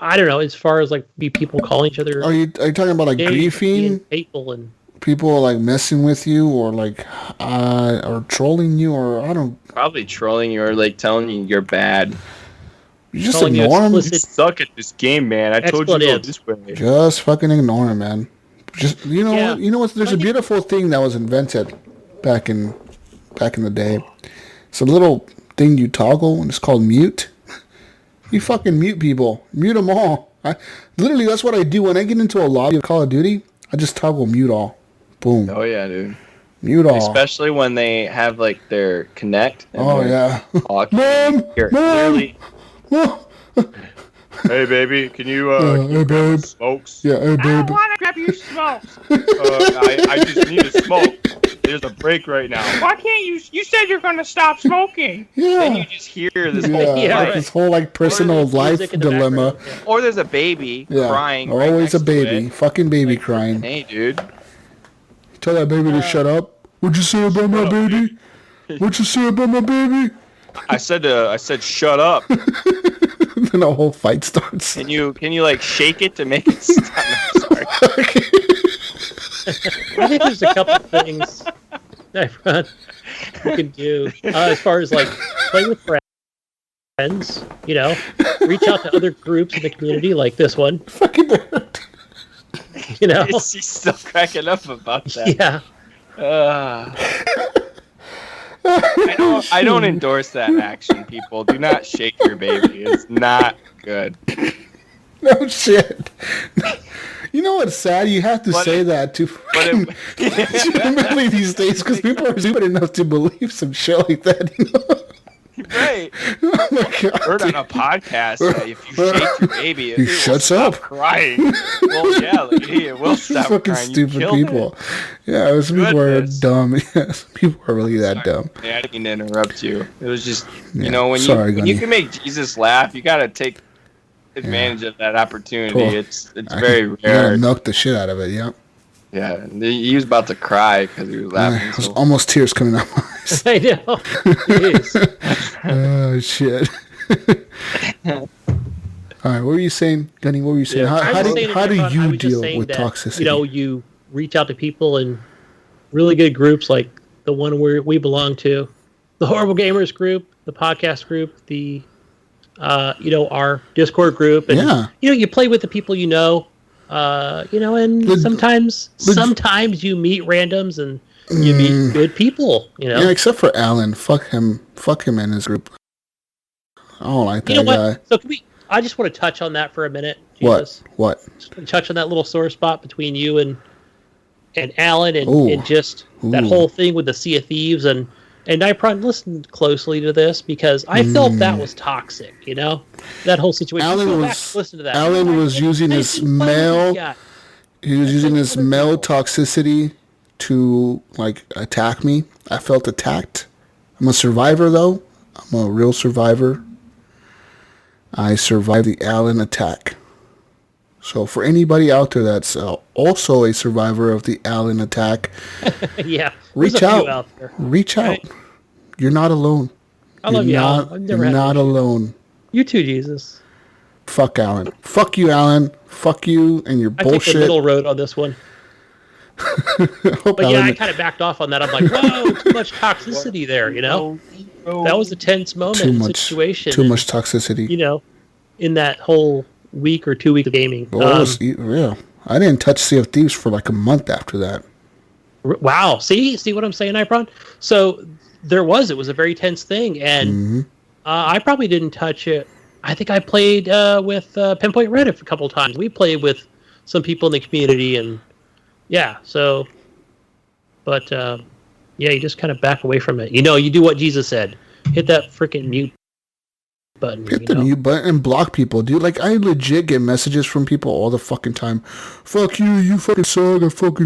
I don't know, as far as like people calling each other.
Are you talking about like griefing?
Hateful and
people like messing with you or like or trolling you, or I don't.
Probably trolling you or like telling you you're bad.
You just ignore them.
You suck at this game, man. I told you to go this way.
Just fucking ignore them, man. Just you know what? There's a beautiful thing that was invented back in the day. It's a little thing you toggle, and it's called mute. You fucking mute people. Mute them all. Literally, that's what I do when I get into a lobby of Call of Duty. I just toggle mute all. Boom.
Oh yeah, dude.
Mute all.
Especially when they have like their connect.
Oh yeah.
Mom. Hey baby, can you
hey babe.
Smokes?
Yeah, hey babe.
I don't want to grab your smokes.
I just need a smoke. There's a break right now.
Why can't you? You said you're going to stop smoking.
Yeah.
Then you just hear this whole
like personal life dilemma.
Or there's a baby crying.
Always a baby. Fucking baby crying.
Hey, dude.
Tell that baby to shut up. What'd you say about my baby? What'd you say about my baby?
I said shut up.
Then a whole fight starts.
Can you like shake it to make it stop? No, sorry.
I think there's a couple things that you can do as far as like play with friends. Reach out to other groups in the community like this one.
Fucking bird.
She's still cracking up about that.
Yeah.
I don't endorse that action, people. Do not shake your baby. It's not good.
No shit. You know what's sad? You have to say that to legitimately these days because people are stupid enough to believe some shit like that.
Right.
Oh my God,
heard on a podcast that if you shake your baby, it
shuts
will
up
stop crying. Well, yeah, lady, it will stop
fucking
crying.
Stupid people. Yeah, those people are dumb. Yes, people are really that dumb.
Yeah, I didn't mean to interrupt you. It was just, when
Gunny.
you can make Jesus laugh, you gotta take advantage of that opportunity.
Cool.
It's very rare.
Milk the shit out of it. Yeah.
Yeah, he was about to cry because he was laughing.
There's almost tears coming out my eyes.
I know.
Oh shit. All right, what were you saying, Gunny? What were you saying?
Yeah.
How do you deal with toxicity?
You reach out to people in really good groups like the one we belong to, the Horrible Gamers group, the podcast group, the our Discord group, and you play with the people and sometimes you meet randoms and you meet good people,
Yeah, except for Alan. Fuck him and his group. I don't like that guy.
So I just want to touch on that for a minute.
Jesus. What?
Just want to touch on that little sore spot between you and Alan and just that whole thing with the Sea of Thieves and Nipron, listen closely to this because I felt that was toxic, that whole situation. Listen to that.
Alan was using his male. He was using his male toxicity to attack me. I felt attacked. I'm a survivor though. I'm a real survivor. I survived the Alan attack. So for anybody out there that's also a survivor of the Allen attack, reach out. Reach out. Right? You're not alone.
I love you, Alan.
You're not alone.
You too, Jesus.
Fuck Alan. Fuck you, Alan. Fuck you and your bullshit.
I take the middle road on this one. But yeah, I kind of backed off on that. I'm like, whoa, too much toxicity there, you know? That was a tense moment situation.
Too much toxicity.
You know, in that whole week or 2 weeks of gaming.
Well, I didn't touch Sea of Thieves for like a month after that.
Wow. See what I'm saying, Ipron? So it was a very tense thing. And I probably didn't touch it. I think I played with Pinpoint Reddit a couple of times. We played with some people in the community, and yeah, so, but yeah, you just kind of back away from it. You know, you do what Jesus said. Hit that freaking mute button.
Hit the mute button and block people, dude. Like, I legit get messages from people all the fucking time. Fuck you, you fucking suck, fuck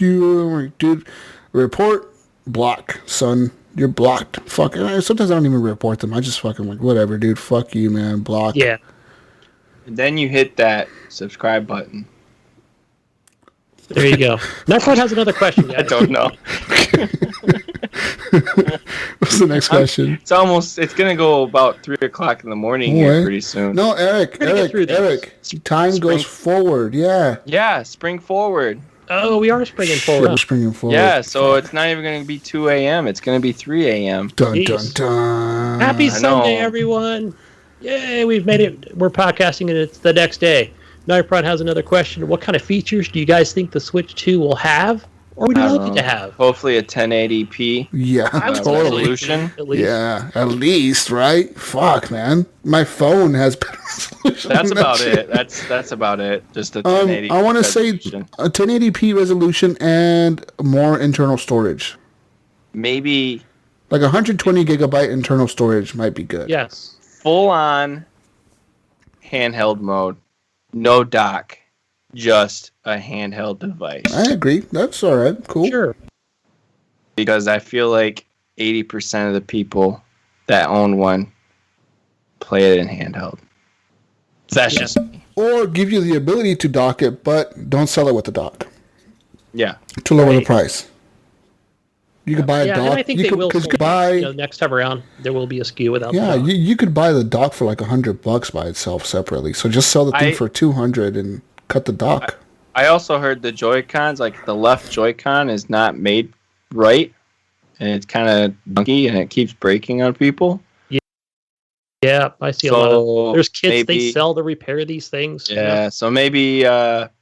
you. I'm like, dude, report, block, son. You're blocked. Fuck. Sometimes I don't even report them. I just fucking like, whatever, dude. Fuck you, man. Block.
Yeah.
And then you hit that subscribe button.
There you go. Nightcrawler has another question, guys.
I don't know.
What's the next question?
It's going to go about 3 o'clock in the morning here pretty soon.
No, Eric. Time goes forward. Yeah.
Yeah, spring forward.
Oh, we are springing forward.
We're springing forward.
Yeah, so it's not even going to be 2 a.m. It's going to be 3 a.m.
Dun, dun, dun.
Happy Sunday, everyone. Yay, we've made it. We're podcasting, and it's the next day. Nightprod has another question. What kind of features do you guys think the Switch 2 will have? Or would you like it to have?
Hopefully a 1080p resolution.
At least.
Yeah, at least, right? Fuck, man. My phone has better resolution.
That's about it. That's about it. Just a 1080p
I want to say a 1080p resolution and more internal storage.
Maybe
like 120 gigabyte internal storage might be good.
Yes.
Full on handheld mode. No dock. Just a handheld device.
I agree. That's all right. Cool.
Sure.
Because I feel like 80% of the people that own one play it in handheld. That's just me.
Or give you the ability to dock it, but don't sell it with the dock.
Yeah.
To lower the price. You could buy a dock.
And I think they will. Next time around, there will be a SKU without the dock.
You could buy the dock for like $100 by itself separately. So just sell the thing for $200 and cut the dock.
I also heard the Joy-Cons, like the left Joy-Con is not made right, and it's kind of funky, and it keeps breaking on people.
Yeah, I see a lot of... There's kits they sell to repair these things.
Yeah, so maybe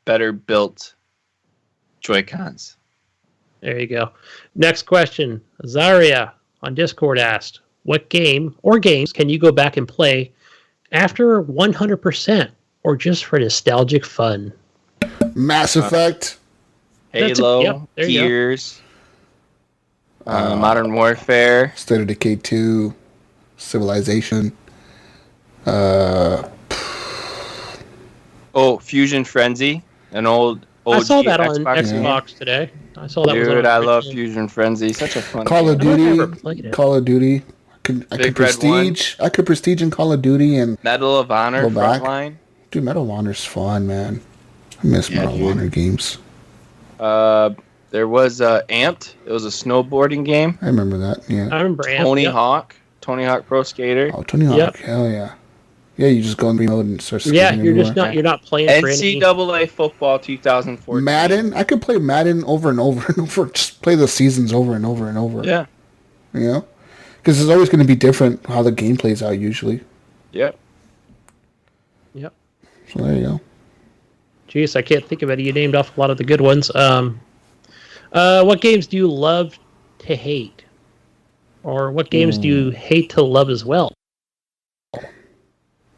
better built Joy-Cons.
There you go. Next question. Zaria on Discord asked, what game or games can you go back and play after 100%? Or just for nostalgic fun?
Mass Effect.
Halo. Gears. Modern Warfare.
State of Decay 2. Civilization.
Fusion Frenzy. An old
I saw that on Xbox today. I saw that.
Dude, I love Fusion Frenzy. Such a fun
Call of
game.
Call of Duty. I could prestige. I could prestige in Call of Duty and
Medal of Honor Frontline.
Dude, Medal of Honor's fun, man. I miss Medal of Honor games.
There was Amped. It was a snowboarding game.
I remember that. Yeah.
I remember Amped.
Tony Hawk Pro Skater.
Oh, Tony Hawk. Hell yeah. Yeah, you just go in remote and start skating.
Yeah, you're not playing for anything.
NCAA football 2014.
Madden. I could play Madden over and over and over. Just play the seasons over and over and over.
Yeah.
You know? Because it's always going to be different how the game plays out usually.
Yep.
So there you go.
Jeez, I can't think of any. You named off a lot of the good ones. What games do you love to hate? Or what games do you hate to love as well?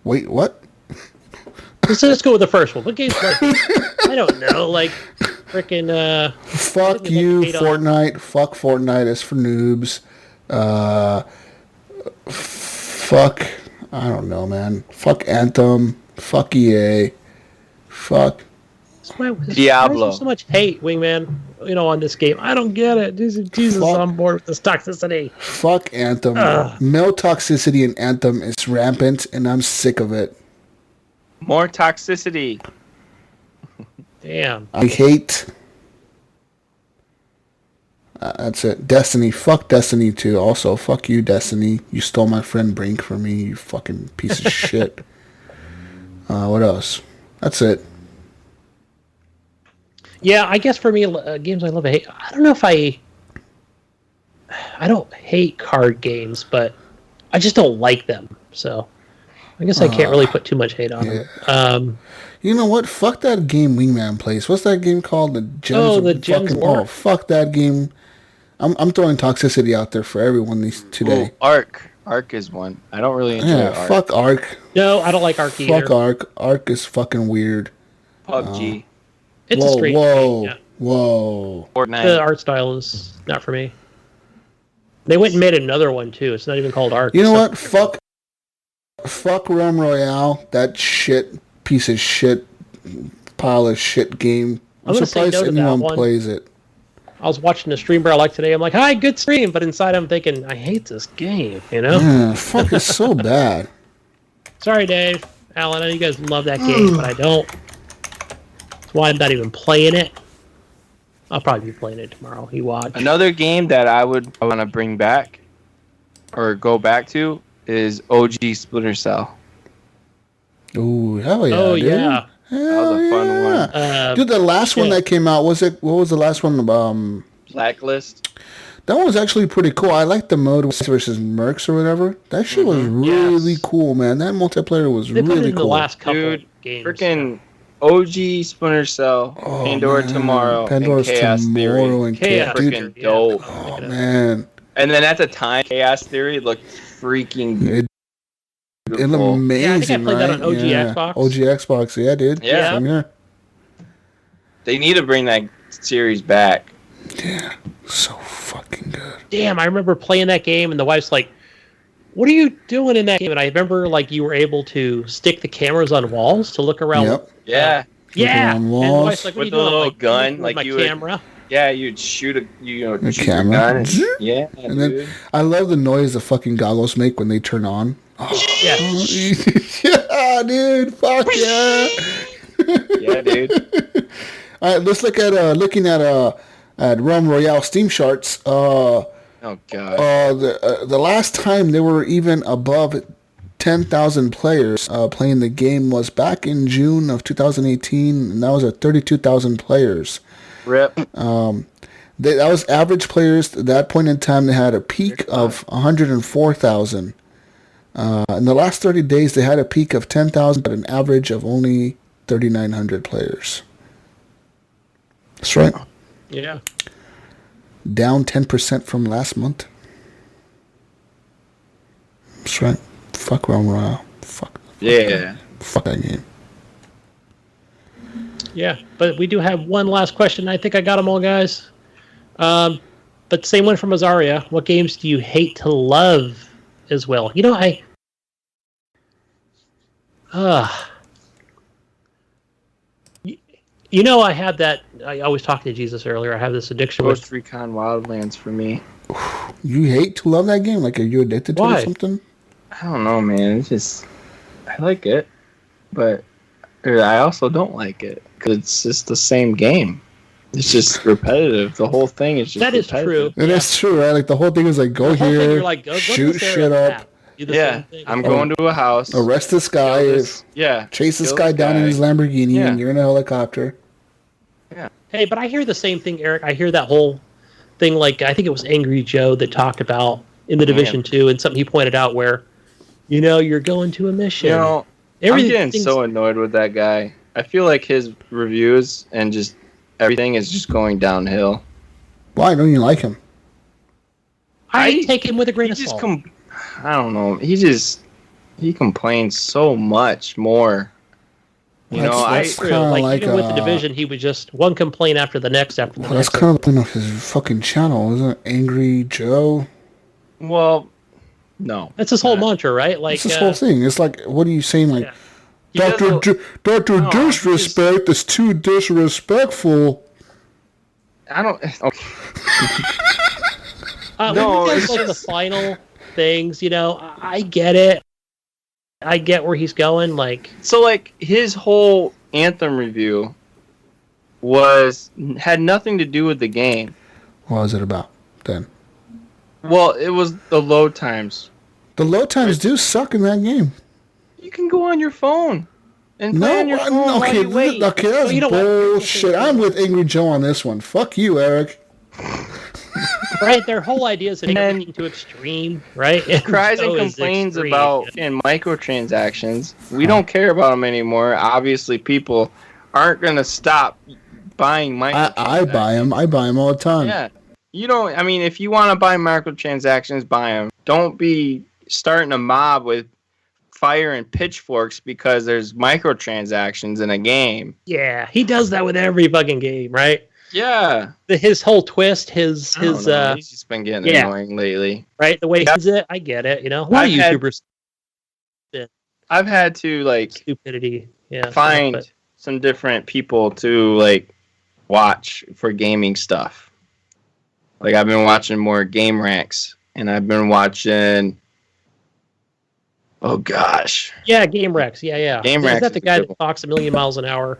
Wait, what?
Let's go with the first one. What games like I don't know, like freaking
fuck you, Fortnite. Fuck Fortnite. It's for noobs. Fuck, I don't know, man. Fuck Anthem. Fuck EA. Fuck.
Diablo.
Why is
there so much hate, Wingman, on this game? I don't get it. Jesus on board with this toxicity.
Fuck Anthem. Male toxicity in Anthem is rampant, and I'm sick of it.
More toxicity.
Damn.
I hate... that's it. Destiny. Fuck Destiny 2. Also, fuck you, Destiny. You stole my friend Brink from me, you fucking piece of shit. What else? That's it.
Yeah, I guess for me, games I love and hate. I don't know if I don't hate card games, but I just don't like them. So I guess I can't really put too much hate on them.
You know what? Fuck that game Wingman plays. What's that game called? The Gems.
The Gems War?
Oh, fuck that game. I'm throwing toxicity out there for everyone today.
Ooh, Ark. Ark is one. I don't really enjoy Ark.
Fuck Ark.
No, I don't like Ark either.
Fuck Ark. Ark is fucking weird.
PUBG.
It's a strange game. Yeah.
Whoa.
Fortnite.
The art style is not for me. They went and made another one too. It's not even called Ark.
You know what? Fuck Realm Royale. That piece of shit, pile of shit game. I'm surprised anyone plays it.
I was watching a streamer I like today. I'm like, hi, good stream. But inside I'm thinking, I hate this game, you know?
Yeah, fuck, it's so bad.
Sorry, Dave. Alan, I know you guys love that game, but I don't. That's why I'm not even playing it. I'll probably be playing it tomorrow. You watch.
Another game that I would want to bring back or go back to is OG Splinter Cell.
Ooh, hell yeah.
Oh,
dude.
yeah.
Hell
that was a fun one.
Dude, the last one that came out, what was the last one?
Blacklist.
That one was actually pretty cool. I liked the mode versus Mercs or whatever. That shit was really cool, man. That multiplayer was really cool.
The last couple games.
Freaking OG Splinter Cell, Pandora Tomorrow,
Pandora's
and Chaos Theory.
And
Chaos
freaking dope.
Oh, man.
And then at the time, Chaos Theory looked freaking
It looked amazing,
I think I played that on OG Xbox.
OG Xbox, yeah, dude.
Yeah.
Same here.
They need to bring that series back.
Yeah, so fucking good.
Damn, I remember playing that game, and the wife's like, what are you doing in that game? And I remember, like, you were able to stick the cameras on walls to look around.
Yep.
Yeah.
Yeah.
On
And the
walls.
wife's like, what
With
are you
the
doing?
little gun,
like
like
my
you would-
camera.
Yeah, you'd shoot a
camera.
gun. Yeah,
And then I love the noise the fucking goggles make when they turn on. Oh,
Yeah.
yeah, dude. Fuck yeah.
Yeah, dude.
All right, let's look at looking at Realm Royale Steam charts.
Oh god.
The last time they were even above 10,000 players playing the game was back in June of 2018, and that was at 32,000 players.
Rip.
That was average players. At that point in time, they had a peak of 104,000. In the last 30 days, they had a peak of 10,000, but an average of only 3,900 players. That's right.
Yeah.
Down 10% from last month. That's right. Fuck Realm Royale. Fuck.
Yeah.
Fuck that game.
Yeah, but we do have one last question. I think I got them all, guys. But same one from Azaria. What games do you hate to love as well? You know, I have that. I was talking to Jesus earlier. I have this addiction
Ghost Recon Wildlands for me.
You hate to love that game? Like, are you addicted to it or something?
I don't know, man. It's just I like it, but I also don't like it because it's just the same game. It's just repetitive. The whole thing is just
that is
repetitive.
true.
It is true, right? Like, the whole thing is like, go here,
like, go
shoot shit up.
Yeah, I'm going to a house.
Arrest this guy. Chase this guy down in his Lamborghini, and you're in a helicopter.
Yeah.
Hey, but I hear the same thing, Eric. I hear that whole thing, like, I think it was Angry Joe that talked about in the Division 2, and something he pointed out where, you're going to a mission.
I'm getting so annoyed with that guy. I feel like his reviews and just everything is just going downhill.
Why don't you like him?
I take him with a grain of salt.
I don't know. He complains so much more.
That's
True. Like even with the Division, he was just one complaint after the next after the next.
That's kind of the point of his fucking channel, isn't it? Angry Joe.
Well, no.
That's his whole mantra, right? Like
that's his whole thing. It's like, what are you saying? Like, Dr. Disrespect is too disrespectful.
I don't. Okay.
No, it's like the final things. I get it. I get where he's going. Like,
so, like his whole Anthem review had nothing to do with the game.
What was it about then?
Well, it was the load times.
The load times do suck in that game.
You can go on your phone. And play on your phone while you wait.
Okay, that's bullshit. I'm with Angry Joe on this one. Fuck you, Eric.
Right, their whole idea is everything to extreme, right?
And cries and complains about microtransactions. We don't care about them anymore. Obviously, people aren't going to stop buying microtransactions.
I buy them. I buy them all the time.
Yeah. You don't, I mean, if you want to buy microtransactions, buy them. Don't be starting a mob with fire and pitchforks because there's microtransactions in a game.
Yeah, he does that with every fucking game, right?
Yeah.
His whole twist, his
he's just been getting annoying lately.
Right? The way he does it, I get it, you know. A lot of YouTubers.
I've had to like
stupidity. Yeah.
Find some different people to like watch for gaming stuff. Like I've been watching more Game Ranks, and I've been watching. Oh gosh.
Yeah, Game Rex. Yeah.
Game Rex.
Is that the guy that talks a million miles an hour?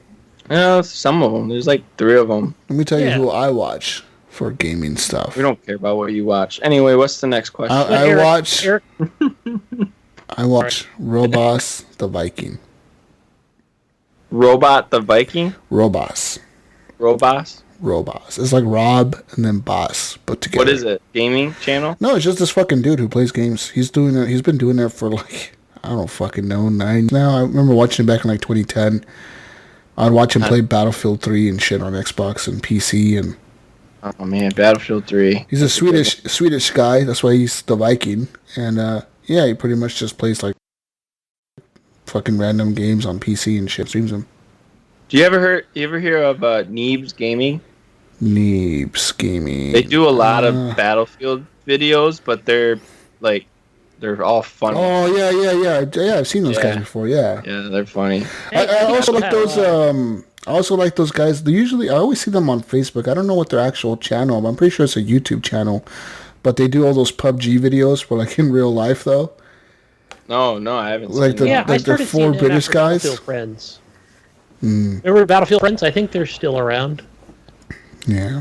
Some of them. There's like 3 of them.
Let me tell you who I watch for gaming stuff.
We don't care about what you watch. Anyway, what's the next question?
I watch Robos the Viking.
Robot the Viking?
Robos. It's like Rob and then Boss put together.
What is it? Gaming channel?
No, it's just this fucking dude who plays games. He's doing it. He's been doing it for like, I don't fucking know, 9 now. I remember watching it back in like 2010. I'd watch him play Battlefield 3 and shit on Xbox and PC and.
Oh man, Battlefield 3.
He's a Swedish guy. That's why he's the Viking. And he pretty much just plays like fucking random games on PC and shit. Streams them.
Do you ever hear of Neebs Gaming?
Neebs Gaming.
They do a lot of Battlefield videos, but they're all funny.
Oh yeah. I've seen those guys before. Yeah.
Yeah, they're funny.
I also like those. I also like those guys. I always see them on Facebook. I don't know what their actual channel. But I'm pretty sure it's a YouTube channel, but they do all those PUBG videos, but like in real life though.
No, I haven't.
Like the 4 British guys.
Battlefield Friends. Remember Battlefield Friends? I think they're still around.
Yeah.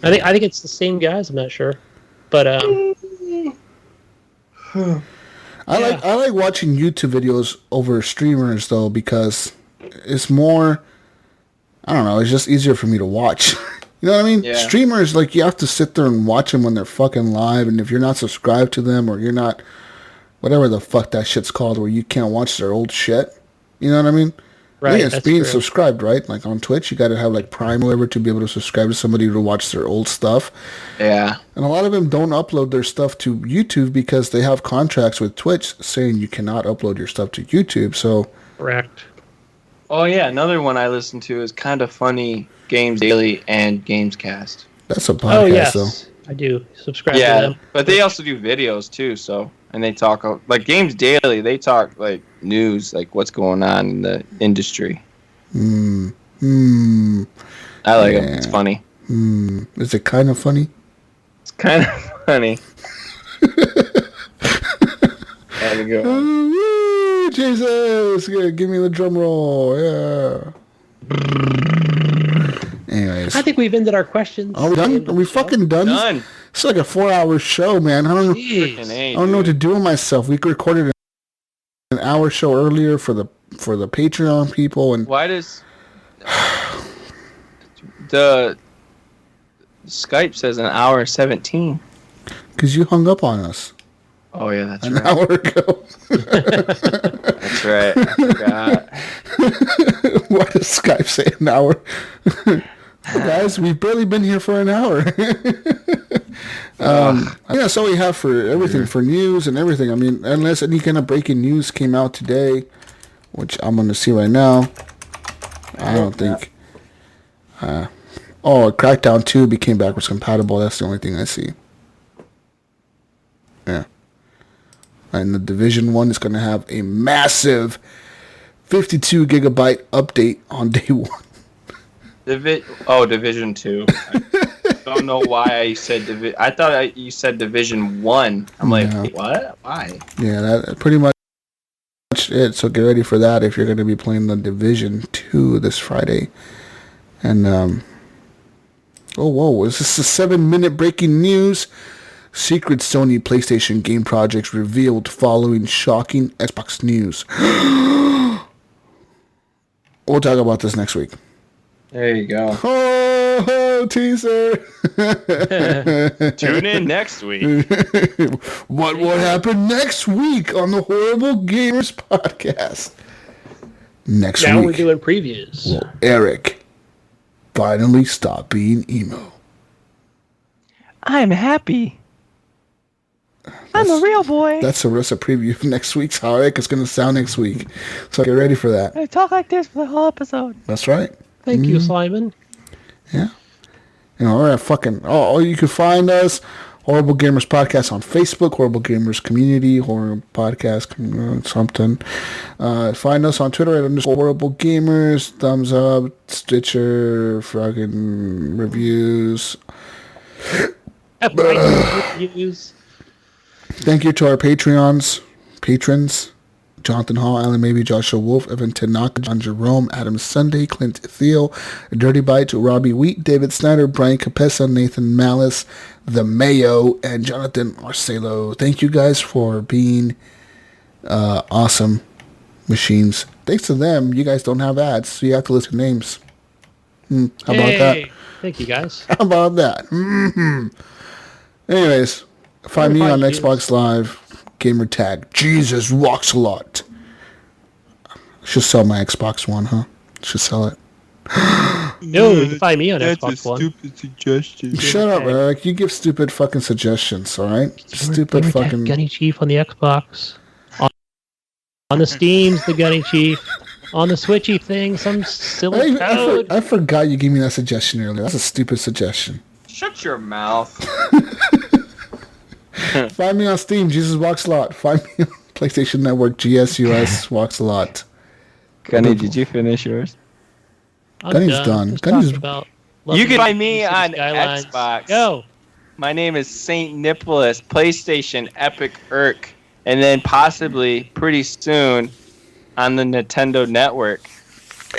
I think it's the same guys. I'm not sure, but
I like watching YouTube videos over streamers though because it's more. I don't know. It's just easier for me to watch. You know what I mean?
Yeah.
Streamers, like, you have to sit there and watch them when they're fucking live, and if you're not subscribed to them or you're not, whatever the fuck that shit's called, where you can't watch their old shit. You know what I mean?
Right.
Yeah, it's being subscribed, right? Like on Twitch, you got to have like Prime or whatever to be able to subscribe to somebody to watch their old stuff.
Yeah.
And a lot of them don't upload their stuff to YouTube because they have contracts with Twitch saying you cannot upload your stuff to YouTube. So.
Correct.
Oh yeah, another one I listen to is Kinda Funny, Games Daily, and Gamescast.
That's a podcast,
though. I do subscribe to them.
But they also do videos too. So, and they talk like Games Daily. They talk like news, like what's going on in the industry. I like it. It's funny.
Is it kind of funny?
It's kind of funny. Had to go.
Jesus, give me the drum roll. Yeah. Anyways,
I think we've ended our questions.
Are we done? Are we fucking done?
Done.
It's like a 4-hour show, man. I don't know what to do with myself. We recorded an hour show earlier for the Patreon people, and
why does the Skype says an hour 17?
Because you hung up on us.
Oh yeah, that's
an hour ago.
That's right. I forgot.
Why does Skype say an hour? Guys, we've barely been here for an hour. I think that's all we have for everything, for news and everything. I mean, unless any kind of breaking news came out today, which I'm going to see right now. I don't think. Crackdown 2 became backwards compatible. That's the only thing I see. Yeah. And the Division 1 is going to have a massive 52 gigabyte update on day 1.
Division 2. I don't know why I said Division. I thought you said Division 1. I'm like, what? Why?
Yeah, that's pretty much it. So get ready for that if you're going to be playing the Division 2 this Friday. And, is this a 7-minute breaking news? Secret Sony PlayStation game projects revealed following shocking Xbox news. We'll talk about this next week.
There you go.
Oh, teaser.
Tune in next week.
What will happen next week on the Horrible Gamers podcast? Next
now
week.
we're doing previews.
Will Eric finally stop being emo?
I'm happy. I'm a real boy.
That's a preview of next week's how Eric is going to sound next week. So get ready for that.
I talk like this for the whole episode.
That's right.
Thank you, Simon.
Yeah. You know, you can find us, Horrible Gamers Podcast on Facebook, Horrible Gamers Community, Horrible Podcast, something. Find us on Twitter at _Horrible Gamers, thumbs up, Stitcher, fucking reviews.
Reviews.
Thank you to our patrons, Jonathan Hall, Alan Maybe, Joshua Wolf, Evan Tanaka, John Jerome, Adam Sunday, Clint Thiel, Dirty Bite, Robbie Wheat, David Snyder, Brian Capessa, Nathan Malice, The Mayo, and Jonathan Marcelo. Thank you guys for being awesome machines. Thanks to them, you guys don't have ads, so you have to list your names. How about that?
Thank you, guys.
How about that? Mm-hmm. Anyways, find me on Xbox Live. Gamer tag Jesus Walks a Lot. Should sell my Xbox One, huh? Should sell it.
No, you can find me on Xbox One.
That's a stupid suggestion.
Shut up, Eric. You give stupid fucking suggestions, alright? Stupid
Gamer
fucking...
tag Gunny Chief on the Xbox. On the Steam's the Gunny Chief. On the Switchy thing, some silly code.
I forgot you gave me that suggestion earlier. That's a stupid suggestion.
Shut your mouth.
Find me on Steam, Jesus Walks a Lot. Find me on PlayStation Network, GSUS Walks a Lot.
Gunny, did you finish yours?
Gunny's done.
You can find me on Xbox.
Go.
My name is Saint Nicholas, PlayStation Epic Irk, and then possibly pretty soon on the Nintendo Network.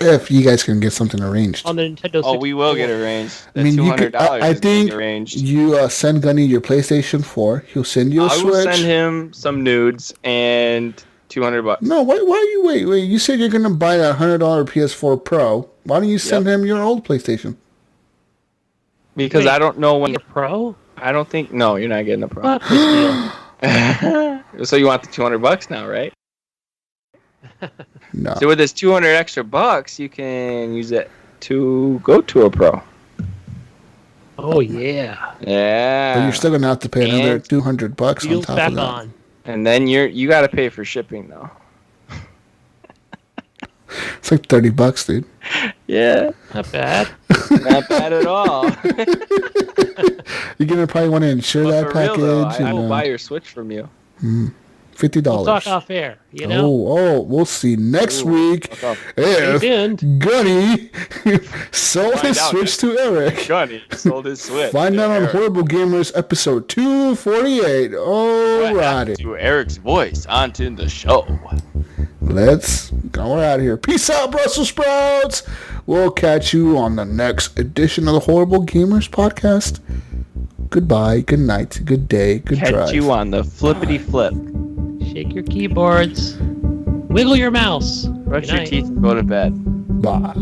If you guys can get something arranged.
On the Nintendo 64.
Oh, we will get arranged.
I mean,
$200
I think
arranged.
you send Gunny your PlayStation 4. He'll send you a Switch.
I will send him some nudes and $200.
No, why you wait? You said you're gonna buy that $100 PS4 Pro. Why don't you send him your old PlayStation?
Because I don't know when
the Pro.
I don't think. No, you're not getting a Pro.
Fuck this deal.
So you want the $200 now, right?
No.
So with this $200 extra bucks, you can use it to go to a Pro.
Oh yeah.
Yeah.
But you're still gonna have to pay another $200 on top of that.
On.
And then you got to pay for shipping though.
It's like $30, dude.
Yeah.
Not bad.
Not bad at all.
You're gonna probably want to insure that
for
package.
real, though, I will buy your Switch from you.
$50.
We'll talk off air, you know?
We'll see next week if Gunny sold his Switch to Eric.
Gunny sold his Switch.
Find out on Horrible Gamers episode 248. Alrighty.
To Eric's voice onto the show.
Let's go out of here. Peace out, Brussels sprouts. We'll catch you on the next edition of the Horrible Gamers podcast. Goodbye, good night, good day, good drive.
Catch you on the flippity flip.
Shake your keyboards. Wiggle your mouse.
Brush your teeth and go to bed.
Bye.